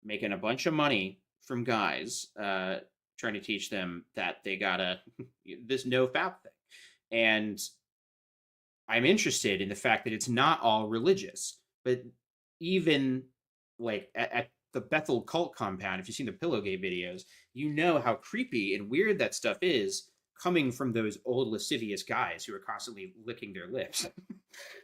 making a bunch of money from guys trying to teach them that they gotta this no fap thing. And I'm interested in the fact that it's not all religious, but even like at the Bethel cult compound, if you've seen the Pillowgate videos, you know how creepy and weird that stuff is coming from those old lascivious guys who are constantly licking their lips.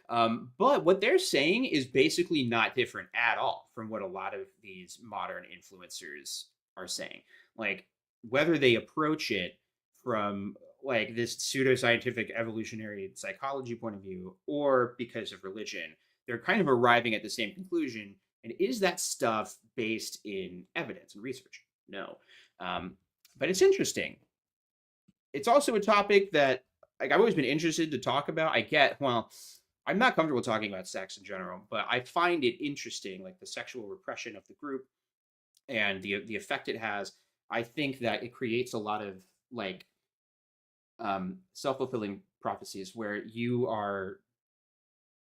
But what they're saying is basically not different at all from what a lot of these modern influencers are saying. Like, whether they approach it from like this pseudoscientific evolutionary psychology point of view or because of religion, they're kind of arriving at the same conclusion. And is that stuff based in evidence and research? No. But it's interesting. It's also a topic that like I've always been interested to talk about. I'm not comfortable talking about sex in general, but I find it interesting, like the sexual repression of the group and the effect it has. I think that it creates a lot of like self-fulfilling prophecies where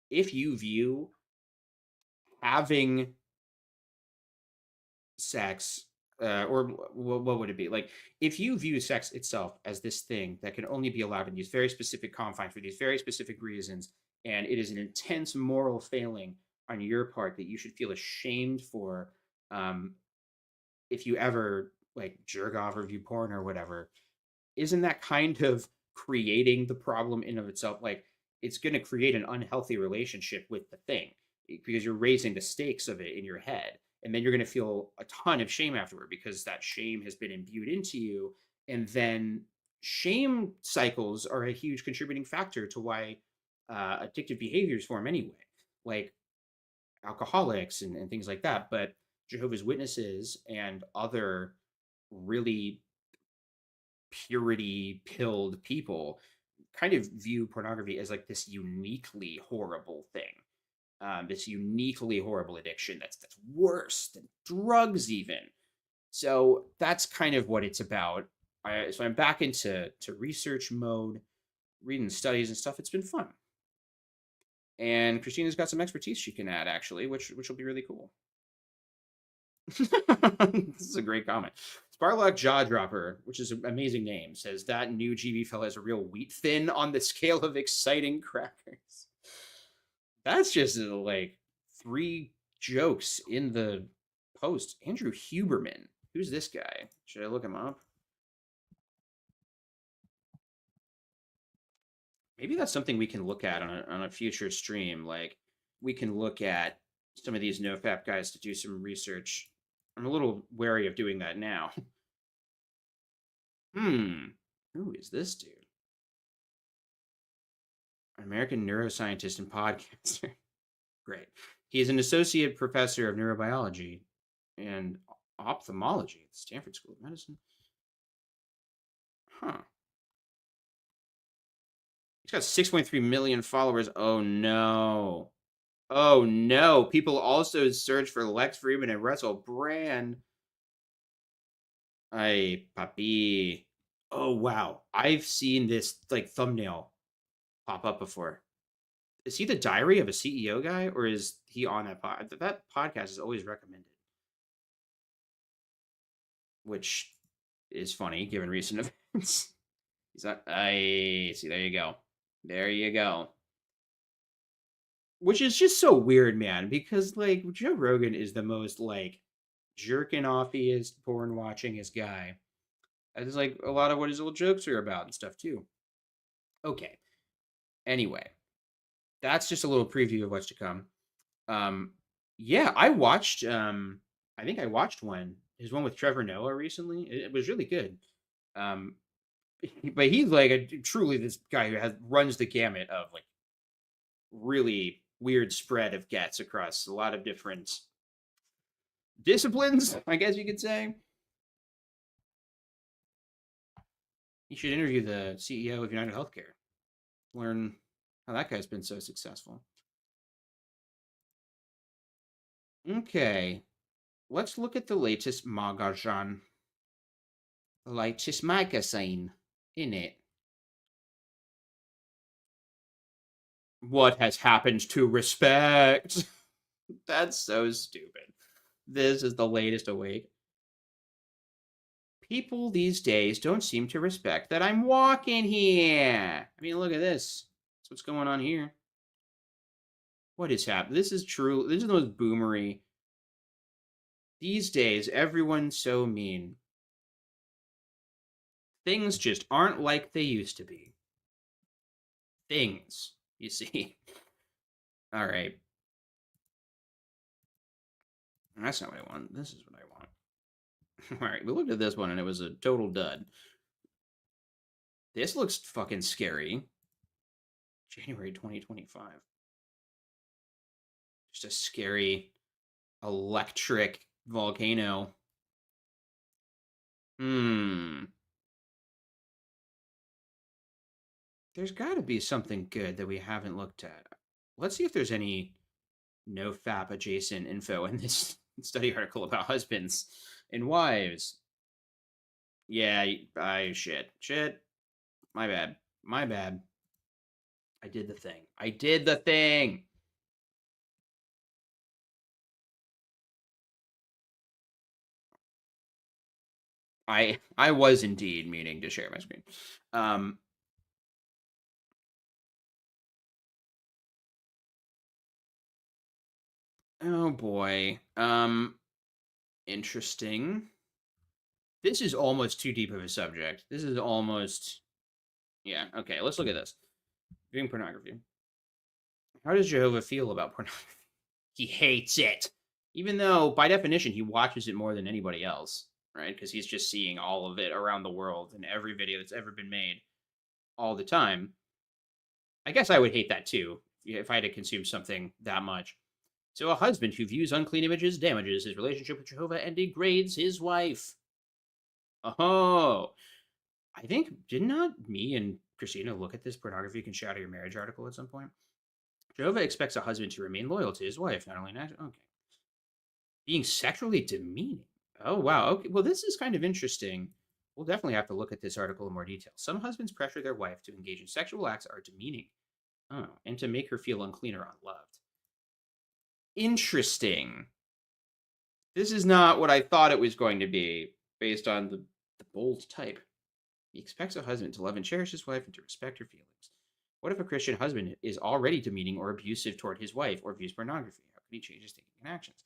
if you view having sex or what would it be? Like, if you view sex itself as this thing that can only be allowed in these very specific confines for these very specific reasons, and it is an intense moral failing on your part that you should feel ashamed for, if you ever like jerk off or view porn or whatever, isn't that kind of creating the problem in of itself? Like, it's going to create an unhealthy relationship with the thing because you're raising the stakes of it in your head, and then you're going to feel a ton of shame afterward because that shame has been imbued into you, and then shame cycles are a huge contributing factor to why addictive behaviors form anyway, like alcoholics and things like that. But Jehovah's Witnesses and other really purity pilled people kind of view pornography as like this uniquely horrible thing, this uniquely horrible addiction that's worse than drugs even. So that's kind of what it's about. So I'm back into research mode, reading studies and stuff. It's been fun, and Christina's got some expertise she can add actually, which will be really cool. This is a great comment. Sparlock Jawdropper, which is an amazing name, says that new GB fella is a real wheat thin on the scale of exciting crackers. That's just like 3 jokes in the post. Andrew Huberman. Who's this guy? Should I look him up? Maybe that's something we can look at on a future stream. Like, we can look at some of these NoFap guys to do some research. I'm a little wary of doing that now. Who is this dude? An American neuroscientist and podcaster. Great. He's an associate professor of neurobiology and ophthalmology at the Stanford School of Medicine. Huh. He's got 6.3 million followers. Oh no. Oh no. People also search for Lex Friedman and Russell Brand. Ay, papi. Oh wow. I've seen this like thumbnail pop up before. Is he the diary of a CEO guy, or is he on that pod? That podcast is always recommended, which is funny given recent events. He's not. I see. There you go. There you go. Which is just so weird, man, because like Joe Rogan is the most like jerking offiest, porn watchingest guy. That's like a lot of what his little jokes are about and stuff too. Okay. Anyway, that's just a little preview of what's to come. Yeah, I watched. I think I watched one. His one with Trevor Noah recently. It was really good. But he's like truly this guy who runs the gamut of like really weird spread of gets across a lot of different disciplines, I guess you could say. You should interview the CEO of United Healthcare. Learn how that guy's been so successful. Okay. Let's look at the latest magazine. The latest magazine, innit? What has happened to respect? That's so stupid. This is the latest awake. People these days don't seem to respect that I'm walking here. I mean, look at this. That's what's going on here. What is happening? This is true. This is the most boomery. These days, everyone's so mean. Things just aren't like they used to be. Things, you see. All right. That's not what I want. This is what I want. All right, we looked at this one and it was a total dud. This looks fucking scary. January 2025. Just a scary electric volcano. There's got to be something good that we haven't looked at. Let's see if there's any NoFap adjacent info in this study article about husbands and wives. Yeah, shit. My bad. I did the thing. I was indeed meaning to share my screen. Oh boy. Interesting. This is almost too deep of a subject. This is almost, yeah. Okay, let's look at this. Viewing pornography. How does Jehovah feel about pornography? He hates it, even though by definition he watches it more than anybody else, right? Because he's just seeing all of it around the world in every video that's ever been made, all the time. I guess I would hate that too if I had to consume something that much. So a husband who views unclean images damages his relationship with Jehovah and degrades his wife. Oh, I think, did not me and Christina look at this pornography can shatter your marriage article at some point? Jehovah expects a husband to remain loyal to his wife, not only natural. Okay. Being sexually demeaning. Oh, wow. Okay. Well, this is kind of interesting. We'll definitely have to look at this article in more detail. Some husbands pressure their wife to engage in sexual acts are demeaning. Oh, and to make her feel unclean or unloved. Interesting. This is not what I thought it was going to be based on the bold type. He expects a husband to love and cherish his wife and to respect her feelings. What if a Christian husband is already demeaning or abusive toward his wife or views pornography? How can he change his thinking and actions?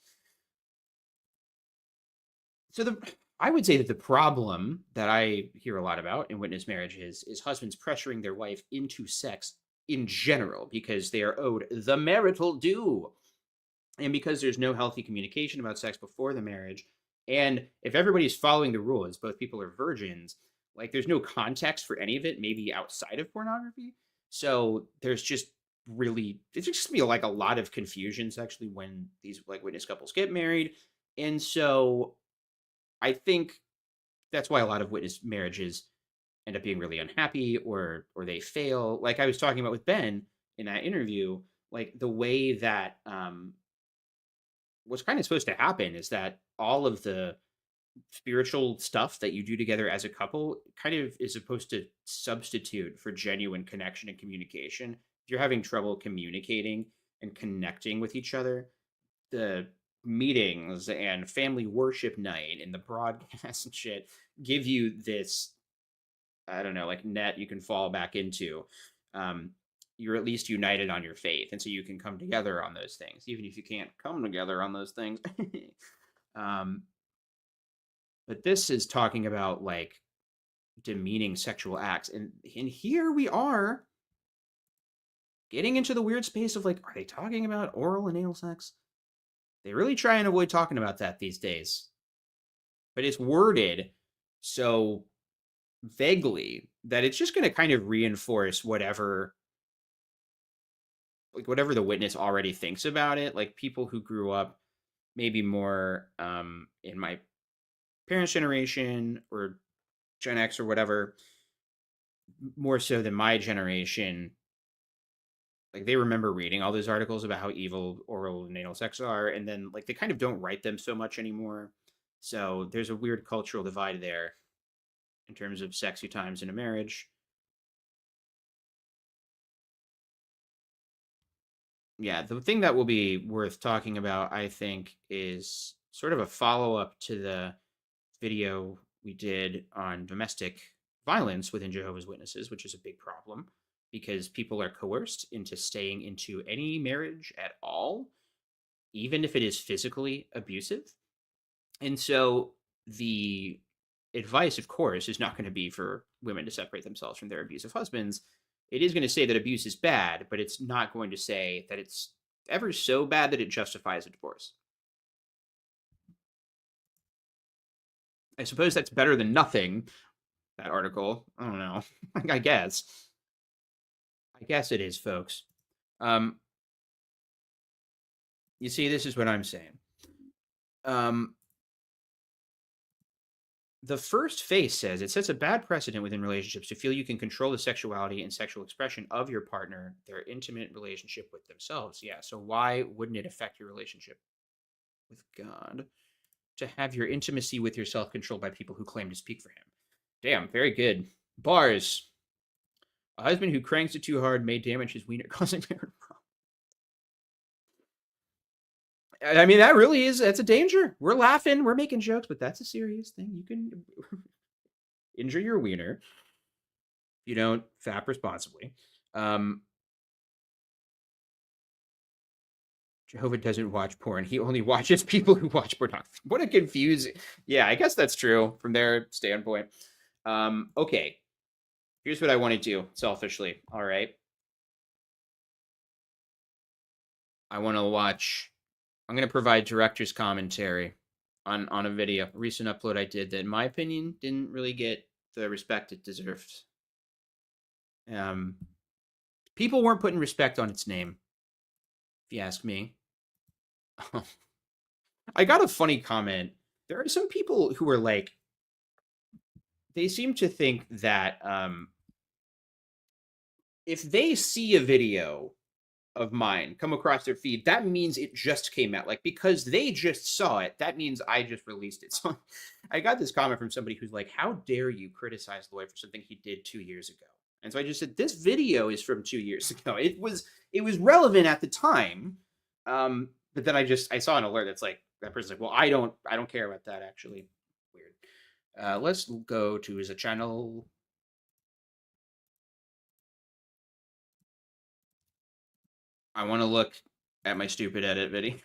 So I would say that the problem that I hear a lot about in witness marriages is husbands pressuring their wife into sex in general because they are owed the marital due. And because there's no healthy communication about sex before the marriage, and if everybody's following the rules, both people are virgins, like there's no context for any of it, maybe outside of pornography. So there's just it's just be like a lot of confusion sexually when these like witness couples get married. And so I think that's why a lot of witness marriages end up being really unhappy or they fail. Like I was talking about with Ben in that interview, like the way that what's kind of supposed to happen is that all of the spiritual stuff that you do together as a couple kind of is supposed to substitute for genuine connection and communication. If you're having trouble communicating and connecting with each other, the meetings and family worship night and the broadcast and shit give you this, I don't know, like net you can fall back into. You're at least united on your faith, and so you can come together on those things, even if you can't come together on those things. But this is talking about like demeaning sexual acts, and here we are getting into the weird space of like, are they talking about oral and anal sex? They really try and avoid talking about that these days, but it's worded so vaguely that it's just going to kind of reinforce whatever the witness already thinks about it. Like people who grew up maybe more in my parents' generation or Gen X or whatever, more so than my generation, like they remember reading all those articles about how evil oral and anal sex are, and then like they kind of don't write them so much anymore. So there's a weird cultural divide there in terms of sexy times in a marriage. Yeah, the thing that will be worth talking about, I think, is sort of a follow-up to the video we did on domestic violence within Jehovah's Witnesses, which is a big problem because people are coerced into staying into any marriage at all, even if it is physically abusive. And so the advice, of course, is not going to be for women to separate themselves from their abusive husbands. It is going to say that abuse is bad, but it's not going to say that it's ever so bad that it justifies a divorce. I suppose that's better than nothing, that article. I don't know. I guess. I guess it is, folks. You see, this is what I'm saying. The first face says it sets a bad precedent within relationships to feel you can control the sexuality and sexual expression of your partner, their intimate relationship with themselves. Yeah, so why wouldn't it affect your relationship with God to have your intimacy with yourself controlled by people who claim to speak for him? Damn, very good. Bars. A husband who cranks it too hard may damage his wiener, causing marital problems. I mean, that's a danger. We're laughing, we're making jokes, but that's a serious thing. You can injure your wiener. You don't fap responsibly. Jehovah doesn't watch porn. He only watches people who watch pornography. What a confusing. Yeah, I guess that's true from their standpoint. Okay. Here's what I want to do selfishly. All right. I want to watch. I'm going to provide director's commentary on a video, a recent upload I did that, in my opinion, didn't really get the respect it deserved. People weren't putting respect on its name, if you ask me. I got a funny comment. There are some people who are like, they seem to think that if they see a video of mine come across their feed, that means it just came out. Like, because they just saw it, that means I just released it. So I got this comment from somebody who's like, how dare you criticize Lloyd for something he did 2 years ago? And so I just said, this video is from 2 years ago. It was relevant at the time. But then I saw an alert that's like, that person's like, well, I don't care about that, actually. Weird. Let's go to his channel. I want to look at my stupid edit video.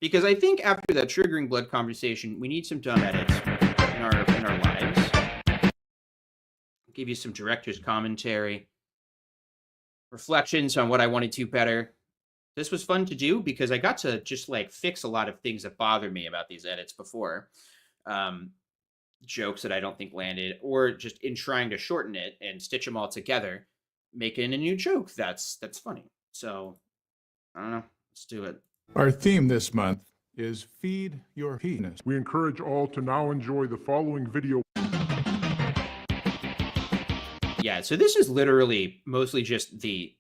Because I think after that triggering blood conversation, we need some dumb edits in our lives. I'll give you some director's commentary, reflections on what I want to do better. This was fun to do because I got to just like fix a lot of things that bothered me about these edits before. Jokes that I don't think landed, or just in trying to shorten it and stitch them all together, making a new joke that's funny. So, I don't know. Let's do it. Our theme this month is Feed Your Penis. We encourage all to now enjoy the following video. Yeah, so this is literally mostly just the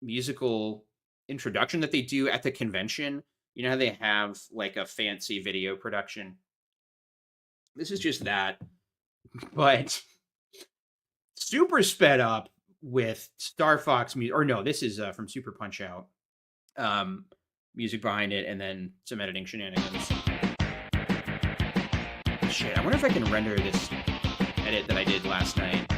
musical introduction that they do at the convention. You know how they have like a fancy video production? This is just that, but super sped up with Star Fox music. Or no, this is from Super Punch Out. Music behind it, and then some editing shenanigans. Shit, I wonder if I can render this edit that I did last night.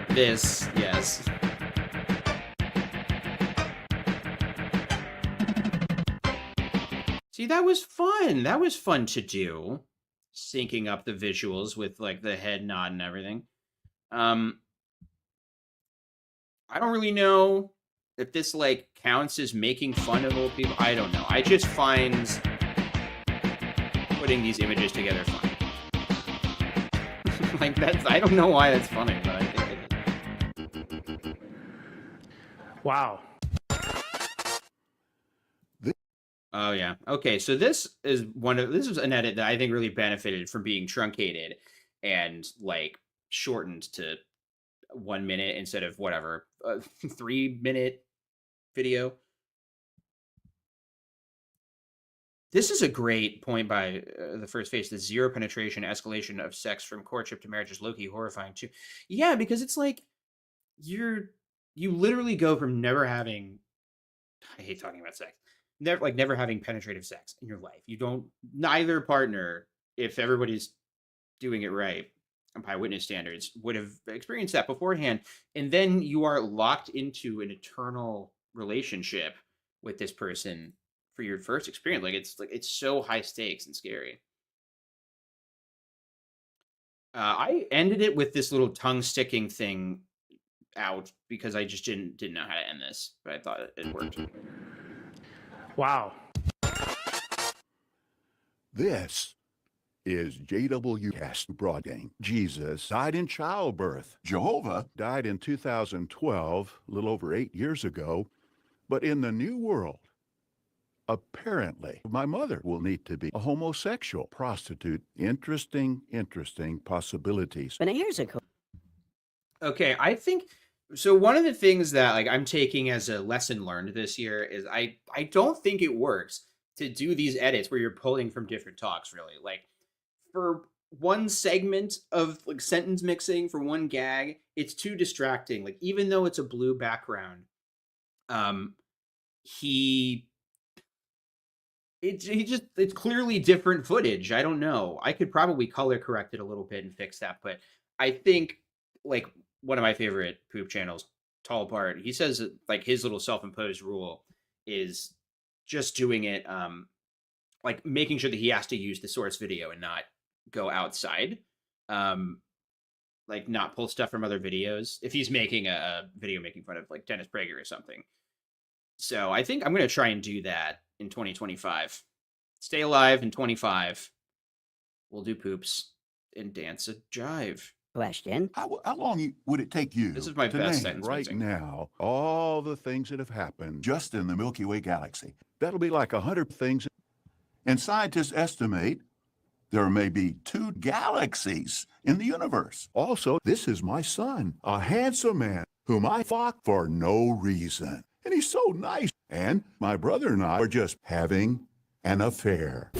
This, yes. See, that was fun. That was fun to do. Syncing up the visuals with like the head nod and everything. I don't really know if this like counts as making fun of old people. I don't know. I just find putting these images together funny. Like that's, I don't know why that's funny, but I think it is. Wow. Oh yeah. Okay, so this is an edit that I think really benefited from being truncated and like shortened to 1 minute instead of whatever, 3-minute video. This is a great point by the first face. The zero penetration escalation of sex from courtship to marriage is low-key horrifying too. Yeah, because it's like you literally go from never having, I hate talking about sex, never having penetrative sex in your life. You don't, neither partner, if everybody's doing it right by witness standards, would have experienced that beforehand, and then you are locked into an eternal relationship with this person for your first experience. Like it's so high stakes and scary. I ended it with this little tongue sticking thing out because I just didn't know how to end this, but I thought it worked. Wow. This is JWCast Broadcasting. Jesus died in childbirth. Jehovah died in 2012, a little over 8 years ago. But in the new world, apparently, my mother will need to be a homosexual prostitute. Interesting possibilities. But here's a cool. Okay, I think so. One of the things that like I'm taking as a lesson learned this year is I don't think it works to do these edits where you're pulling from different talks. Really, like for one segment of like sentence mixing for one gag, it's too distracting. Like even though it's a blue background, he it's clearly different footage. I don't know. I could probably color correct it a little bit and fix that, but I think like one of my favorite poop channels, Tall Apart, he says that, like, his little self-imposed rule is just doing it like making sure that he has to use the source video and not go outside. Like not pull stuff from other videos if he's making a video making fun of like Dennis Prager or something. So I think I'm going to try and do that in 2025. Stay alive in 25. We'll do poops and dance a jive. Question. How long would it take you This is my to best name sentence right mixing. now all the things that have happened just in the Milky Way galaxy? That'll be like 100 things. And scientists estimate there may be 2 galaxies in the universe. Also, this is my son, a handsome man whom I fuck for no reason. And he's so nice. And my brother and I are just having an affair.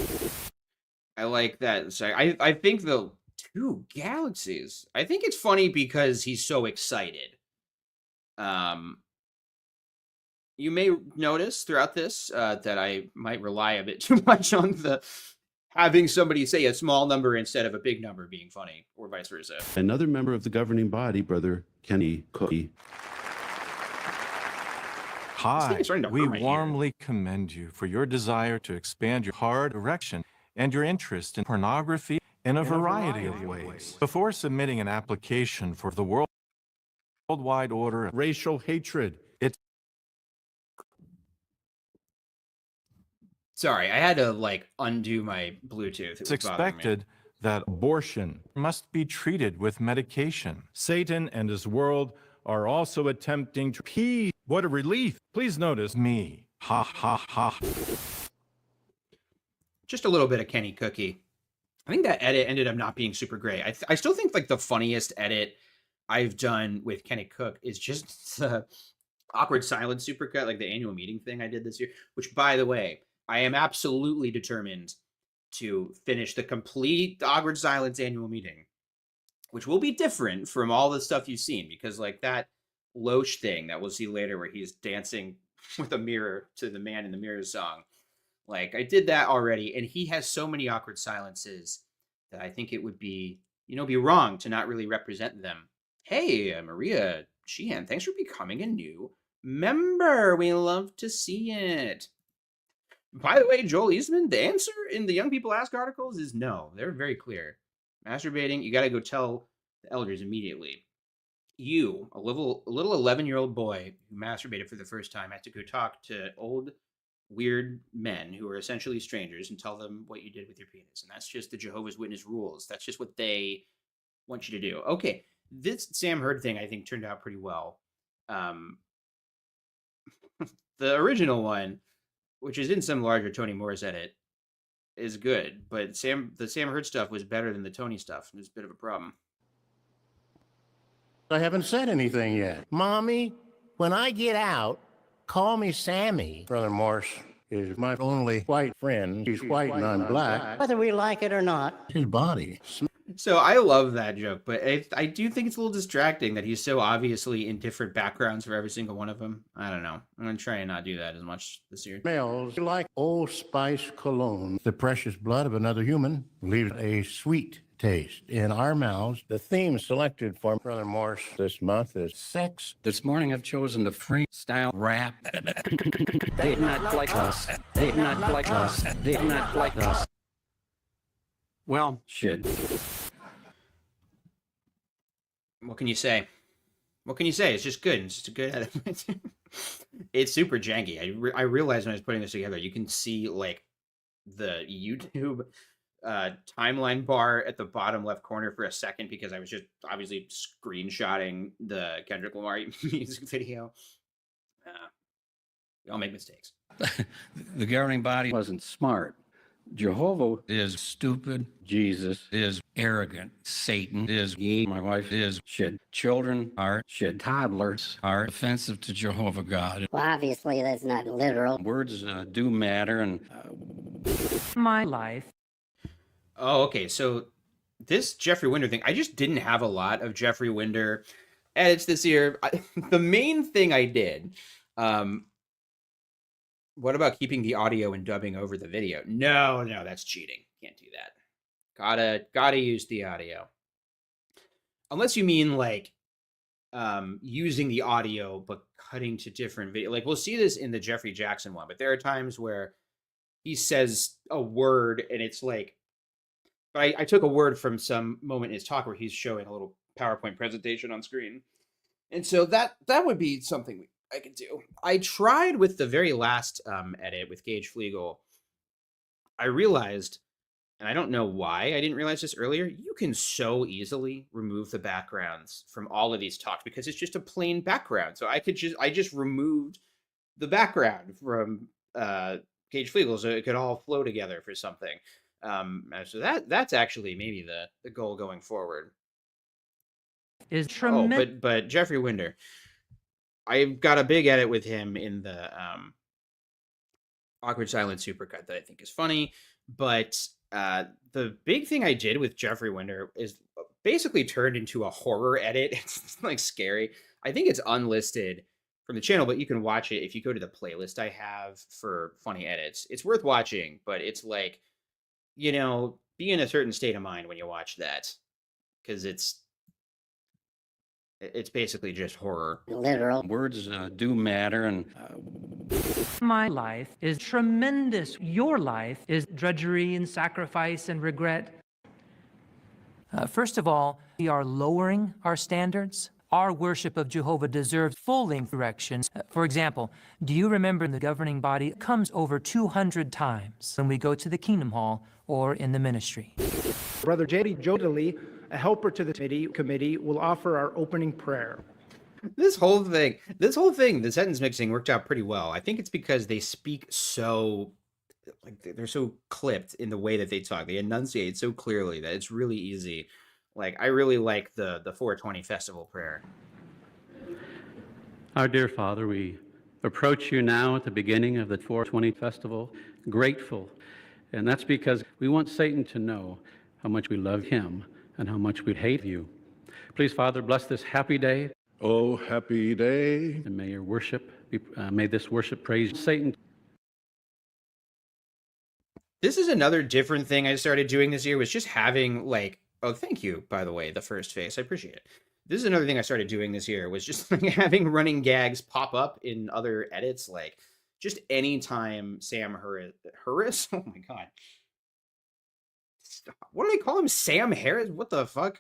I like that. So I think the 2 galaxies. I think it's funny because he's so excited. You may notice throughout this that I might rely a bit too much on the having somebody say a small number instead of a big number being funny, or vice versa. Another member of the governing body, Brother Kenny Cookie. Hi, we warmly commend you for your desire to expand your hard erection and your interest in pornography in a variety of ways. Before submitting an application for the worldwide order of racial hatred, Sorry, I had to like undo my Bluetooth. it's expected that abortion must be treated with medication. Satan and his world are also attempting to pee. What a relief. Please notice me. Ha ha ha. Just a little bit of Kenny Cookie. I think that edit ended up not being super great. I still think like the funniest edit I've done with Kenny Cook is just the awkward silence supercut, like the annual meeting thing I did this year, which, by the way, I am absolutely determined to finish the complete awkward silence annual meeting, which will be different from all the stuff you've seen, because like that Loesch thing that we'll see later where he's dancing with a mirror to the Man in the Mirror song. Like, I did that already, and he has so many awkward silences that I think it would be, be wrong to not really represent them. Hey, Maria Sheehan, thanks for becoming a new member. We love to see it. By the way, Joel Eastman, the answer in the Young People Ask articles is no. They're very clear. Masturbating, you got to go tell the elders immediately. You, a little 11-year-old boy who masturbated for the first time, had to go talk to old, weird men who are essentially strangers and tell them what you did with your penis. And that's just the Jehovah's Witness rules. That's just what they want you to do. Okay, this Sam Hurd thing, I think, turned out pretty well. The original one, which is in some larger Tony Morris edit, is good. But the Sam Hurd stuff was better than the Tony stuff. It was a bit of a problem. I haven't said anything yet. Mommy, when I get out, call me Sammy. Brother Morse is my only white friend. He's white and I'm black. Whether we like it or not. His body. So I love that joke, but I do think it's a little distracting that he's so obviously in different backgrounds for every single one of them. I don't know. I'm going to try and not do that as much this year. Smells like Old Spice cologne. The precious blood of another human leaves a sweet taste in our mouths. The theme selected for Brother Morse this month is sex. This morning I've chosen the freestyle rap. They not like us. They not like us. They not like us. Well, shit. What can you say? What can you say? It's just good. It's just a good edit. It's super janky. I realized when I was putting this together, you can see like the YouTube timeline bar at the bottom left corner for a second because I was just obviously screenshotting the Kendrick Lamar music video. We all make mistakes. The governing body wasn't smart. Jehovah is stupid. Jesus is arrogant. Satan is ye. My wife is shit. Children are shit. Toddlers are offensive to Jehovah God. Well, obviously that's not literal. Words do matter, and my life. Oh, okay. So this Jeffrey Winder thing, I just didn't have a lot of Jeffrey Winder edits this year. The main thing I did What about keeping the audio and dubbing over the video? No, that's cheating. Can't do that. Gotta use the audio. Unless you mean like using the audio but cutting to different video. Like we'll see this in the Jeffrey Jackson one, but there are times where he says a word and it's like, but I took a word from some moment in his talk where he's showing a little PowerPoint presentation on screen. And so that would be something I could do. I tried with the very last edit with Gage Flegel. I realized, and I don't know why I didn't realize this earlier, you can so easily remove the backgrounds from all of these talks because it's just a plain background. So I just removed the background from Gage Flegel so it could all flow together for something. So that's actually maybe the goal going forward. Is tremendous. But Jeffrey Winder, I've got a big edit with him in the Awkward Silence Supercut that I think is funny. But the big thing I did with Jeffrey Winder is basically turned into a horror edit. It's like scary. I think it's unlisted from the channel, but you can watch it if you go to the playlist I have for funny edits. It's worth watching, but it's like, be in a certain state of mind when you watch that, because it's basically just horror. Literal words do matter, and My life is tremendous. Your life is drudgery and sacrifice and regret. First of all, we are lowering our standards. Our worship of Jehovah deserves full-length corrections. For example, do you remember the governing body comes over 200 times when we go to the Kingdom Hall or in the ministry? Brother J.D. Jodely, a helper to the committee, will offer our opening prayer. This whole thing, the sentence mixing worked out pretty well. I think it's because they speak so, like, they're so clipped in the way that they talk. They enunciate so clearly that it's really easy. Like, I really like the 420 festival prayer. Our dear Father, we approach you now at the beginning of the 420 festival, grateful. And that's because we want Satan to know how much we love him and how much we hate you. Please, Father, bless this happy day. Oh, happy day. And may your worship be, may this worship praise Satan. This is another different thing I started doing this year, was just having, like, oh, thank you, by the way, the first face. I appreciate it. This is another thing I started doing this year, was just like having running gags pop up in other edits. Like, just anytime Sam Harris? Oh my God. Stop. What do they call him? Sam Harris? What the fuck?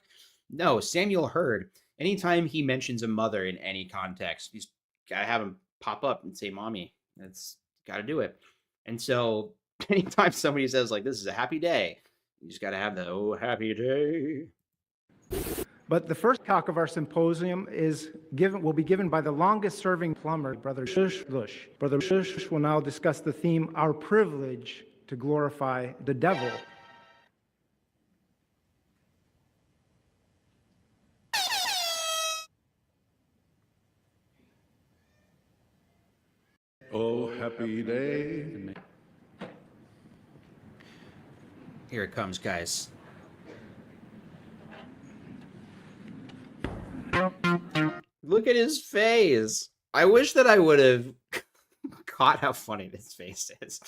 No, Samuel Hurd. Anytime he mentions a mother in any context, he's got to have him pop up and say, mommy. That's got to do it. And so anytime somebody says, like, this is a happy day, you just got to have the, oh, happy day. But the first talk of our symposium will be given by the longest-serving plumber, Brother Shush Lush. Brother Shush will now discuss the theme, Our Privilege to Glorify the Devil. Oh, happy day. Here it comes, guys. Look at his face. I wish that I would have caught how funny this face is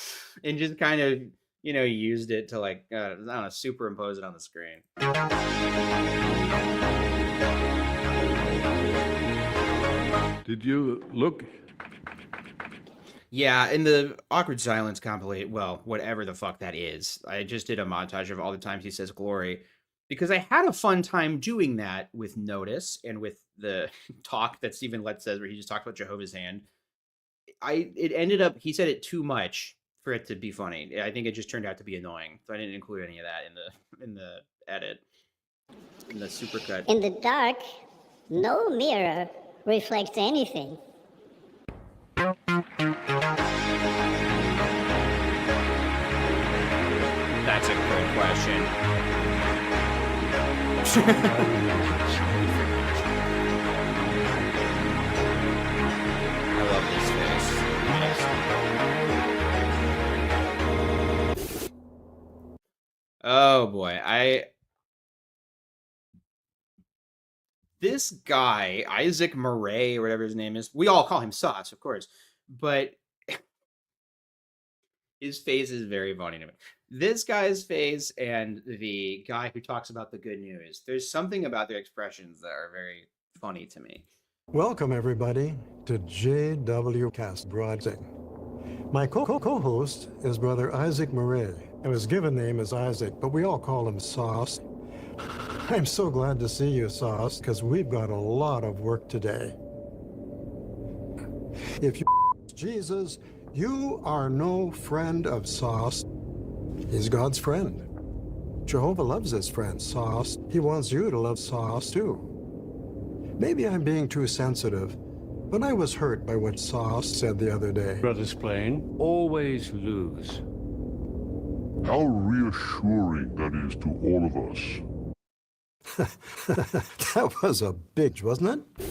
and just kind of, used it to, like, I don't know, superimpose it on the screen. Did you look? Yeah, in the Awkward Silence compilation, well, whatever the fuck that is, I just did a montage of all the times he says glory, because I had a fun time doing that with Notice and with the talk that Stephen Letts says where he just talked about Jehovah's Hand. It ended up, he said it too much for it to be funny. I think it just turned out to be annoying, so I didn't include any of that in the edit, in the supercut. In the dark, no mirror reflects anything. That's a good question. I love this face. Oh boy, this guy, Isaac Murray, or whatever his name is, we all call him Sauce, of course, but His face is very funny to me. This guy's face and the guy who talks about the good news, there's something about their expressions that are very funny to me. Welcome, everybody, to JW Cast Broadcasting. My co-host is Brother Isaac Murray, and his given name is Isaac, but we all call him Sauce. I'm so glad to see you, Sauce, because we've got a lot of work today. If you Jesus, you are no friend of Sauce. He's God's friend. Jehovah loves his friend, Sauce. He wants you to love Sauce, too. Maybe I'm being too sensitive, but I was hurt by what Sauce said the other day. Brothers Plain always lose. How reassuring that is to all of us. That was a bitch, wasn't it?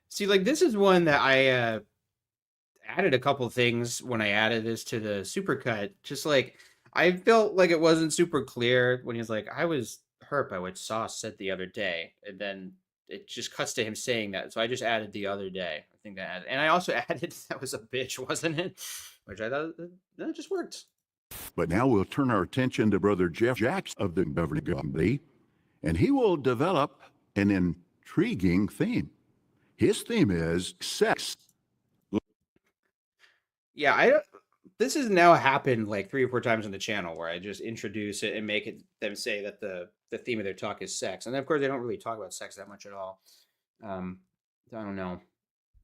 See, like, this is one that I added a couple things when I added this to the supercut. Just like, I felt like it wasn't super clear when he was like, I was hurt by what Sauce said the other day. And then it just cuts to him saying that. So I just added the other day. I think that added, and I also added that was a bitch, wasn't it? Which I thought that just worked. But now we'll turn our attention to Brother Jeff Jackson of the governing body, and he will develop an intriguing theme. His theme is sex. Yeah, this has now happened like 3 or 4 times on the channel where I just introduce it and make it them say that the theme of their talk is sex. And then, of course, they don't really talk about sex that much at all. I don't know.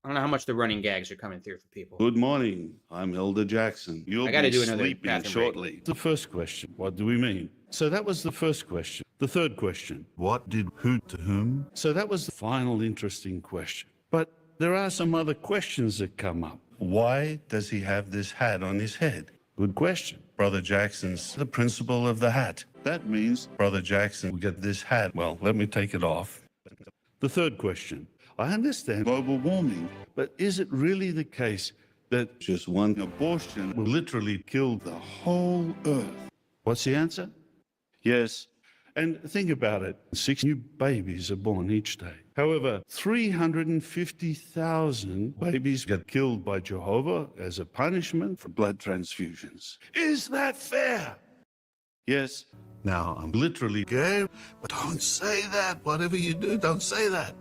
I don't know how much the running gags are coming through for people. Good morning. I'm Elder Jackson. You'll I gotta be do another sleeping bathroom shortly. break. The first question, what do we mean? So that was the first question. The third question, what did who to whom? So that was the final interesting question. But there are some other questions that come up. Why does he have this hat on his head? Good question. Brother Jackson's the principle of the hat. That means Brother Jackson will get this hat. Well, let me take it off. The third question. I understand global warming, but is it really the case that just one abortion will literally kill the whole earth? What's the answer? Yes. And think about it. 6 new babies are born each day. However, 350,000 babies get killed by Jehovah as a punishment for blood transfusions. Is that fair? Yes. Now, I'm literally gay, but don't say that. Whatever you do, don't say that.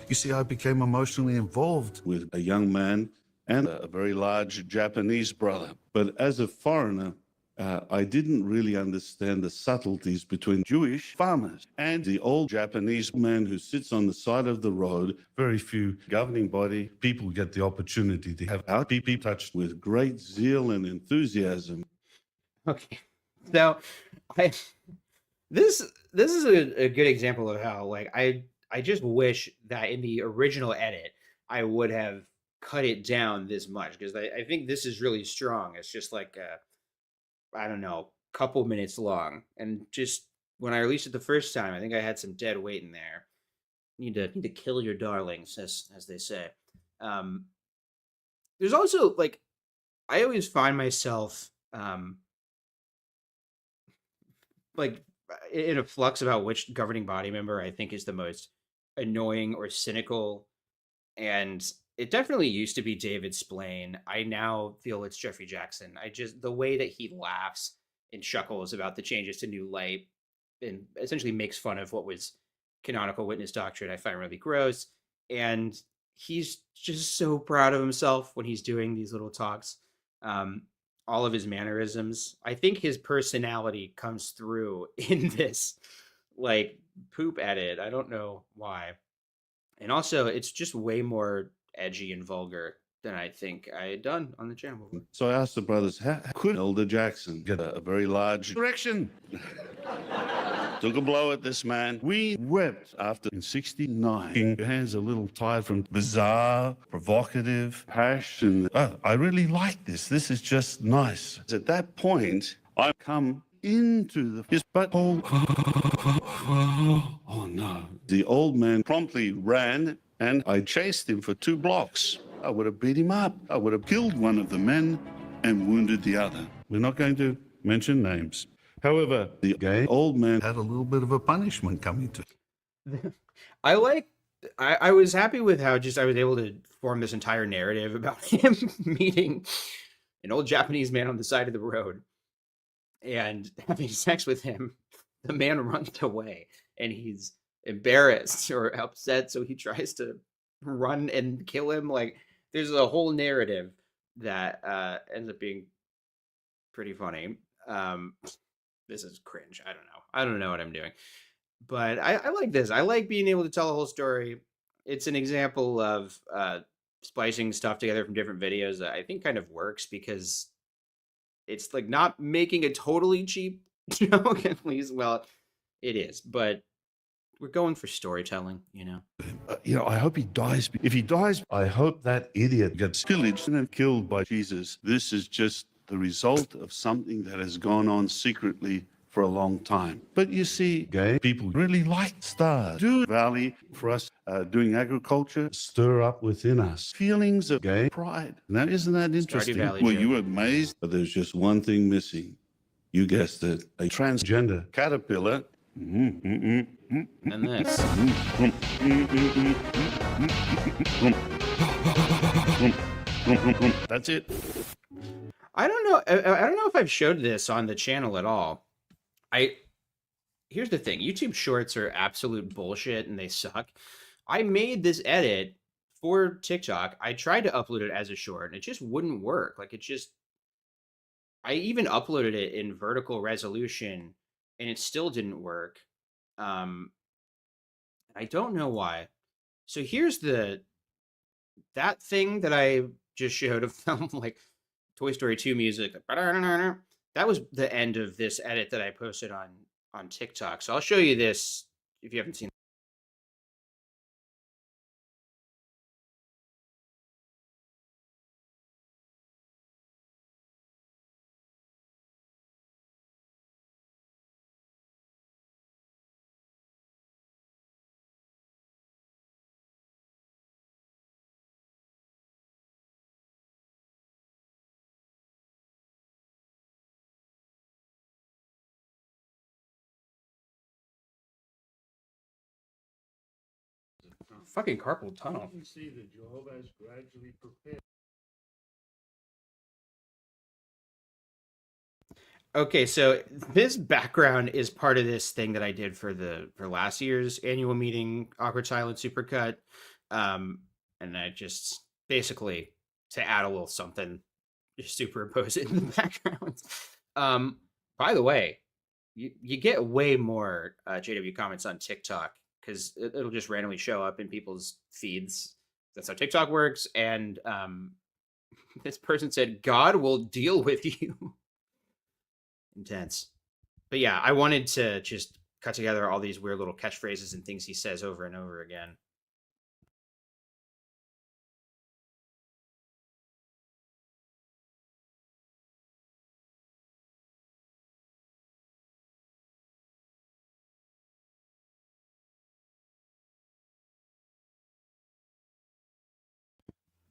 You see, I became emotionally involved with a young man and a very large Japanese brother. But as a foreigner, I didn't really understand the subtleties between Jewish farmers and the old Japanese man who sits on the side of the road. Very few governing body people get the opportunity to have our people touched with great zeal and enthusiasm. Okay, so this is a good example of how, like, I just wish that in the original edit I would have cut it down this much, because I think this is really strong. It's just like I don't know, couple minutes long, and just when I released it the first time, I think I had some dead weight in there. Need to kill your darlings, as they say. There's also, like, I always find myself like in a flux about which governing body member I think is the most annoying or cynical, and it definitely used to be David Splain. I now feel it's Jeffrey Jackson. The way that he laughs and chuckles about the changes to New Light and essentially makes fun of what was canonical witness doctrine, I find really gross. And he's just so proud of himself when he's doing these little talks. All of his mannerisms. I think his personality comes through in this, like, poop edit. I don't know why. And also, it's just way more edgy and vulgar than I think I had done on the channel. So I asked the brothers, how could Elder Jackson get a very large erection? Took a blow at this man. We wept after in 69. Your hands a little tired from bizarre, provocative, passion. Oh, I really like this. This is just nice. At that point, I come into his butthole. Oh no. The old man promptly ran, and I chased him for 2 blocks. I would have beat him up. I would have killed one of the men and wounded the other. We're not going to mention names. However, the gay old man had a little bit of a punishment coming to him. I was happy with how just I was able to form this entire narrative about him meeting an old Japanese man on the side of the road and having sex with him. The man runs away and he's embarrassed or upset, so he tries to run and kill him. Like, there's a whole narrative that ends up being pretty funny. This is cringe. I don't know what I'm doing, but I like this. I like being able to tell a whole story. It's an example of splicing stuff together from different videos that I think kind of works, because it's like not making a totally cheap joke, at least. Well, it is, but we're going for storytelling, you know. I hope he dies. If he dies, I hope that idiot gets pillaged and killed by Jesus. This is just the result of something that has gone on secretly for a long time. But you see, gay people really like stars. Do Valley for us doing agriculture stir up within us feelings of gay pride. Now, isn't that interesting? Valley Were joke. you amazed? But there's just one thing missing. You guessed it, a transgender caterpillar. And this. That's it. I don't know. I don't know if I've showed this on the channel at all. Here's the thing. YouTube Shorts are absolute bullshit and they suck. I made this edit for TikTok. I tried to upload it as a short and it just wouldn't work. Like, I even uploaded it in vertical resolution and it still didn't work. I don't know why. So here's that thing that I just showed of them, like Toy Story 2 music. That was the end of this edit that I posted on TikTok. So I'll show you this if you haven't seen. Fucking carpal tunnel. You can see that Jehovah has gradually prepared. Okay, so this background is part of this thing that I did for last year's annual meeting, Awkward Silence Supercut. And I just basically, to add a little something, just superimpose it in the background. By the way, you get way more JW comments on TikTok, because it'll just randomly show up in people's feeds. That's how TikTok works. And this person said, God will deal with you. Intense. But yeah, I wanted to just cut together all these weird little catchphrases and things he says over and over again.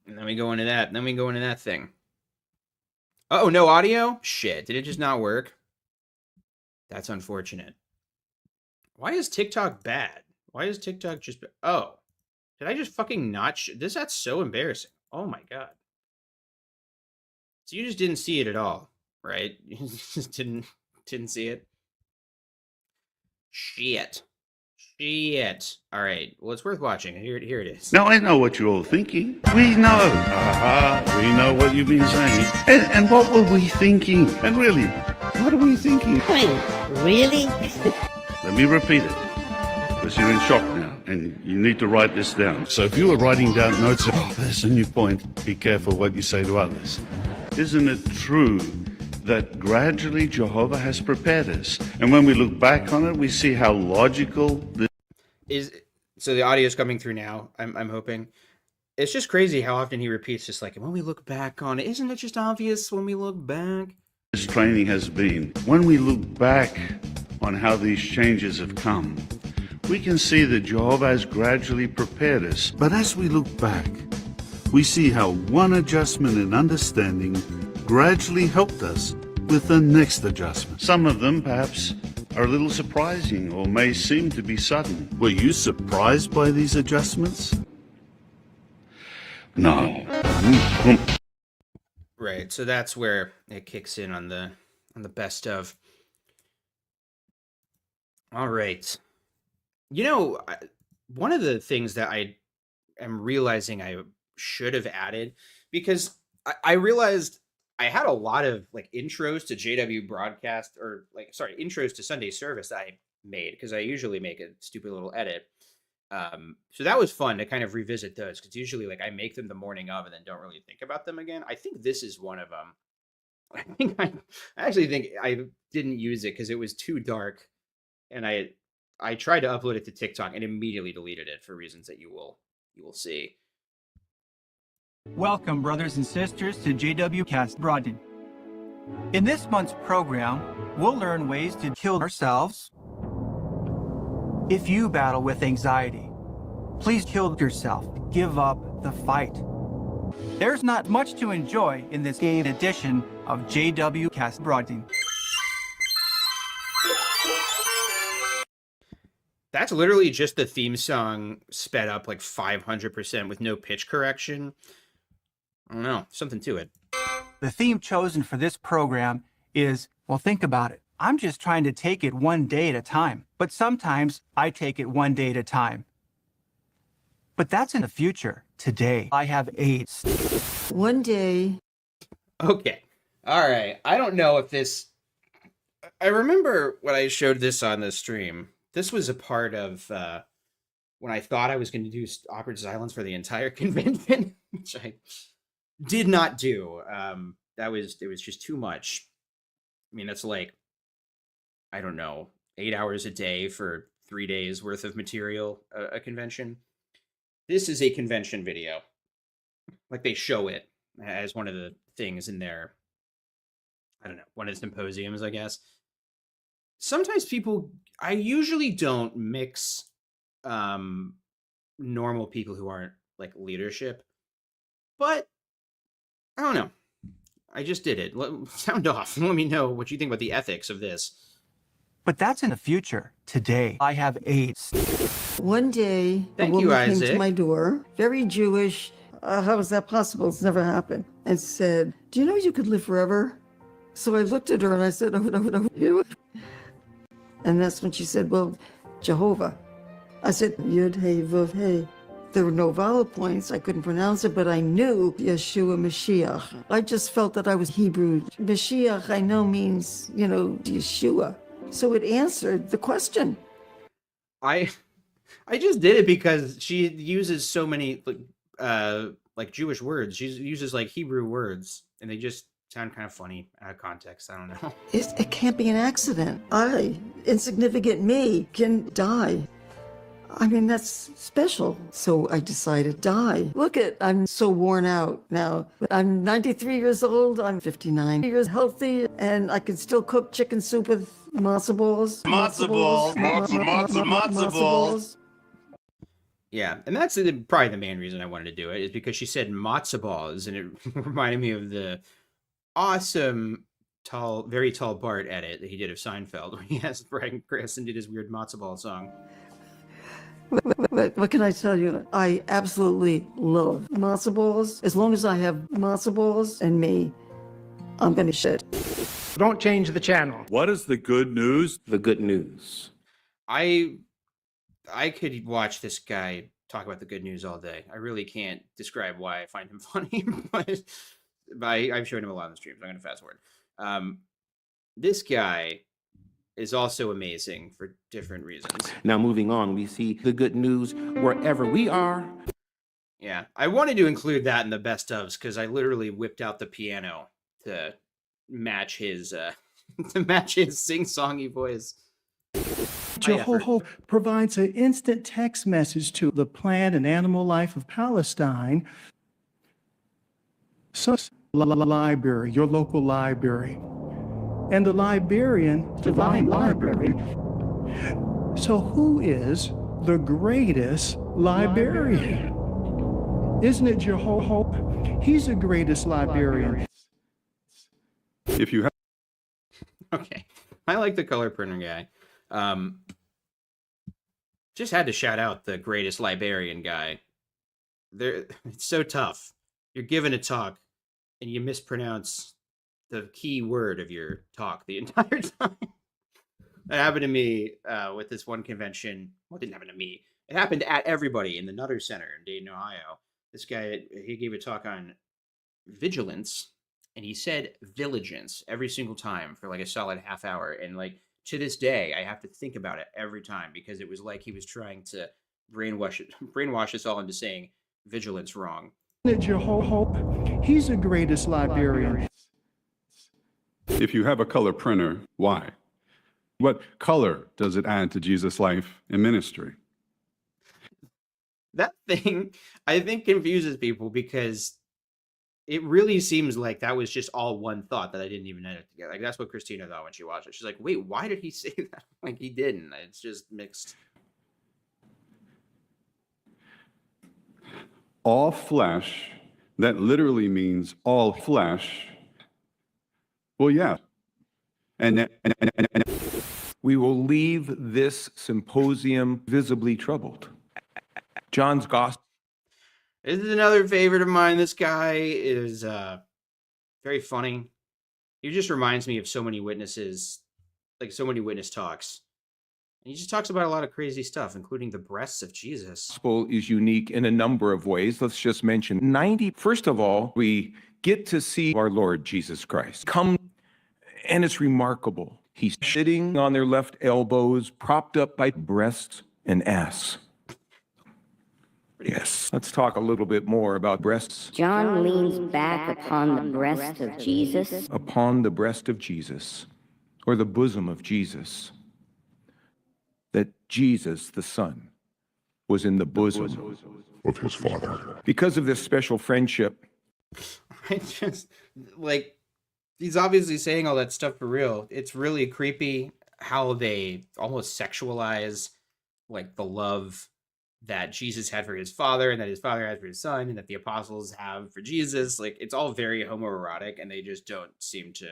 And then we go into that. Then we go into that thing. Oh, no audio? Shit. Did it just not work? That's unfortunate. Why is TikTok bad? Why is TikTok just... Oh. Did I just fucking not... That's so embarrassing. Oh my god. So you just didn't see it at all, right? You just didn't see it? Shit. Shit. All right. Well, it's worth watching. Here it is. Now, I know what you're all thinking. We know. We know what you've been saying. And what were we thinking? And really, what are we thinking? Wait, really? Let me repeat it, because you're in shock now, and you need to write this down. So if you were writing down notes, there's a new point, be careful what you say to others. Isn't it true that gradually Jehovah has prepared us? And when we look back on it, we see how logical this is. So the audio is coming through now, I'm hoping. It's just crazy how often he repeats just like, when we look back on it, isn't it just obvious when we look back? This training has been. When we look back on how these changes have come, we can see that Jehovah has gradually prepared us. But as we look back, we see how one adjustment in understanding gradually helped us with the next adjustment. Some of them, perhaps, are a little surprising or may seem to be sudden. Were you surprised by these adjustments? No. Right. So that's where it kicks in on the best of. All right. You know, one of the things that I am realizing I should have added, because I realized I had a lot of like intros to JW broadcast, or like, sorry, intros to Sunday service that I made, because I usually make a stupid little edit. So that was fun to kind of revisit those, because usually like I make them the morning of and then don't really think about them again. I think this is one of them. I actually think I didn't use it because it was too dark, and I tried to upload it to TikTok and immediately deleted it for reasons that you will see. Welcome, brothers and sisters, to JW Cast Broaden. In this month's program, we'll learn ways to kill ourselves. If you battle with anxiety, please kill yourself. Give up the fight. There's not much to enjoy in this game edition of JW Cast Broaden. That's literally just the theme song sped up like 500% with no pitch correction. I don't know, something to it. The theme chosen for this program is, well, think about it. I'm just trying to take it one day at a time, but sometimes I take it one day at a time. But that's in the future. Today, I have AIDS. One day. Okay. All right. I don't know if this... I remember when I showed this on the stream. This was a part of when I thought I was going to do awkward silence for the entire convention, which I did not do. It was just too much. I mean, that's like, I don't know, 8 hours a day for 3 days worth of material, a convention. This is a convention video. Like, they show it as one of the things in their, I don't know, one of the symposiums, I guess. Sometimes I usually don't mix normal people who aren't like leadership, but I don't know. I just did it. Sound off and let me know what you think about the ethics of this. But that's in the future. Today, I have AIDS. One day, a woman came to my door, very Jewish. How is that possible? It's never happened. And said, "Do you know you could live forever?" So I looked at her and I said, "Oh, no. And that's when she said, "Well, Jehovah." I said, Yud Hey Vav Hey. There were no vowel points. I couldn't pronounce it, but I knew Yeshua Mashiach. I just felt that I was Hebrew. Mashiach, I know, means, Yeshua. So it answered the question. I just did it because she uses so many like Jewish words. She uses like Hebrew words, and they just sound kind of funny out of context. I don't know. It can't be an accident. Insignificant me, can die. I mean, that's special. So I decided, die. I'm so worn out now. I'm 93 years old. I'm 59 years healthy, and I can still cook chicken soup with matzo balls. Matzo balls. Yeah, and that's probably the main reason I wanted to do it, is because she said matzo balls, and it reminded me of the awesome very tall Bart edit that he did of Seinfeld, where he has Brian Cranston did his weird matzo ball song. What can I tell you? I absolutely love matzo balls. As long as I have matzo balls and me, I'm gonna shit. Don't change the channel. What is the good news? The good news. I could watch this guy talk about the good news all day. I really can't describe why I find him funny, but I've shown him a lot on the stream, so I'm going to fast forward. This guy is also amazing for different reasons. Now, moving on, we see the good news wherever we are. Yeah, I wanted to include that in the best ofs because I literally whipped out the piano to match his sing-songy voice. Jehovah provides an instant text message to the plant and animal life of Palestine. So, library, your local library, and the librarian, divine library. So who is the greatest librarian? Isn't it Jehovah? He's the greatest librarian. If you have... Okay, I like the color printer guy. Just had to shout out the greatest librarian guy. It's so tough. You're given a talk and you mispronounce the key word of your talk the entire time. That happened to me with this one convention. Well, it didn't happen to me. It happened at everybody in the Nutter Center in Dayton, Ohio. This guy, he gave a talk on vigilance, and he said vigilance every single time for like a solid half hour. And like to this day, I have to think about it every time because it was like he was trying to brainwash us all into saying vigilance wrong. Jehovah, he's the greatest librarian. If you have a color printer, why? What color does it add to Jesus' life and ministry? That thing, I think, confuses people because it really seems like that was just all one thought that I didn't even edit together. Like, that's what Christina thought when she watched it. She's like, wait, why did he say that? Like, he didn't. It's just mixed. All flesh, that literally means all flesh. Well, yeah. And we will leave this symposium visibly troubled. John's gospel. This is another favorite of mine. This guy is very funny. He just reminds me of so many witnesses, like so many witness talks. And he just talks about a lot of crazy stuff, including the breasts of Jesus. Gospel is unique in a number of ways. Let's just mention 90. First of all, we get to see our Lord Jesus Christ come, and it's remarkable. He's sitting on their left elbows, propped up by breasts and ass. Yes, let's talk a little bit more about breasts. John leans back upon the breast of Jesus. Upon the breast of Jesus, or the bosom of Jesus. That Jesus, the Son, was in the bosom of his Father. Because of this special friendship. I just, like, he's obviously saying all that stuff for real. It's really creepy how they almost sexualize, like, the love that Jesus had for his Father and that his Father had for his Son and that the apostles have for Jesus. Like, it's all very homoerotic, and they just don't seem to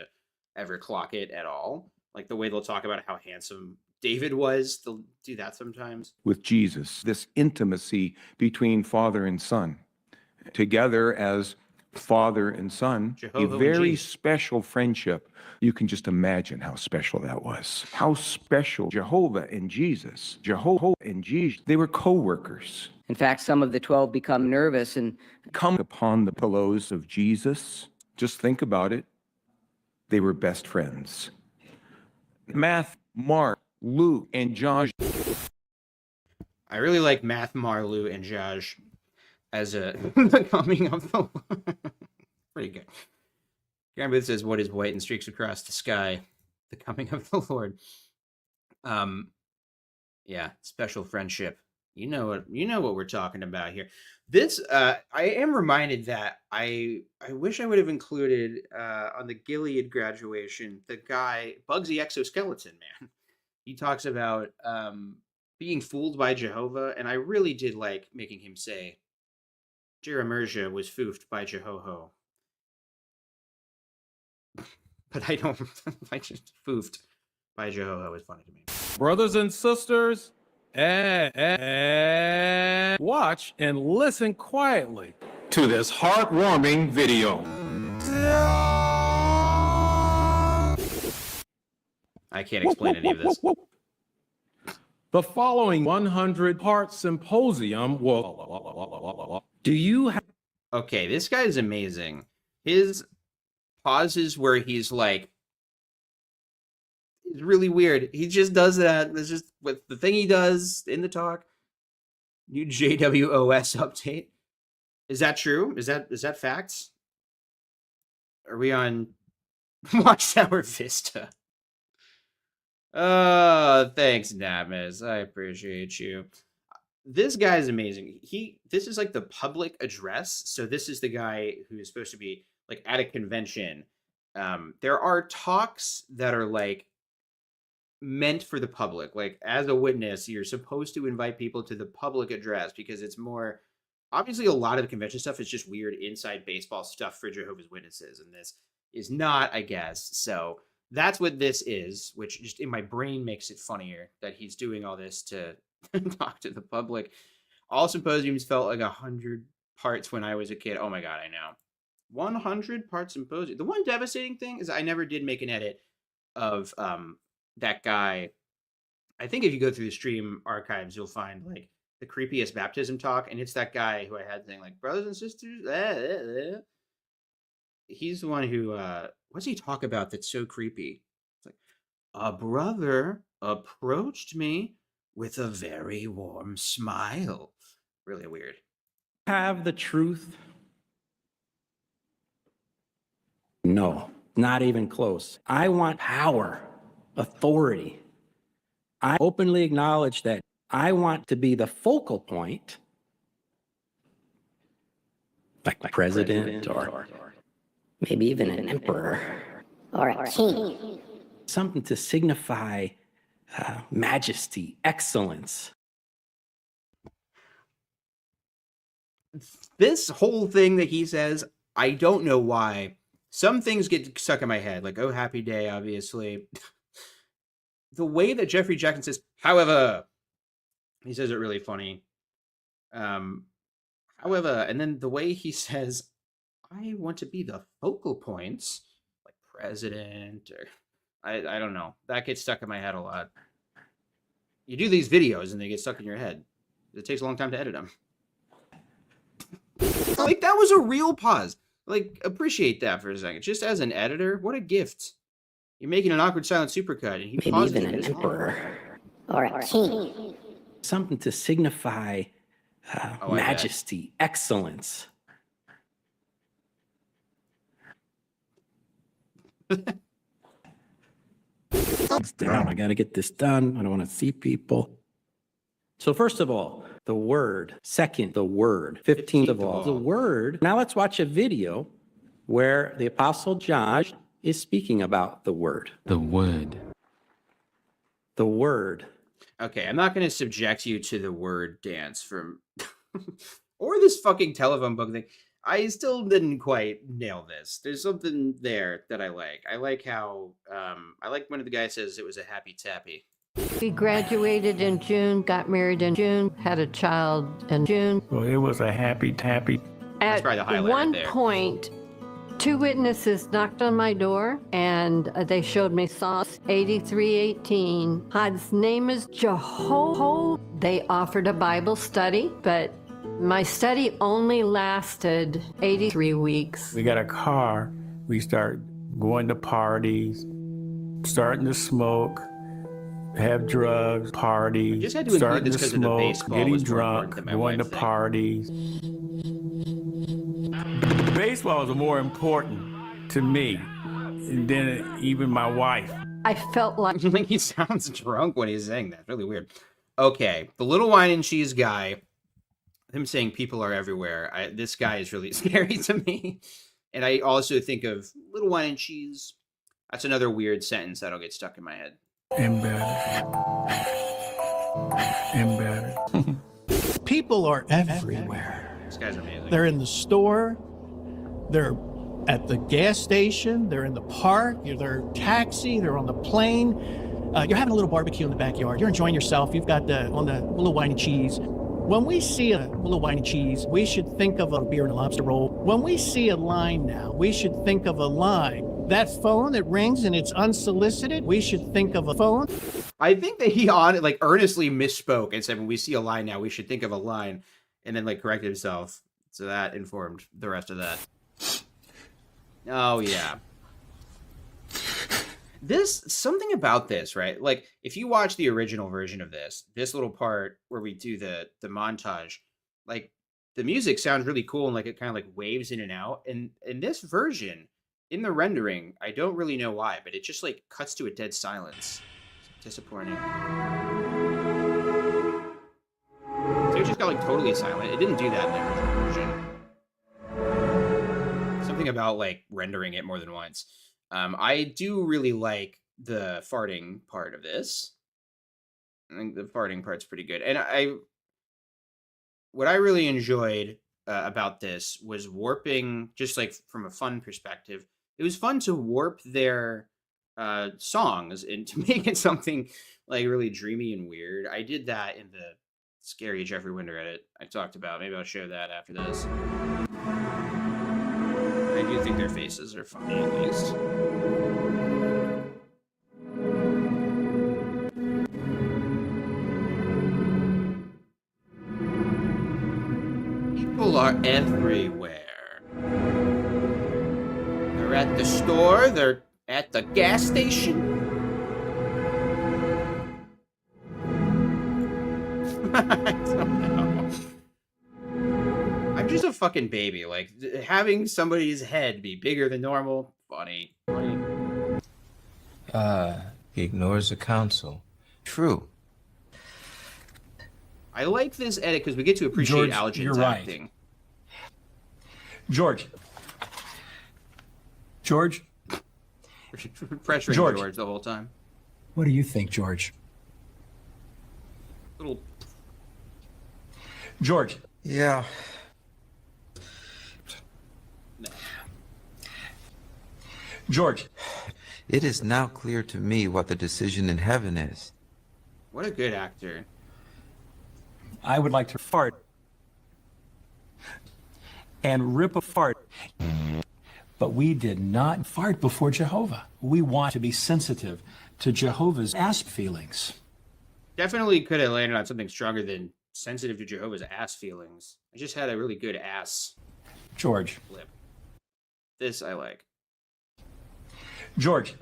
ever clock it at all. Like, the way they'll talk about how handsome David was, they'll do that sometimes. With Jesus, this intimacy between Father and Son, together as Father and Son, Jehovah a very and special friendship. You can just imagine how special that was. How special Jehovah and Jesus, Jehovah and Jesus, they were co-workers. In fact, some of the 12 become nervous and come upon the pillows of Jesus. Just think about it. They were best friends. Matthew, Mark, Luke, and John. I really like Matthew, Mark, Luke, and Josh as the coming of the pretty good. Karen Booth says, "What is white and streaks across the sky? The coming of the Lord." Yeah, special friendship. You know what we're talking about here. This I am reminded that I wish I would have included on the Gilead graduation the guy Bugsy Exoskeleton Man. He talks about being fooled by Jehovah, and I really did like making him say Jeramerja was foofed by Jehoho. But I don't, I just foofed by Jehoho is funny to me. Brothers and sisters, watch and listen quietly to this heartwarming video. I can't explain any of this. The following 100-part symposium will... Do you have... Okay, this guy is amazing. His pauses where he's like, it's really weird. He just does that. It's just with the thing he does in the talk. New JWOS update. Is that true? Is that facts? Are we on Watchtower Vista? Thanks, Namis. I appreciate you. This guy is amazing. This is like the public address. So this is the guy who is supposed to be like at a convention. There are talks that are like meant for the public. Like as a witness, you're supposed to invite people to the public address because it's more obviously a lot of the convention stuff is just weird inside baseball stuff for Jehovah's Witnesses. And this is not, I guess. So that's what this is, which just in my brain makes it funnier that he's doing all this to talk to the public. All symposiums felt like 100 parts when I was a kid. Oh my God, I know. 100-part symposium. The one devastating thing is I never did make an edit of that guy. I think if you go through the stream archives, you'll find like the creepiest baptism talk, and it's that guy who I had saying like, brothers and sisters. He's the one who what's he talk about that's so creepy? It's like, a brother approached me with a very warm smile. Really weird. Have the truth? No, not even close. I want power, authority. I openly acknowledge that I want to be the focal point, like president or maybe even an emperor or a king. Something to signify majesty, excellence. This whole thing that he says, I don't know why. Some things get stuck in my head, like, oh, happy day, obviously. The way that Jeffrey Jackson says, however, he says it really funny. However, and then the way he says, I want to be the focal points, like president, or I don't know. That gets stuck in my head a lot. You do these videos and they get stuck in your head. It takes a long time to edit them. Like, that was a real pause. Like, appreciate that for a second. Just as an editor, what a gift. You're making an awkward silent supercut, and he Maybe even an emperor or a king. Something to signify majesty, excellence. I got to get this done. I don't want to see people. So first of all, the word. Second, the word. 15th of all, the word. Now let's watch a video where the Apostle John is speaking about the word. The word. The word. Okay, I'm not going to subject you to the word dance from... or this fucking telephone book thing. I still didn't quite nail this. There's something there that I like. I like how... I like when the guy says it was a happy tappy. We graduated in June, got married in June, had a child in June. Well, it was a happy tappy. At one point, 2 witnesses knocked on my door and they showed me Psalm 83:18. God's name is Jehovah. They offered a Bible study, but my study only lasted 83 weeks. We got a car. We start going to parties, starting to smoke, have drugs, parties, Just had to include starting this to 'cause of the smoke, baseball getting was more drunk, important than my going to wife thing. parties. Baseball is more important to me than even my wife. I felt like he sounds drunk when he's saying that. Really weird. Okay, the little wine and cheese guy, him saying people are everywhere. This guy is really scary to me. And I also think of little wine and cheese. That's another weird sentence that'll get stuck in my head. Embedded. People are everywhere. This guy's amazing. They're in the store, they're at the gas station, they're in the park, they're taxi, they're on the plane. You're having a little barbecue in the backyard. You're enjoying yourself. You've got on the little wine and cheese. When we see a little wine and cheese, we should think of a beer and a lobster roll. When we see a line now, we should think of a line. That phone that rings and it's unsolicited, we should think of a phone. I think that he earnestly misspoke and said, when we see a line now, we should think of a line, and then corrected himself. So that informed the rest of that. Oh, yeah. Something about this, right? Like, if you watch the original version of this little part where we do the montage, like, the music sounds really cool and it kind of waves in and out. And in this version, in the rendering, I don't really know why, but it just cuts to a dead silence. It's disappointing. So it just got totally silent. It didn't do that in the original version. Something about rendering it more than once. I do really like the farting part of this. I think the farting part's pretty good. And what I really enjoyed about this was warping, just from a fun perspective. It was fun to warp their songs and to make it something really dreamy and weird. I did that in the scary Jeffrey Winder edit I talked about. Maybe I'll show that after this. I do think their faces are funny, at least. People are everywhere. They're at the store, they're at the gas station. I don't know. I'm just a fucking baby. Like, having somebody's head be bigger than normal, funny. He ignores the counsel. True. I like this edit because we get to appreciate Algin's acting. George. Pressuring George the whole time. What do you think, George? Little. George. Yeah. George. It is now clear to me what the decision in heaven is. What a good actor. I would like to fart and rip a fart. But we did not fart before Jehovah. We want to be sensitive to Jehovah's ass feelings. Definitely could have landed on something stronger than sensitive to Jehovah's ass feelings. I just had a really good ass George. flip. This I like. George.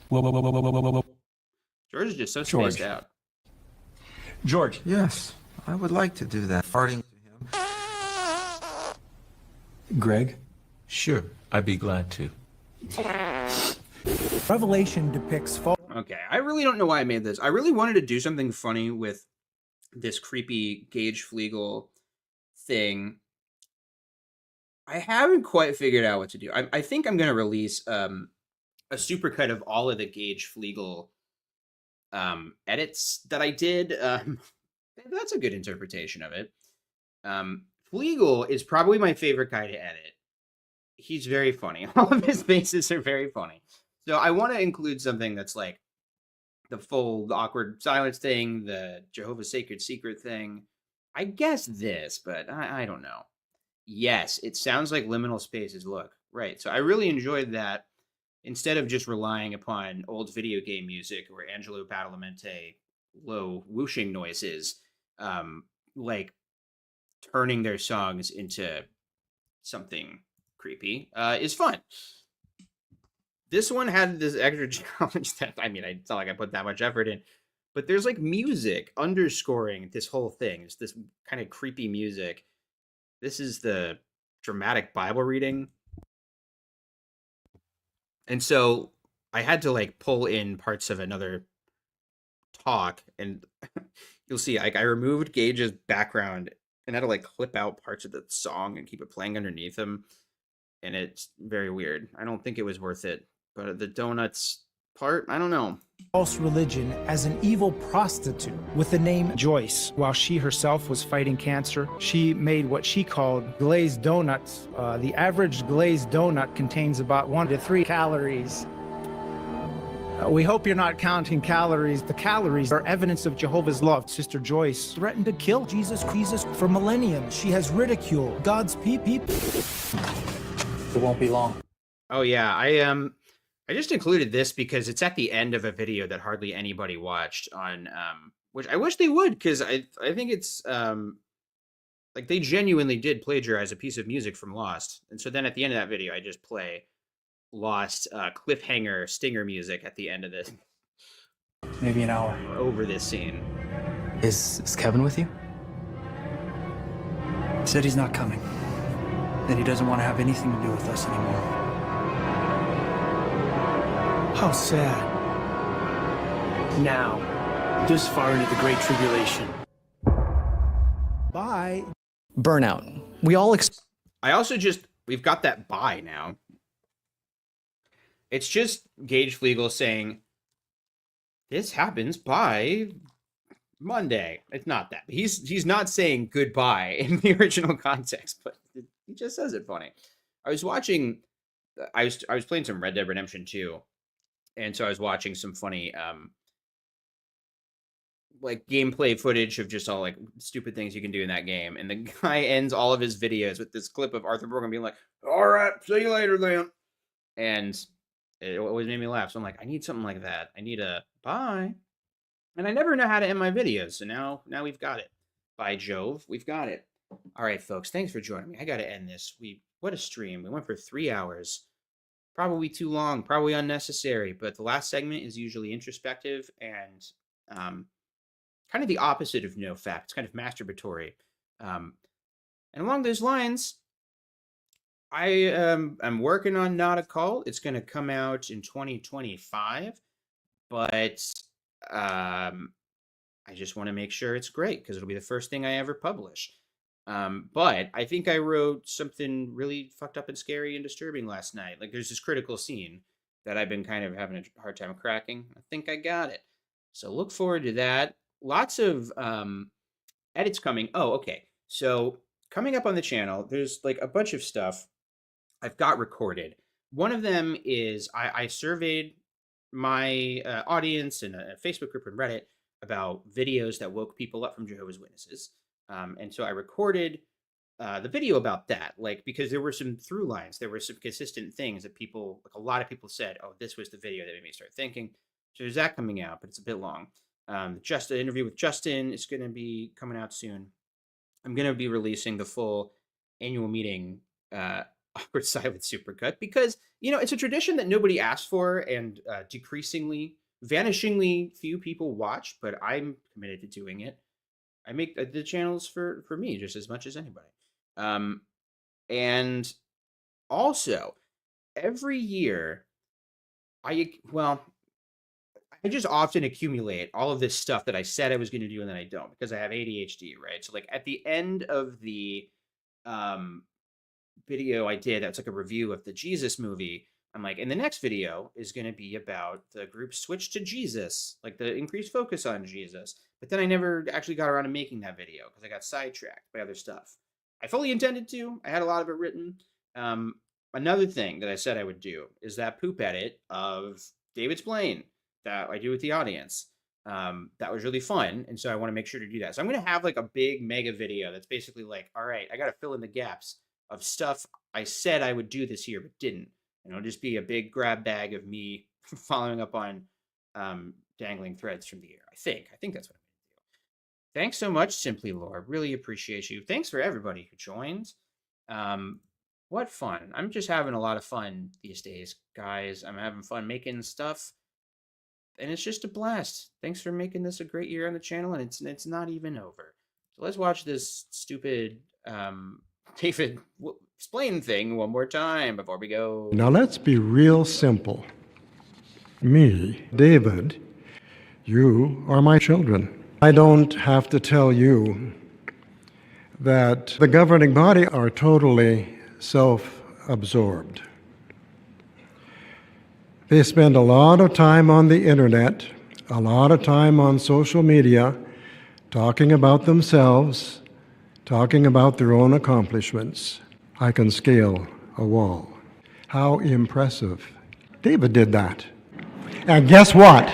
Whoa. George is just so George. spaced out. George. Yes, I would like to do that. Farting to him. Greg. Sure, I'd be glad to. Revelation depicts false. Okay, I really don't know why I made this. I really wanted to do something funny with this creepy Gage Flegel thing. I haven't quite figured out what to do. I think I'm going to release a supercut of all of the Gage Flegel edits that I did. That's a good interpretation of it. Flegel is probably my favorite guy to edit. He's very funny. All of his faces are very funny. So I want to include something that's like the full awkward silence thing, the Jehovah's Sacred Secret thing. I guess this, but I don't know. Yes, it sounds like liminal spaces. Look, right. So I really enjoyed that. Instead of just relying upon old video game music or Angelo Badalamenti low whooshing noises, like turning their songs into something creepy is fun. This one had this extra challenge that, I mean, it's not like I put that much effort in, but there's like music underscoring this whole thing. It's this kind of creepy music. This is the dramatic Bible reading. And so I had to like pull in parts of another talk, and you'll see like I removed Gage's background and had to like clip out parts of the song and keep it playing underneath him. And it's very weird. I don't think it was worth it. But the donuts part, I don't know. False religion as an evil prostitute with the name Joyce. While she herself was fighting cancer, she made what she called glazed donuts. The average glazed donut contains about 1 to 3 calories. We hope you're not counting calories. The calories are evidence of Jehovah's love. Sister Joyce threatened to kill Jesus for millenniums. She has ridiculed God's people. It won't be long. Oh yeah, I just included this because it's at the end of a video that hardly anybody watched on, which I wish they would, because I think it's like they genuinely did plagiarize a piece of music from Lost. And so then at the end of that video, I just play Lost cliffhanger stinger music at the end of this. Maybe an hour. Over this scene. Is Kevin with you? He said he's not coming. That he doesn't want to have anything to do with us anymore. How sad. Now, this far into the Great Tribulation. Bye. Burnout. We all we've got that bye now. It's just Gage Flegel saying, this happens by Monday. It's not that. He's not saying goodbye in the original context, but he just says it funny. I was playing some Red Dead Redemption 2. And so I was watching some funny like gameplay footage of just all like stupid things you can do in that game. And the guy ends all of his videos with this clip of Arthur Morgan being like, "All right, see you later then." And it always made me laugh. So I'm like, I need something like that. I need a bye. And I never know how to end my videos. So now we've got it. By Jove, we've got it. All right, folks, thanks for joining me. I got to end this. What a stream. We went for 3 hours. Probably too long, probably unnecessary, but the last segment is usually introspective and kind of the opposite of no fact. It's kind of masturbatory. And along those lines, I'm working on Not a Cult. It's going to come out in 2025, but I just want to make sure it's great because it'll be the first thing I ever publish. But I think I wrote something really fucked up and scary and disturbing last night. Like there's this critical scene that I've been kind of having a hard time cracking. I think I got it. So look forward to that. Lots of edits coming. Oh, okay. So coming up on the channel, there's like a bunch of stuff I've got recorded. One of them is I surveyed my audience in a Facebook group and Reddit about videos that woke people up from Jehovah's Witnesses. And so I recorded the video about that, like, because there were some through lines, there were some consistent things that people, like a lot of people said, oh, this was the video that made me start thinking. So there's that coming out, but it's a bit long. Just the interview with Justin is going to be coming out soon. I'm going to be releasing the full annual meeting Awkward Silence Supercut because, you know, it's a tradition that nobody asked for and vanishingly few people watch, but I'm committed to doing it. I make the channels for me just as much as anybody. And also, every year, I just often accumulate all of this stuff that I said I was going to do and then I don't because I have ADHD, right? So like at the end of the video I did, that's like a review of the Jesus movie, I'm like, and the next video is going to be about the group switch to Jesus, like the increased focus on Jesus. But then I never actually got around to making that video because I got sidetracked by other stuff. I fully intended to. I had a lot of it written. Another thing that I said I would do is that poop edit of David's Blaine that I do with the audience. That was really fun. And so I want to make sure to do that. So I'm going to have like a big mega video that's basically like, all right, I got to fill in the gaps of stuff I said I would do this year but didn't. And it'll just be a big grab bag of me following up on dangling threads from the air. I think that's what I'm going to do. Thanks so much, Simply Lord. Really appreciate you. Thanks for everybody who joined. What fun. I'm just having a lot of fun these days, guys. I'm having fun making stuff. And it's just a blast. Thanks for making this a great year on the channel, and it's not even over. So let's watch this stupid David explain thing one more time before we go. Now let's be real simple. Me, David, you are my children. I don't have to tell you that the governing body are totally self-absorbed. They spend a lot of time on the internet, a lot of time on social media, talking about themselves, talking about their own accomplishments. I can scale a wall. How impressive. David did that. And guess what?